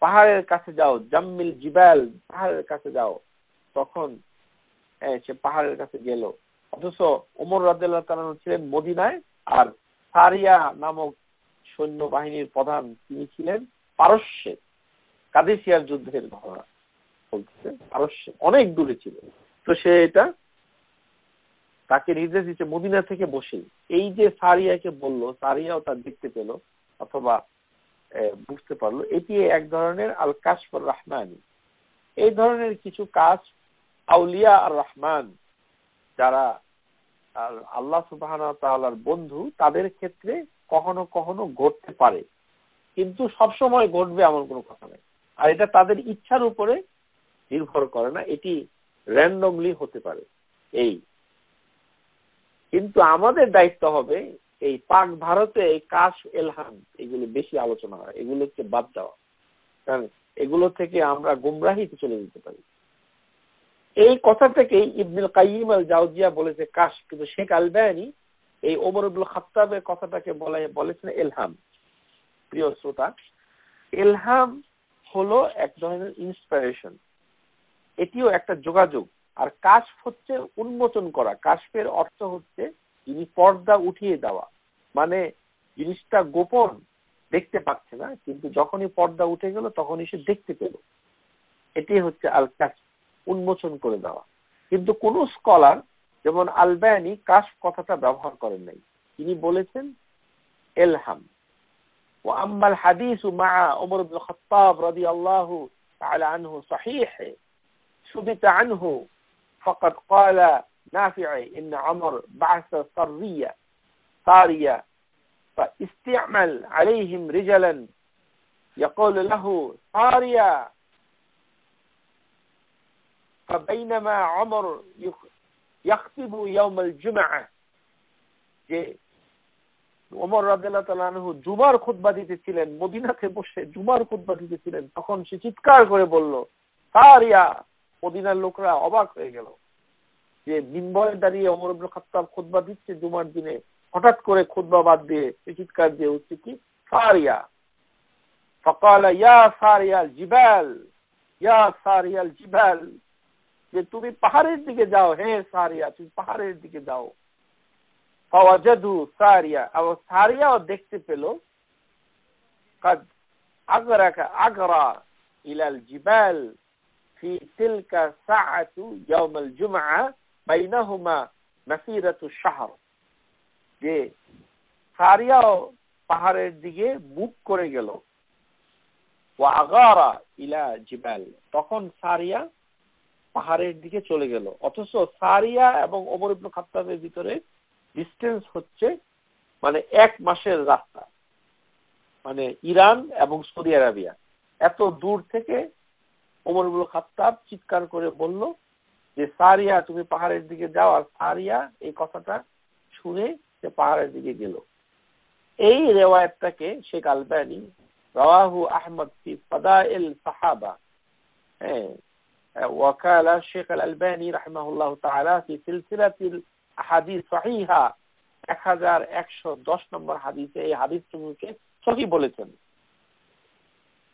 পাহাড়ের কাছে যাও, জাম্মিল জিবাল, পাহাড়ের কাছে যাও, তখন সে পাহাড়ের কাছে গেল। অথচ ওমর রাদিয়াল্লাহু তাআলা ছিলেন মদিনায়, আর সারিয়া নামক সৈন্যবাহিনীর প্রধান তিনি ছিলেন পারস্যে। কাদেসিয়ার যুদ্ধের ঘটনা বলতেছে, পারস্যে অনেক দূরে ছিল। তো সে এটা তাকে নির্দেশ দিচ্ছে মদিনা থেকে বসে। এই যে সারিয়াকে বললো, সারিয়াও তার দেখতে পেল অথবা বুঝতে পারলো, এটি এক ধরনের আল কাশফুর রহমানি। এই ধরনের কিছু কাজ আউলিয়া আর রহমান যারা আল্লাহ সুবহানাহু ওয়া তাআলার বন্ধু তাদের ক্ষেত্রে কখনো কখনো ঘটতে পারে, কিন্তু সবসময় ঘটবে এমন কোনো কথা নেই। আর এটা তাদের ইচ্ছার উপরে নির্ভর করে না, এটি র্যান্ডমলি হতে পারে। এই কিন্তু আমাদের দায়িত্ব হবে এই পাক ভারতে এই কাশ এলহাম এগুলো বেশি আলোচনা হয়, এগুলোকে বাদ দেওয়া, কারণ এগুলো থেকে আমরা গুমরাহিতে চলে যেতে পারি। এই কথা থেকেই ইবনুল কাইয়িম আল জাওজিয়া বলেছে কাশ, কিন্তু শেখ আলবানী এই ওমর ইবনুল খাত্তাবের কথাটাকে বলেছেন এলহাম। প্রিয় শ্রোতা, এলহাম হলো এক ধরনের ইন্সপিরেশন, এটিও একটা যোগাযোগ। আর কাশফ হচ্ছে উন্মোচন করা। কাশফের অর্থ হচ্ছে যিনি পর্দা উঠিয়ে দেওয়া, মানে জিনিসটা গোপন, দেখতে পাচ্ছে না, কিন্তু যখনই পর্দা উঠে গেল তখনই সে দেখতে পেল। এটি হচ্ছে আল কাশফ, উন্মোচন করে দেওয়া। কিন্তু কোন স্কলার যেমন আলবানী কাশফ কথাটা ব্যবহার করেন নাই, তিনি বলেছেন এলহাম। وأما الحديث مع عمر بن الخطاب رضي الله تعالى عنه صحيح ثبت عنه فقد قال نافع إن عمر بعث سارية فاستعمل عليهم رجلا يقول له سارية فبينما عمر يخطب يوم الجمعة ওমর রাদিয়াল্লাহু তাআলা আনহু জুমার খুতবা দিতেছিলেন, মদিনাতে বসে জুমার খুতবা দিতেছিলেন, তখন সে চিৎকার করে বলল সারিয়া। মদিনার লোকরা অবাক হয়ে গেল যে মিম্বরে দাঁড়িয়ে ওমর ইবনে খাত্তাব খুতবা দিচ্ছে জুমার দিনে, হঠাৎ করে খুতবা বাদ দিয়ে চিৎকার দিয়ে উঠছে কি সারিয়া। فقال يا ساريا الجبال يا ساريا الجبال, যে তুমি পাহাড়ের দিকে যাও, হে সারিয়া তুমি পাহাড়ের দিকে যাও। فوجدوا ساريا, আর সারিয়াও দেখতে পেল قد أغرى إلى الجبال في تلك الساعة يوم الجمعة بينهما مسيرة الشهر, যে সারিয়াও পাহাড়ের দিকে মুখ করে গেল। وأغار إلى جبال, তখন সারিয়া পাহাড়ের দিকে চলে গেল। অথচ সারিয়া এবং ওমর ইবনে খাত্তাবের ভিতরে ডিস্টেন্স হচ্ছে মানে 1 মাসের রাস্তা, মানে ইরান এবং সৌদি আরবিয়া। এত দূর থেকে ওমর ইবনে খাত্তাব চিৎকার করে বলল যে সারিয়া তুমি পাহাড়ের দিকে যাও, আর সারিয়া এই কথাটা শুনে সে পাহাড়ের দিকে গেল। এই রিওয়ায়াতটাকে শেখ আলবানী রাওয়াহু আহমদ ফি ফাদাইল সাহাবা, وقال الشيخ الألباني رحمه الله تعالى في سلسلة الأحاديث صحيحة 1110 নম্বর হাদিসে এই হাদিসটিকে সহিহ বলেছেন।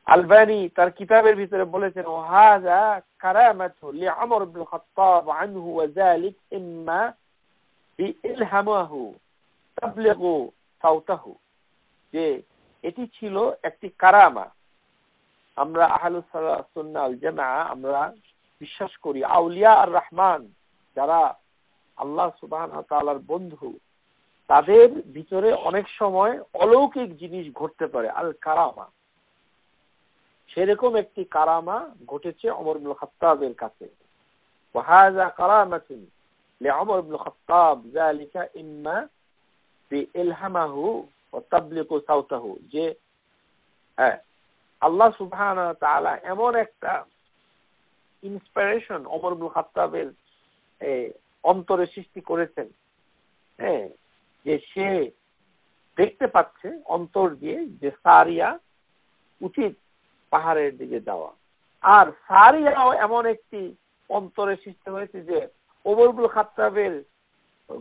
আলবানী তার কিতাবের ভিতরে বলেছেন ওয়াহাযা কারামাতু লিউমর ইবনে খাত্তাব আনহু ওয়া যালিক ইম্মা বিইলহামিহি তাবলিগু সাওতাহু, যে এটি ছিল একটি কারামা, আমরা আহলুস সুন্নাহ ওয়াল জামাআহ আমরা বিশ্বাস করি আউলিয়া আর রহমান যারা আল্লাহ সুবহানাহু ওয়া তাআলার বন্ধু তাদের ভিতরে অনেক সময় অলৌকিক জিনিস ঘটতে পারে, আল কারামা। সেরকম একটি কারামা ঘটেছে ওমর ইবনে খাত্তাবের কাছে। ওয়াহাযা কারামাতুন লিওমর ইবনে খাত্তাব যালিকা ইম্মা বিইলহামাহু ওয়া তাবলিগু সাওতাহু, যে আল্লাহ সুবহানাহু ওয়া তাআলা এমন একটা ইন্সপিরেশন ওমর ইবনে খাত্তাবের অন্তরে সৃষ্টি করেছেন, যে সে দেখতে পাচ্ছে অন্তর দিয়ে যে সারিয়া উচিত পাহাড়ের দিকে যাওয়া। আর সারিয়াও এমন একটি অন্তরে সৃষ্টি হয়েছে যে ওমর ইবনে খাত্তাবের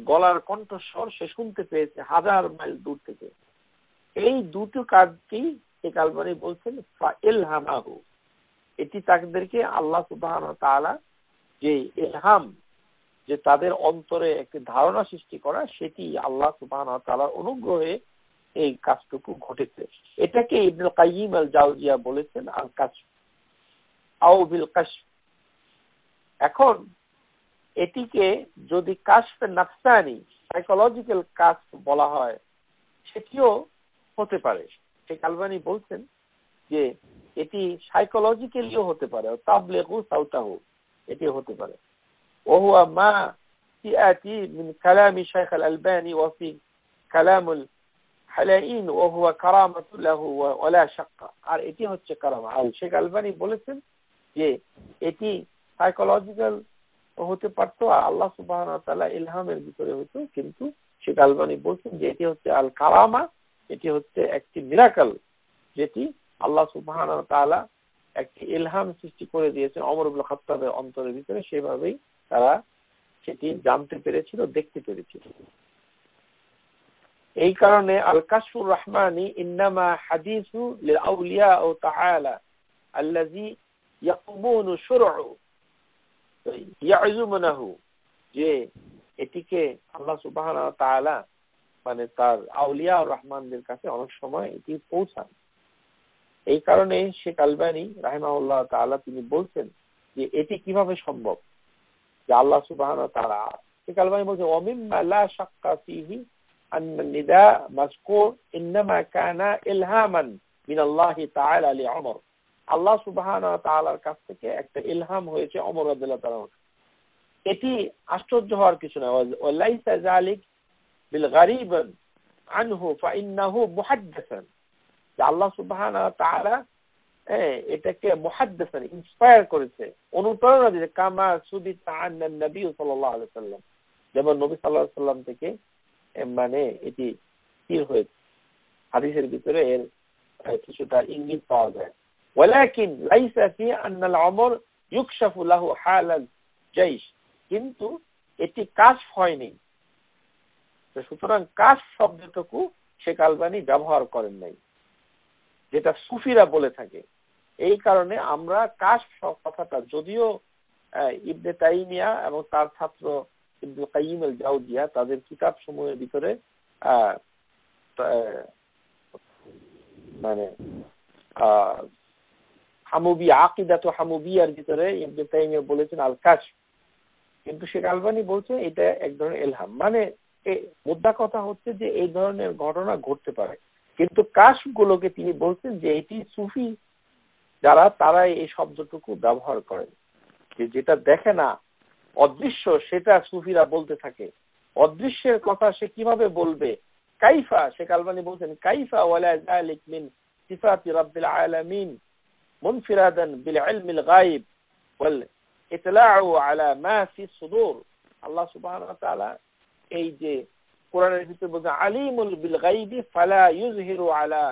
গলার কণ্ঠস্বর সে শুনতে পেয়েছে 1000 মাইল দূর থেকে। এই দুটো কাজটি শেখ আলবানী বলছেন ফাইলহামাহু, এটি তাদেরকে আল্লাহ সুবহানাহু ওয়া তাআলা যে ইলহাম, যে তাদের অন্তরে একটি ধারণা সৃষ্টি করা, সেটি আল্লাহ সুবহানাহু ওয়া তাআলার অনুগ্রহে এই কাজটুকু ঘটেছে। এটাকে ইবনুল কাইয়িম আল জাওজিয়া বলেছেন আল কাশফ আও বিল কাশফ। এখন এটিকে যদি কাশফে নাফসানি, সাইকোলজিক্যাল কাশফ বলা হয়, সেটিও হতে পারে। শেখ আলবানী বলছেন যে এটি সাইকোলজিক্যালিও হতে পারে, তাবলিগু সাওতাহু, এটি হতে পারে। وهو ما يأتي من كلام الشيخ الألباني وفي كلام الحلائين وهو كرامة له ولا شق। আর এটি হচ্ছে কারামা। আর শেখ আলবানী বলেছেন যে এটি সাইকোলজিক্যাল হতে পারতো, আর আল্লাহ সুবহানাহু ওয়া তাআলা ইলহামের ভিতরে হতো, কিন্তু শেখ আলবানী বলছেন যে এটি হচ্ছে আল কারামা, এটি হচ্ছে একটি মিরাকল, যেটি আল্লাহ সুবহানাহু ওয়া তাআলা একটি ইলহাম সৃষ্টি করে দিয়েছেন ওমর ইবনে খাত্তাবের অন্তরের ভিতরে, সেভাবেই তারা সেটি জানতে পেরেছিল, দেখতে পেরেছিল। এই কারণে আল কাশফুর রহমানি ইন্নামা হাদিসু লিল আউলিয়া ও তাআলা আল্লাযী ইয়াকুমুনু শুরউ ইয়াযুমুনাহু, যে এটিকে আল্লাহ সুবহানাহু ওয়া তাআলা মানে তার আউলিয়া ও রহমানদের কাছে অনেক সময় এটি পৌঁছান। এই কারণে শেখ আলবানী রাহিমাহুল্লাহ তাআলা তিনি বলছেন যে এটি কিভাবে সম্ভব যে আল্লাহ সুবহানাহু ওয়া তাআলা। শেখ আলবানী বলছেন ওয়ামিম্মা লা শাক্কা ফীহি আন্না নিদা মাযকুর ইন্নামা কানা ইলহামান মিনাল্লাহি তাআলা লিউমর। আল্লাহ সুবহানাহু ওয়া তাআলার কাছ থেকে একটা ইলহাম হয়েছে ওমর রাদিয়াল্লাহু তাআলা। এটি আশ্চর্য হওয়ার কিছু না। ওয়ালাইসা যালিক বিল গারিব আনহু ফাইন্নাহু মুহাদ্দিসান, যে আল্লাহ সুবহানাহু ওয়া তাআলা এটাকে মুহাদ্দিসান ইন্সপায়ার করেছে, অনুপ্রেরণা দিয়েছে। কামা সুবিতা আন নবী সাল্লাল্লাহু আলাইহি ওয়াসাল্লাম, যেমন নবী সাল্লাল্লাহু আলাইহি ওয়াসাল্লাম থেকে মানে এটি স্থির হয়েছে। হাদিসের ভিতরে এর কিছুটা ইঙ্গিত পাওয়া যায়। ওয়ালাকিন লাইসা ফি আন্না আল-উমর ইউকশাফু লাহু হালাল জাইশ, কিন্তু এটি কাশফ হয়নি। সুতরাং কাশফ শব্দটুকু শেখ আলবানী ব্যবহার করেন নাই, যেটা সুফিরা বলে থাকে। এই কারণে আমরা কাশফ কথাটা, যদিও ইবনে তাইমিয়া এবং তার ছাত্র ইবনুল কাইয়িম আল জাওজিয়া তাদের কিতাব সমূহের ভিতরে মানে হামুবি আকিদাতু হামুবিয়ার ভিতরে ইবনে তাইমিয়া বলেছেন আল কাশফ, কিন্তু শেখ আলবানী বলছে এটা এক ধরনের ইলহাম। মানে মুদ্রা কথা হচ্ছে যে এই ধরনের ঘটনা ঘটতে পারে, কিন্তু কাশফ গুলোকে তিনি বলছেন যে এটি সুফি যারা তারা এই শব্দটুকু ব্যবহার করেন, যে যেটা দেখে না, অদৃশ্য, সেটা সুফিরা বলতে থাকে। অদৃশ্যের কথা সে কিভাবে বলবে? কাইফা, শেখ আলবানী বলছেন কাইফা ওয়ালা যালিক মিন সিফাতি রাব্বিল আলামিন মুনফিরাদান বিল ইলমিল গায়ব ওয়াল ইতলাউ আলা মা ফি সুদূর। আল্লাহ সুবহানাহু ওয়া তাআলা এই যে কোরআনের ভিতরে বলছেন আলিমুল বিল গায়বি ফালা ইউযহিরু আলা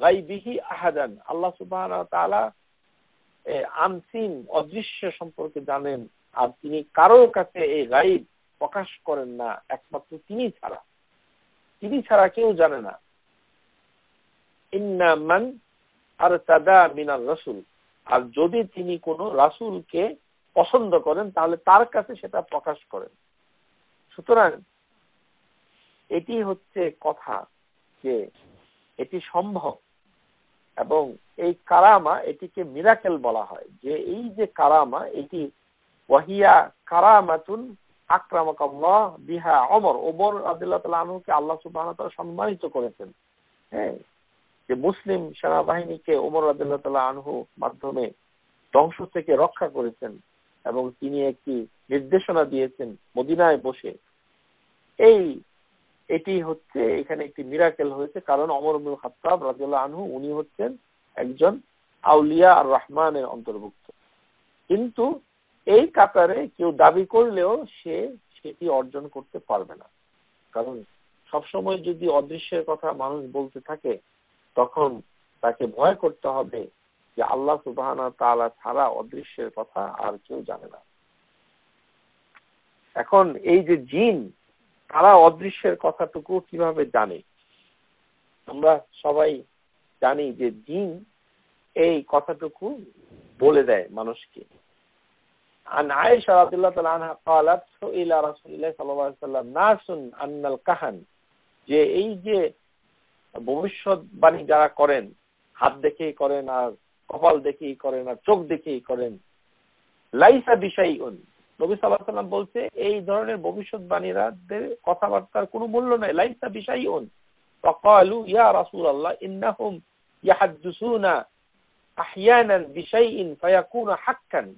গায়বিহি আহাদান। আল্লাহ সুবহানাহু ওয়া তাআলা আনসিন, অদৃশ্য সম্পর্কে জানেন, আর তিনি কারোর কাছে এই গায়ব প্রকাশ করেন না একমাত্র তিনি ছাড়া। তিনি ছাড়া কেউ জানে না। ইন্না মান আরতাদা মিনার রাসূল, আর যদি তিনি কোনো রাসূলকে পছন্দ করেন তাহলে তার কাছে সেটা প্রকাশ করেন। সুতরাং এটি হচ্ছে কথা যে এটি সম্ভব এবং এই কারামা এটিকে মিরাকেল বলা হয়, যে এই যে কারামা এটি ওয়াহিয়া কারামাতুন আকরামাকাল্লাহ বিহা ওমর রাদিয়াল্লাহু তাআলা আনহুকে আল্লাহ সুবহানাহু ওয়া তাআলা সম্মানিত করেছেন। হ্যাঁ, যে মুসলিম সেনাবাহিনীকে ওমর রাদিয়াল্লাহু তাআলা আনহু মাধ্যমে ধ্বংস থেকে রক্ষা করেছেন এবং তিনি একটি নির্দেশনা দিয়েছেন মদিনায় বসে। এটি হচ্ছে এখানে একটি মিরাকেল হয়েছে, কারণ ওমর ইবনে খাত্তাব রাদিয়াল্লাহু আনহু উনি হচ্ছেন একজন আউলিয়া আর রহমানের অন্তর্ভুক্ত। কিন্তু এই কাতারে কেউ দাবি করলেও সেটি অর্জন করতে পারবে না, কারণ সবসময় যদি অদৃশ্যের কথা মানুষ বলতে থাকে তখন তাকে ভয় করতে হবে যে আল্লাহ সুবহানাহু ওয়া তাআলা ছাড়া অদৃশ্যের কথা আর কেউ জানে না। এখন এই যে জিন, তারা অদৃশ্যের কথাটুকু কিভাবে জানে? আমরা সবাই জানি যে জিন এই কথাটুকু বলে দেয় মানুষকে। عن عائشة رضي الله تعالى عنها قالت سئل رسول الله صلى الله عليه وسلم ناس أن الكهن যে এই যে ভবিষ্যৎবাণী যারা করেন, হাত দেখেই করেন আর কপাল দেখেই করেন আর চোখ দেখেই করেন, লাইসা বিশাইউন, নবী সাল্লাল্লাহু আলাইহি ওয়াসাল্লাম বলছে এই ধরনের ভবিষ্যৎবাণীদের কথাবার্তার কোনো মূল্য নাই। লাইসা বিশাইউন। ফাকালু ইয়া রাসূলুল্লাহ ইন্নাহুম ইয়াহাদ্দুসুনা আহইয়ানান বিশাইইন ফায়াকুনু হাক্কান।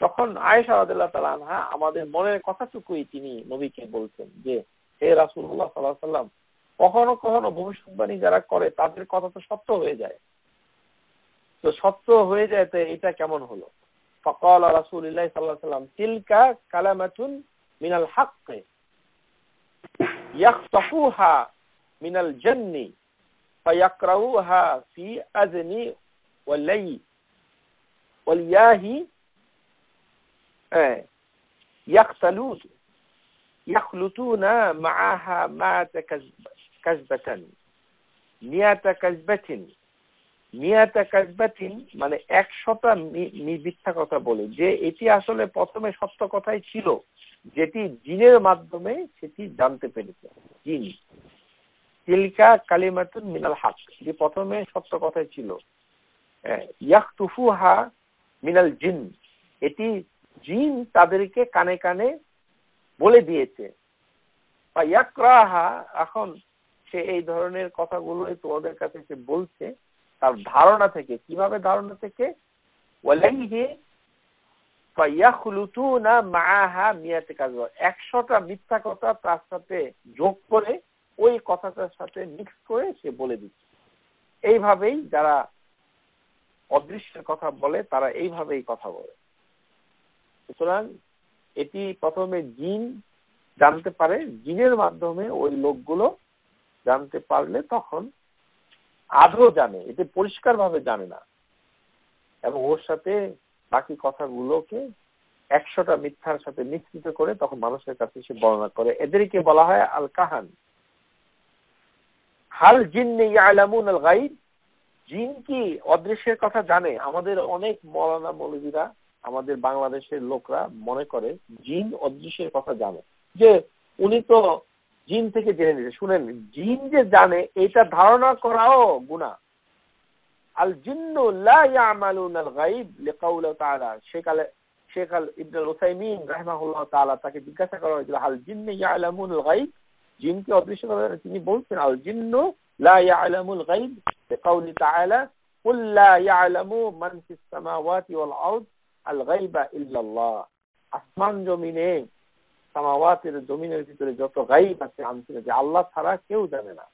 তখন আয়েশা রাদিয়াল্লাহু তাআলা আনহা আমাদের মনের কথাটুকুই তিনি নবীকে বলছেন যে হে রাসূলুল্লাহ সাল্লাল্লাহু আলাইহি ওয়াসাল্লাম, কখনো কখনো ভবিষ্যৎবাণী যারা করে তাদের কথা তো সত্য হয়ে যায়, তো সত্য হয়ে যায় তো এটা কেমন হলো? فقال رسول الله صلى الله عليه وسلم تلك كلمة من الحق يخطفوها من الجن فيقرؤوها في أذن والياه يخلطون معها مئة كذبة মানে 100টা মিথ্যা কথা বলে, যে এটি আসলে প্রথমে সত্য কথাই ছিল, যেটি জিনের মাধ্যমে সেটি জানতে পেরেছে। জিন তিলকা কালিমাতুন মিনাল হক, যে প্রথমে সত্য কথাই ছিল। ইয়াখতুফুহা মিনাল জিন, এটি জিন তাদেরকে কানে কানে বলে দিয়েছে। ইয়াকরাহা, এখন সে এই ধরনের কথাগুলো তোমাদের কাছে সে বলছে তার ধারণা থেকে। কিভাবে ধারণা থেকে? ওয়ালাইহি ফায়াখলুতুনা মাআহা মিয়াত কাযবা, 100টা মিথ্যা কথা তার সাথে যোগ করে ওই কথাটার সাথে মিক্স করে সে বলে দিচ্ছে। এইভাবেই যারা অদৃশ্যের কথা বলে তারা এইভাবেই কথা বলে। সুতরাং এটি প্রথমে জিন জানতে পারে, জিনের মাধ্যমে ওই লোকগুলো জানতে পারলে তখন আদৌ জানে, এটি পরিষ্কার ভাবে জানে না, এবং ওর সাথে বাকি কথাগুলোকে 100টা মিথ্যার সাথে মিশ্রিত করে তখন মানুষের কাছে সে বর্ণনা করে। এদেরকে বলা হয় আল কাহান। হাল জিন্নি ইয়ালামুন আল গায়ব, জিন কি অদৃশ্যের কথা জানে? আমাদের অনেক মাওলানা মৌলভীরা, আমাদের বাংলাদেশের লোকরা মনে করে জিন অদৃশ্যের কথা জানে, যে উনি তো জিন থেকে জেনে নিয়েছে। শুনেন, জিন যে জানে এটা ধারণা করাও গুনাহ। আল জিন্নু লা ইয়ামালুনা আল গায়ব লিকাউলি তাআলা। শেখ ইবনে উসাইমিন রাহিমাহুল্লাহ তাআলা তাকে জিজ্ঞাসা করা হয়েছিল হাল জিন্নু ইয়ালামুন আল গায়ব, জিন কি অদৃশ্য কথা জানে? তিনি বলছেন আল জিন্নু লা ইয়ালামুল গায়ব লিকাউলি তাআলা কুল লা ইয়ালামু মান ফিস সামাওয়াতি ওয়াল আরদ আল গায়বা ইল্লাল্লাহ। আসমান জমিনে, সামাওয়াতের জমিনের ভিতরে যত গায়ব আছে আমি যে আল্লাহ ছাড়া কেউ জানে না।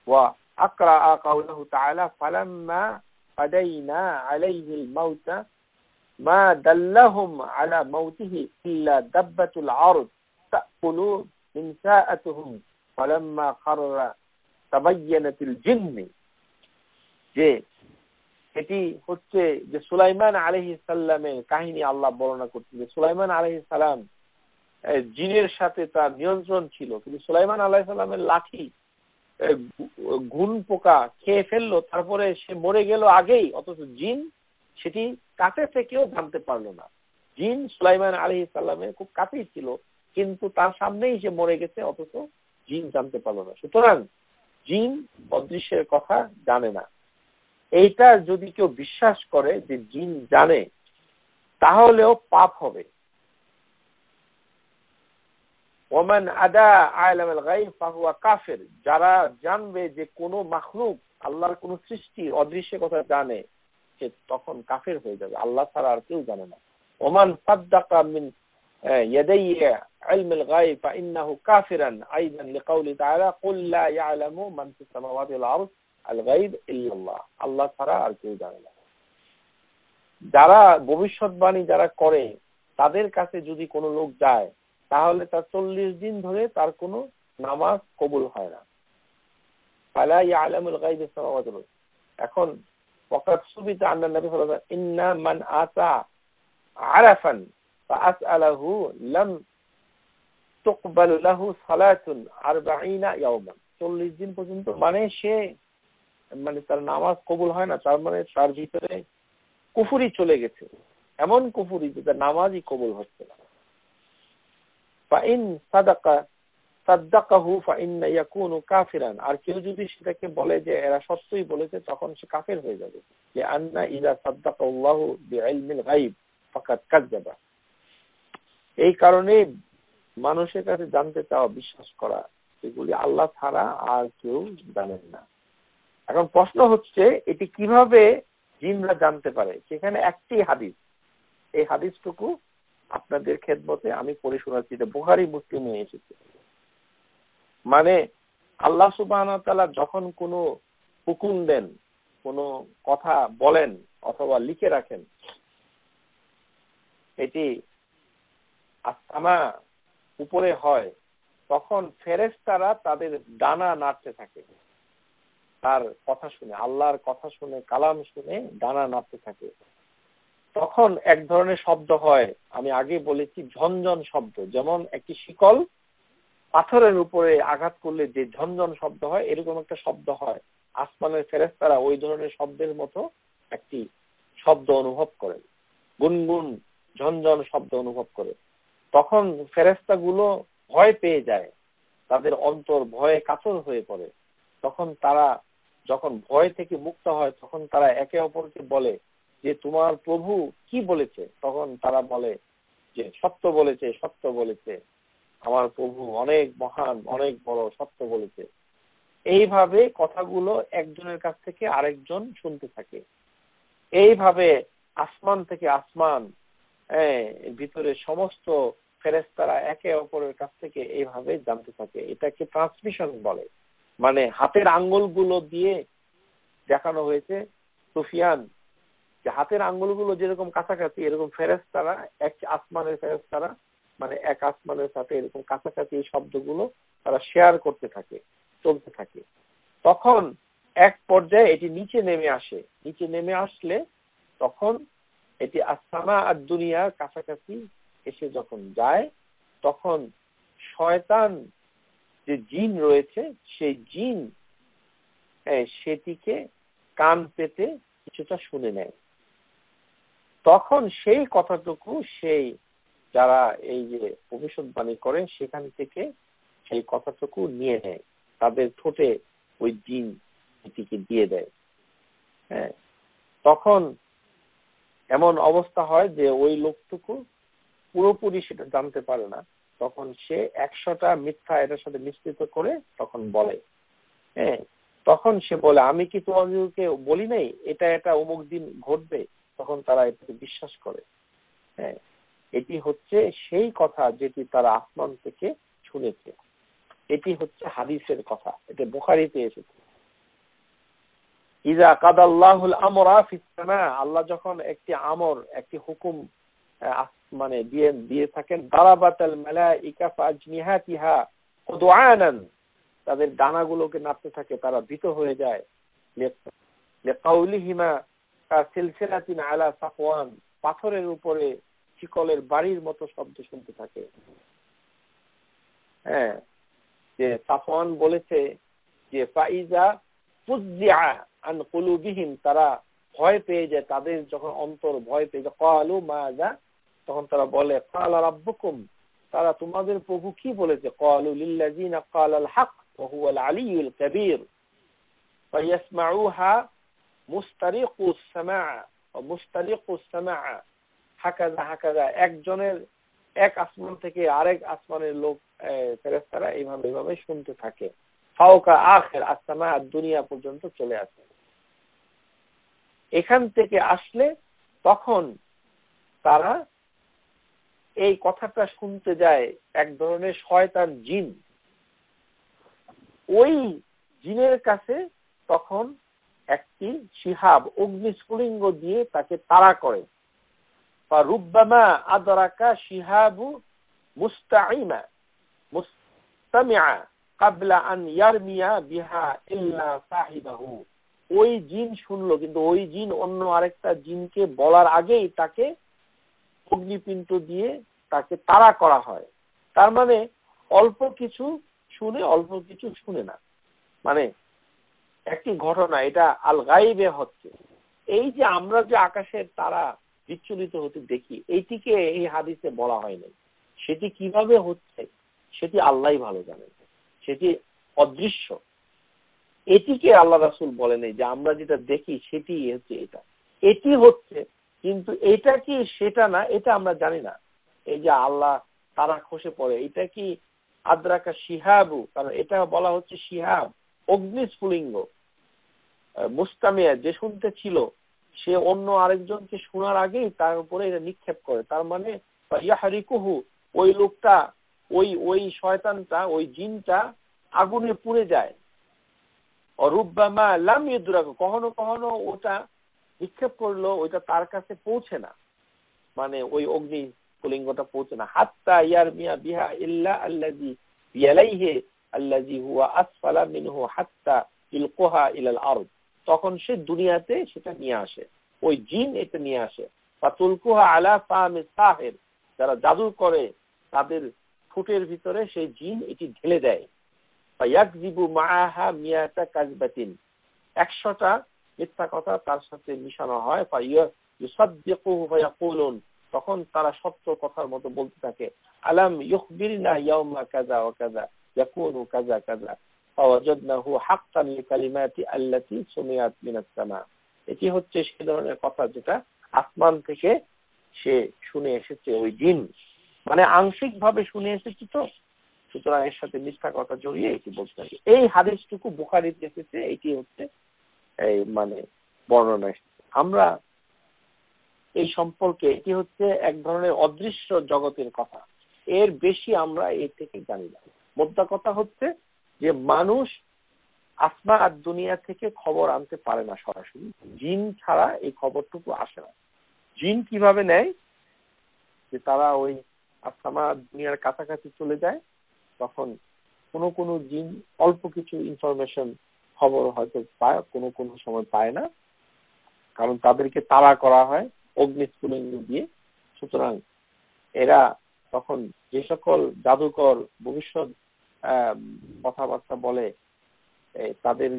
ওয়া আকরা কাউলুহু তাআলা ফালাম্মা ফাদাইনা আলাইহিল মাউত মা দাল্লাহুম আলা মাউতিহি ইল্লা দাব্বাতুল আরদ তাকুলু মিন সাআতুহুম ফালাম্মা খাররা তাবায়্যানাতিল জিন্নি। যে এটি হচ্ছে যে সুলাইমান আলাইহিস সালামের কাহিনী আল্লাহ বর্ণনা করছেন, যে সুলাইমান আলাইহিস সালাম জিনের সাথে তার নিয়ন্ত্রণ ছিল, কিন্তু সুলাইমান আলাইহিস সালামের লাঠি ঘুন পোকা খেয়ে ফেললো, তারপরে সে মরে গেল আগেই, অথচ জিন সেটি কাছে থেকেও জানতে পারলো না। জিন সুলাইমান আলাইহিস সালামের খুব কাছেই ছিল, কিন্তু তার সামনেই সে মরে গেছে, অথচ জিন জানতে পারলো না। সুতরাং জিন অদৃশ্যের কথা জানে না। এইটা যদি কেউ বিশ্বাস করে যে জিন জানে, তাহলেও পাপ হবে। ওমান আদা আলামুল গায়ব ফাহুয়া কাফির, যারা জানবে যে কোনো মাখলুক, আল্লাহর কোনো সৃষ্টি অদৃশ্য কথা জানে, সে তখন কাফির হয়ে যাবে। আল্লাহ ছাড়া আর কেউ জানে না। ওমান সাদ্দাকা মিন ইয়াদাই ইলমুল গায়ব ফাইন্নাহু কাফিরান আইদান লিকাউলি তাআলা কুল লা ইয়ালামু মান ফিস সামাওয়াতি ওয়াল আরদ আল গায়ব ইল্লাল্লাহ, আল্লাহ ছাড়া আর কেউ জানে না। যারা ভবিষ্যৎবাণী যারা করে, তাদের কাছে যদি কোনো লোক যায়, তাহলে তার 40 দিন ধরে তার কোনো নামাজ কবুল হয় না। ফালা ইয়ালামুল গায়ব ফিস সামাওয়াতি ওয়াল আরদ। এখন ওয়াকাদ সুবিতা আন্না নবী সাল্লাল্লাহু আলাইহি ওয়াসাল্লাম ইন্না মান আতা আরাফান ফাআসআলাহু লাম তুকবাল লাহু সালাতুন 40 ইয়াওমান। 40 দিন পর্যন্ত মানে তার নামাজ কবুল হয় না, তার মানে তার ভিতরে কুফরি চলে গেছে, এমন কুফরি যে তার নামাজই কবুল হচ্ছে না। ফাইন সাদ্দাকাহু ফাইন্না ইয়াকুনু কাফিরান, আর কেউ যদি সেটাকে বলে যে এরা সত্যই বলেছে, তখন সে কাফের হয়ে যাবে। যে আন্না ইযা সাদ্দাকাল্লাহু বিইলমিল গায়ব ফাকাদ কাযাবা। এই কারণে মানুষের কাছে জানতে চাওয়া, বিশ্বাস করা, এগুলি আল্লাহ ছাড়া আর কেউ জানেন না। এখন প্রশ্ন হচ্ছে এটি কিভাবে জিনরা জানতে পারে? সেখানে একটি হাদিস, এই হাদিসটুকু আপনাদের খেদমতে আমি পড়ে শোনাচ্ছি, এটা বুখারী মুসলিমে এসেছে। মানে আল্লাহ সুবহানাহু ওয়া তাআলা যখন কোনো হুকুম দেন, কোনো কথা বলেন অথবা লিখে রাখেন, এটি আসসামা উপরে হয়, তখন ফেরেশতারা তাদের ডানা নাড়তে থাকে তার কথা শুনে, আল্লাহর কথা শুনে, কালাম শুনে ডানা নাড়তে থাকে। তখন এক ধরনের শব্দ হয়, আমি আগে বলেছি ঝনঝন শব্দ, যেমন একটি শিকল পাথরের উপরে আঘাত করলে যে ঝনঝন শব্দ হয়, এরকম একটা শব্দ হয়। আসমানের ফেরেশতারা ওই ধরনের শব্দের মতো একটি শব্দ অনুভব করে, গুনগুন ঝনঝন শব্দ অনুভব করে। তখন ফেরেশতাগুলো ভয় পেয়ে যায়, তাদের অন্তর ভয়ে কাতর হয়ে পড়ে। তখন তারা যখন ভয় থেকে মুক্ত হয়, তখন তারা একে অপরকে বলে যে তোমার প্রভু কি বলেছে? তখন তারা বলে যে সত্য বলেছে, সত্য বলেছে, আমার প্রভু অনেক মহান, অনেক বড়, সত্য বলেছে। এইভাবে কথাগুলো একজনের কাছ থেকে আরেকজন শুনতে থাকে। এইভাবে আসমান থেকে আসমান, ভিতরে সমস্ত ফেরেশতারা একে অপরের কাছ থেকে এইভাবে জানতে থাকে। এটাকে ট্রান্সমিশন বলে। মানে হাতের আঙ্গুলগুলো দিয়ে দেখানো হয়েছে সুফিয়ান, যে হাতের আঙ্গুলগুলো যেরকম কাছাকাছি, এরকম ফেরেশতারা এক আসমানের ফেরেশতারা মানে এক আসমানের সাথে এরকম কাছাকাছি এই শব্দগুলো তারা শেয়ার করতে থাকে, চলতে থাকে। তখন এক পর্যায়ে এটি নিচে নেমে আসে। নিচে নেমে আসলে তখন এটি আসসামা আর দুনিয়ার কাছাকাছি এসে যখন যায়, তখন শয়তান যে জিন রয়েছে, সেই জিন সেটিকে কান পেতে কিছুটা শুনে নেয়। তখন সেই কথাটুকু সেই যারা এই যে ভবিষ্যৎবাণী করে, সেখান থেকে সেই কথাটুকু নিয়ে নেয়, তাদের ঠোঁটে ওই জিন এটিকে দিয়ে দেয়। তখন এমন অবস্থা হয় যে ওই লোকটুকু পুরোপুরি সেটা জানতে পারে না। তখন সে 100টা মিথ্যা এটার সাথে মিশ্রিত করে তখন বলে। তখন সে বলে আমি কি তোমাদেরকে বলি নাই এটা এটা অমুক দিন ঘটবে? তখন তারা এটাকে বিশ্বাস করে। এটি হচ্ছে সেই কথা যেটি তারা আসমান থেকে শুনেছে। এটি হচ্ছে হাদিসের কথা, এটা বুখারীতে এসেছে। ইযা কাদাল্লাহুল আমরা ফিস সামা, আল্লাহ যখন একটি আমর, একটি হুকুম মানে দিয়ে থাকেন, দারাবাতাল মালাইকা ফাজনিহাতিহা কুদআনান, তাদের ডানাগুলোকে নাড়তে থাকে, তারা ভীত হয়ে যায়। লিকাউলিহিমা কাসিলসিলাতিন আলা সাফওয়ান, পাথরের উপরে শিকলের বাড়ির মতো শব্দ শুনতে থাকে। যে সাফওয়ান বলেছে যে ফাইজা ফুজ্জিআ আন কুলুবিহিম, তারা ভয় পেয়ে যায়, তাদের যখন অন্তর ভয় পেয়ে যায়, ক্বালু মাযা, তখন তারা বলে ক্বালা রাব্বুকুম, তারা তোমাদের প্রভু কি বলেছে? ক্বালু লিল্লাযিনা ক্বালাল হক ওয়া হুয়াল আলিয়্যুল কাবীর ফায়াসমাউহা মুস্তারিকুস সামা ও মুস্তারিকুস সামা হাকাযা হাকাযা, একজনের এক আসমান থেকে আরেক আসমানের লোক ফেরেশতারা এইভাবে শুনতে থাকে, ফাওকা আখির আসসামা দুনিয়া পর্যন্ত চলে আসে। এখান থেকে আসলে তখন তারা এই কথাটা শুনতে যায় এক ধরনের শয়তান জিন। ওই জিনের কাছে তখন একটি শিহাব অগ্নিস্ফুলিঙ্গ দিয়ে তাকে তাড়া করে। রুব্বামা আদরাকা শিহাবু মুস্তাইমা মুস্তামিআ ক্বাবলা আন ইয়ারমিয়া বিহা ইল্লা সাহিবাহু। ওই জিন শুনলো, কিন্তু ওই জিন অন্য আরেকটা জিনকে বলার আগেই তাকে অগ্নিপিণ্ড দিয়ে তাকে তাড়া করা হয়। তার মানে অল্প কিছু শুনে অল্প কিছু শুনে না, মানে একটি ঘটনা, এটা আল গাইবে হচ্ছে। এই যে আমরা যে আকাশের তারা বিচ্ছুরিত হতে দেখি, এইটিকে এই হাদিসে বলা হয়নি। সেটি কিভাবে হচ্ছে সেটি আল্লাহই ভালো জানেন, সেটি অদৃশ্য। এটিকে আল্লাহ রাসূল বলেন যে আমরা যেটা দেখি সেটি হচ্ছে এটা, এটি হচ্ছে, কিন্তু এটা কি সেটা না, এটা আমরা জানি না। এই যে আল্লাহ তারা খসে পড়ে, এটা কি আদ্রাকা শিহাবু, কারণ এটা বলা হচ্ছে শিহাব অগ্নিস্ফুলিঙ্গ। মুস্তামিয়া যে শুনতে ছিল সে অন্য আরেকজনকে শোনার আগেই তার উপরে এটা নিক্ষেপ করে। তার মানে ইয়াহরিকুহু, ওই লোকটা, ওই শয়তানটা, ওই জিনটা আগুনে পুড়ে যায়। অরুব্বামা লাম ইউদরাকু, কখনো কখনো ওটা নিক্ষেপ করলো, ওইটা তার কাছে পৌঁছে না, মানে ওই অগ্নি স্ফুলিঙ্গটা পৌঁছে না। হাত্তা ইয়ারমিয়া বিহা ইল্লা আল্লাযী ইয়ালাইহি আল্লাযী হুয়া আসফালা মিনহু হাত্তা ইলকুহা ইলাল আরদ। তখন সে দুনিয়াতে সেটা নিয়ে আসে, ওই জিন এটা নিয়ে আসে। ফাতুলকুহা আলা ফামি সাহির, যারা জাদু করে তাদের ঠোঁটের ভিতরে সেই জিন এটি ঢেলে দেয়। ফায়াকযিবু মাআহা মিয়াতা কাযবাতিন, 100টা মিথ্যা কথা তার সাথে মিশানো হয়। ফায়ুসাদ্দিকুহু ফায়াকুলুন, তখন তারা সত্য কথার মতো বলতে থাকে। আলাম ইউখবিরনা ইয়াউমা কাযা ওয়া কাযা ইয়াকুনু কাযা কাযা ফাওয়াজাদনাহু হাক্কান লিকালিমাতি আল্লাতী সুমিয়াত মিনাস সামা। এটি হচ্ছে সেই ধরনের কথা যেটা আসমান থেকে সে শুনে এসেছে, ওই জিন, মানে আংশিক ভাবে শুনে এসেছে, তো সুতরাং এর সাথে মিথ্যা কথা জড়িয়ে এটি বলতে থাকে। এই হাদিসটুকু বুখারীতে এসেছে, এটি হচ্ছে এই মানে বর্ণনা এসেছে। আমরা এই সম্পর্কে, এটি হচ্ছে এক ধরনের অদৃশ্য জগতের কথা, এর বেশি আমরা এর থেকে জানি না। মোদ্দা কথা হচ্ছে যে মানুষ আসমান আর দুনিয়া থেকে খবর আনতে পারে না সরাসরি, জিন ছাড়া এই খবরটুকু আসে না। জিন কিভাবে নেয়, যে তারা ওই আসমান দুনিয়ার কাছাকাছি চলে যায়, তখন কোনো জিন অল্প কিছু ইনফরমেশন খবর হয়তো পায়, কোনো সময় পায় না, কারণ তাদেরকে তাড়া করা হয় অগ্নিস্ফুলিঙ্গ দিয়ে। সুতরাং এরা তখন যে সকল জাদুকর ভবিষ্যৎ কথাবার্তা বলে, তাদের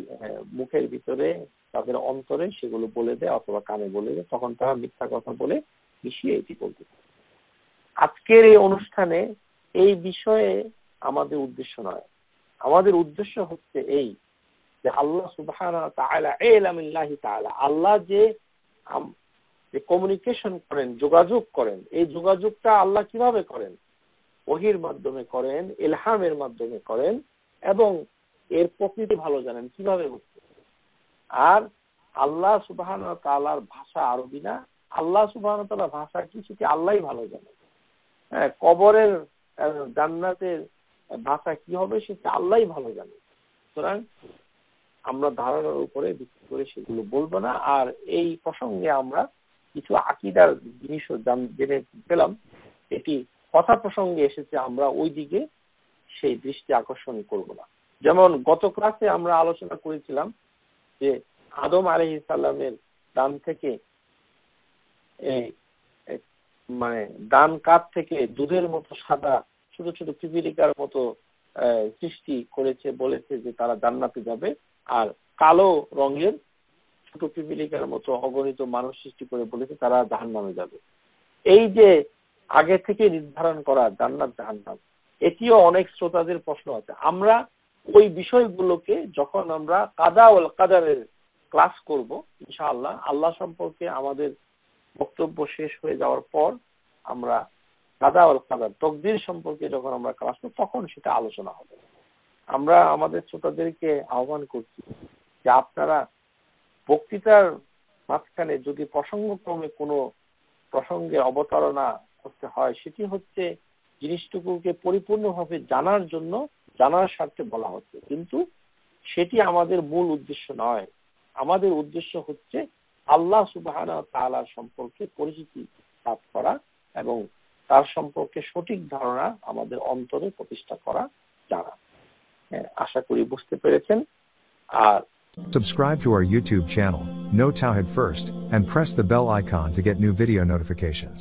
মুখের ভিতরে, তাদের অন্তরে সেগুলো বলে দেয় অথবা কানে বলে দেয়, তখন তারা মিথ্যা কথা বলে মিশিয়ে এটি বলতে থাকে। আজকের এই অনুষ্ঠানে এই বিষয়ে আমাদের উদ্দেশ্য নয়, আমাদের উদ্দেশ্য হচ্ছে এই যে আল্লাহ সুবহানাহু ওয়া তাআলা ইলমিল্লাহি তাআলা, আল্লাহ যে কমিউনিকেশন করেন, যোগাযোগ করেন, এই যোগাযোগটা আল্লাহ কিভাবে করেন? ওহীর মাধ্যমে করেন, ইলহামের মাধ্যমে করেন, এবং এর প্রকৃতি ভালো জানেন কিভাবে হচ্ছে। আর আল্লাহ সুবহানাহু ওয়া তাআলার ভাষা আরবি না, আল্লাহ সুবহানাহু ওয়া তাআলার ভাষা কি সেটি আল্লাহই ভালো জানেন। হ্যাঁ, কবরের জান্নাতের ভাষা কি হবে সেটা আল্লাহই ভালো জানেন। সুতরাং আমরা ধারণার উপরে ভিত্তি করে সেগুলো বলবো না। আর এই প্রসঙ্গে আমরা কিছু আকীদার জিনিসও জেনে পেলাম, এটি কথা প্রসঙ্গে এসেছে, আমরা ওই দিকে সেই দৃষ্টি আকর্ষণ করব না। যেমন গত ক্লাসে আমরা আলোচনা করেছিলাম যে আদম আলাইহিস সালামের ডান থেকে মানে ডান কাঁধ থেকে দুধের মতো সাদা ছোট ছোট পিপিলিকার মতো সৃষ্টি করেছে, বলেছে যে তারা জান্নাতে যাবে, আর কালো রঙের ছোট পিপিলিকার মতো অগণিত মানুষ সৃষ্টি করে বলেছে তারা জাহান্নামে যাবে। এই যে আগে থেকে নির্ধারণ করা জান্নাত জাহান্নাম, এটিও অনেক শ্রোতাদের প্রশ্ন আছে। আমরা ওই বিষয়গুলোকে যখন আমরা কাদা ওয়াল কাদারের ক্লাস করব ইনশাআল্লাহ। আল্লাহ সম্পর্কে আমাদের বক্তব্য শেষ হয়ে যাওয়ার পর আমরা কাদা ওয়াল কাদার, তকদির সম্পর্কে যখন আমরা ক্লাস করব তখন সেটা আলোচনা হবে। আমরা আমাদের শ্রোতাদেরকে আহ্বান করছি যে আপনারা বক্তৃতার মাঝখানে যদি প্রসঙ্গক্রমে কোনো প্রসঙ্গে অবতারণা করতে হয়, সেটি হচ্ছে জিনিসটুকুকে পরিপূর্ণভাবে জানার জন্য, জানার স্বার্থে বলা হচ্ছে, কিন্তু সেটি আমাদের মূল উদ্দেশ্য নয়। আমাদের উদ্দেশ্য হচ্ছে আল্লাহ সুবহানাহু ওয়া তাআলার সম্পর্কে পরিচিতি লাভ করা এবং তার সম্পর্কে সঠিক ধারণা আমাদের অন্তরে প্রতিষ্ঠা করা জানা। আশা করি বুঝতে পেরেছেন। আর subscribe to our YouTube channel, Know Tawhid First, and press the bell icon to get new video notifications.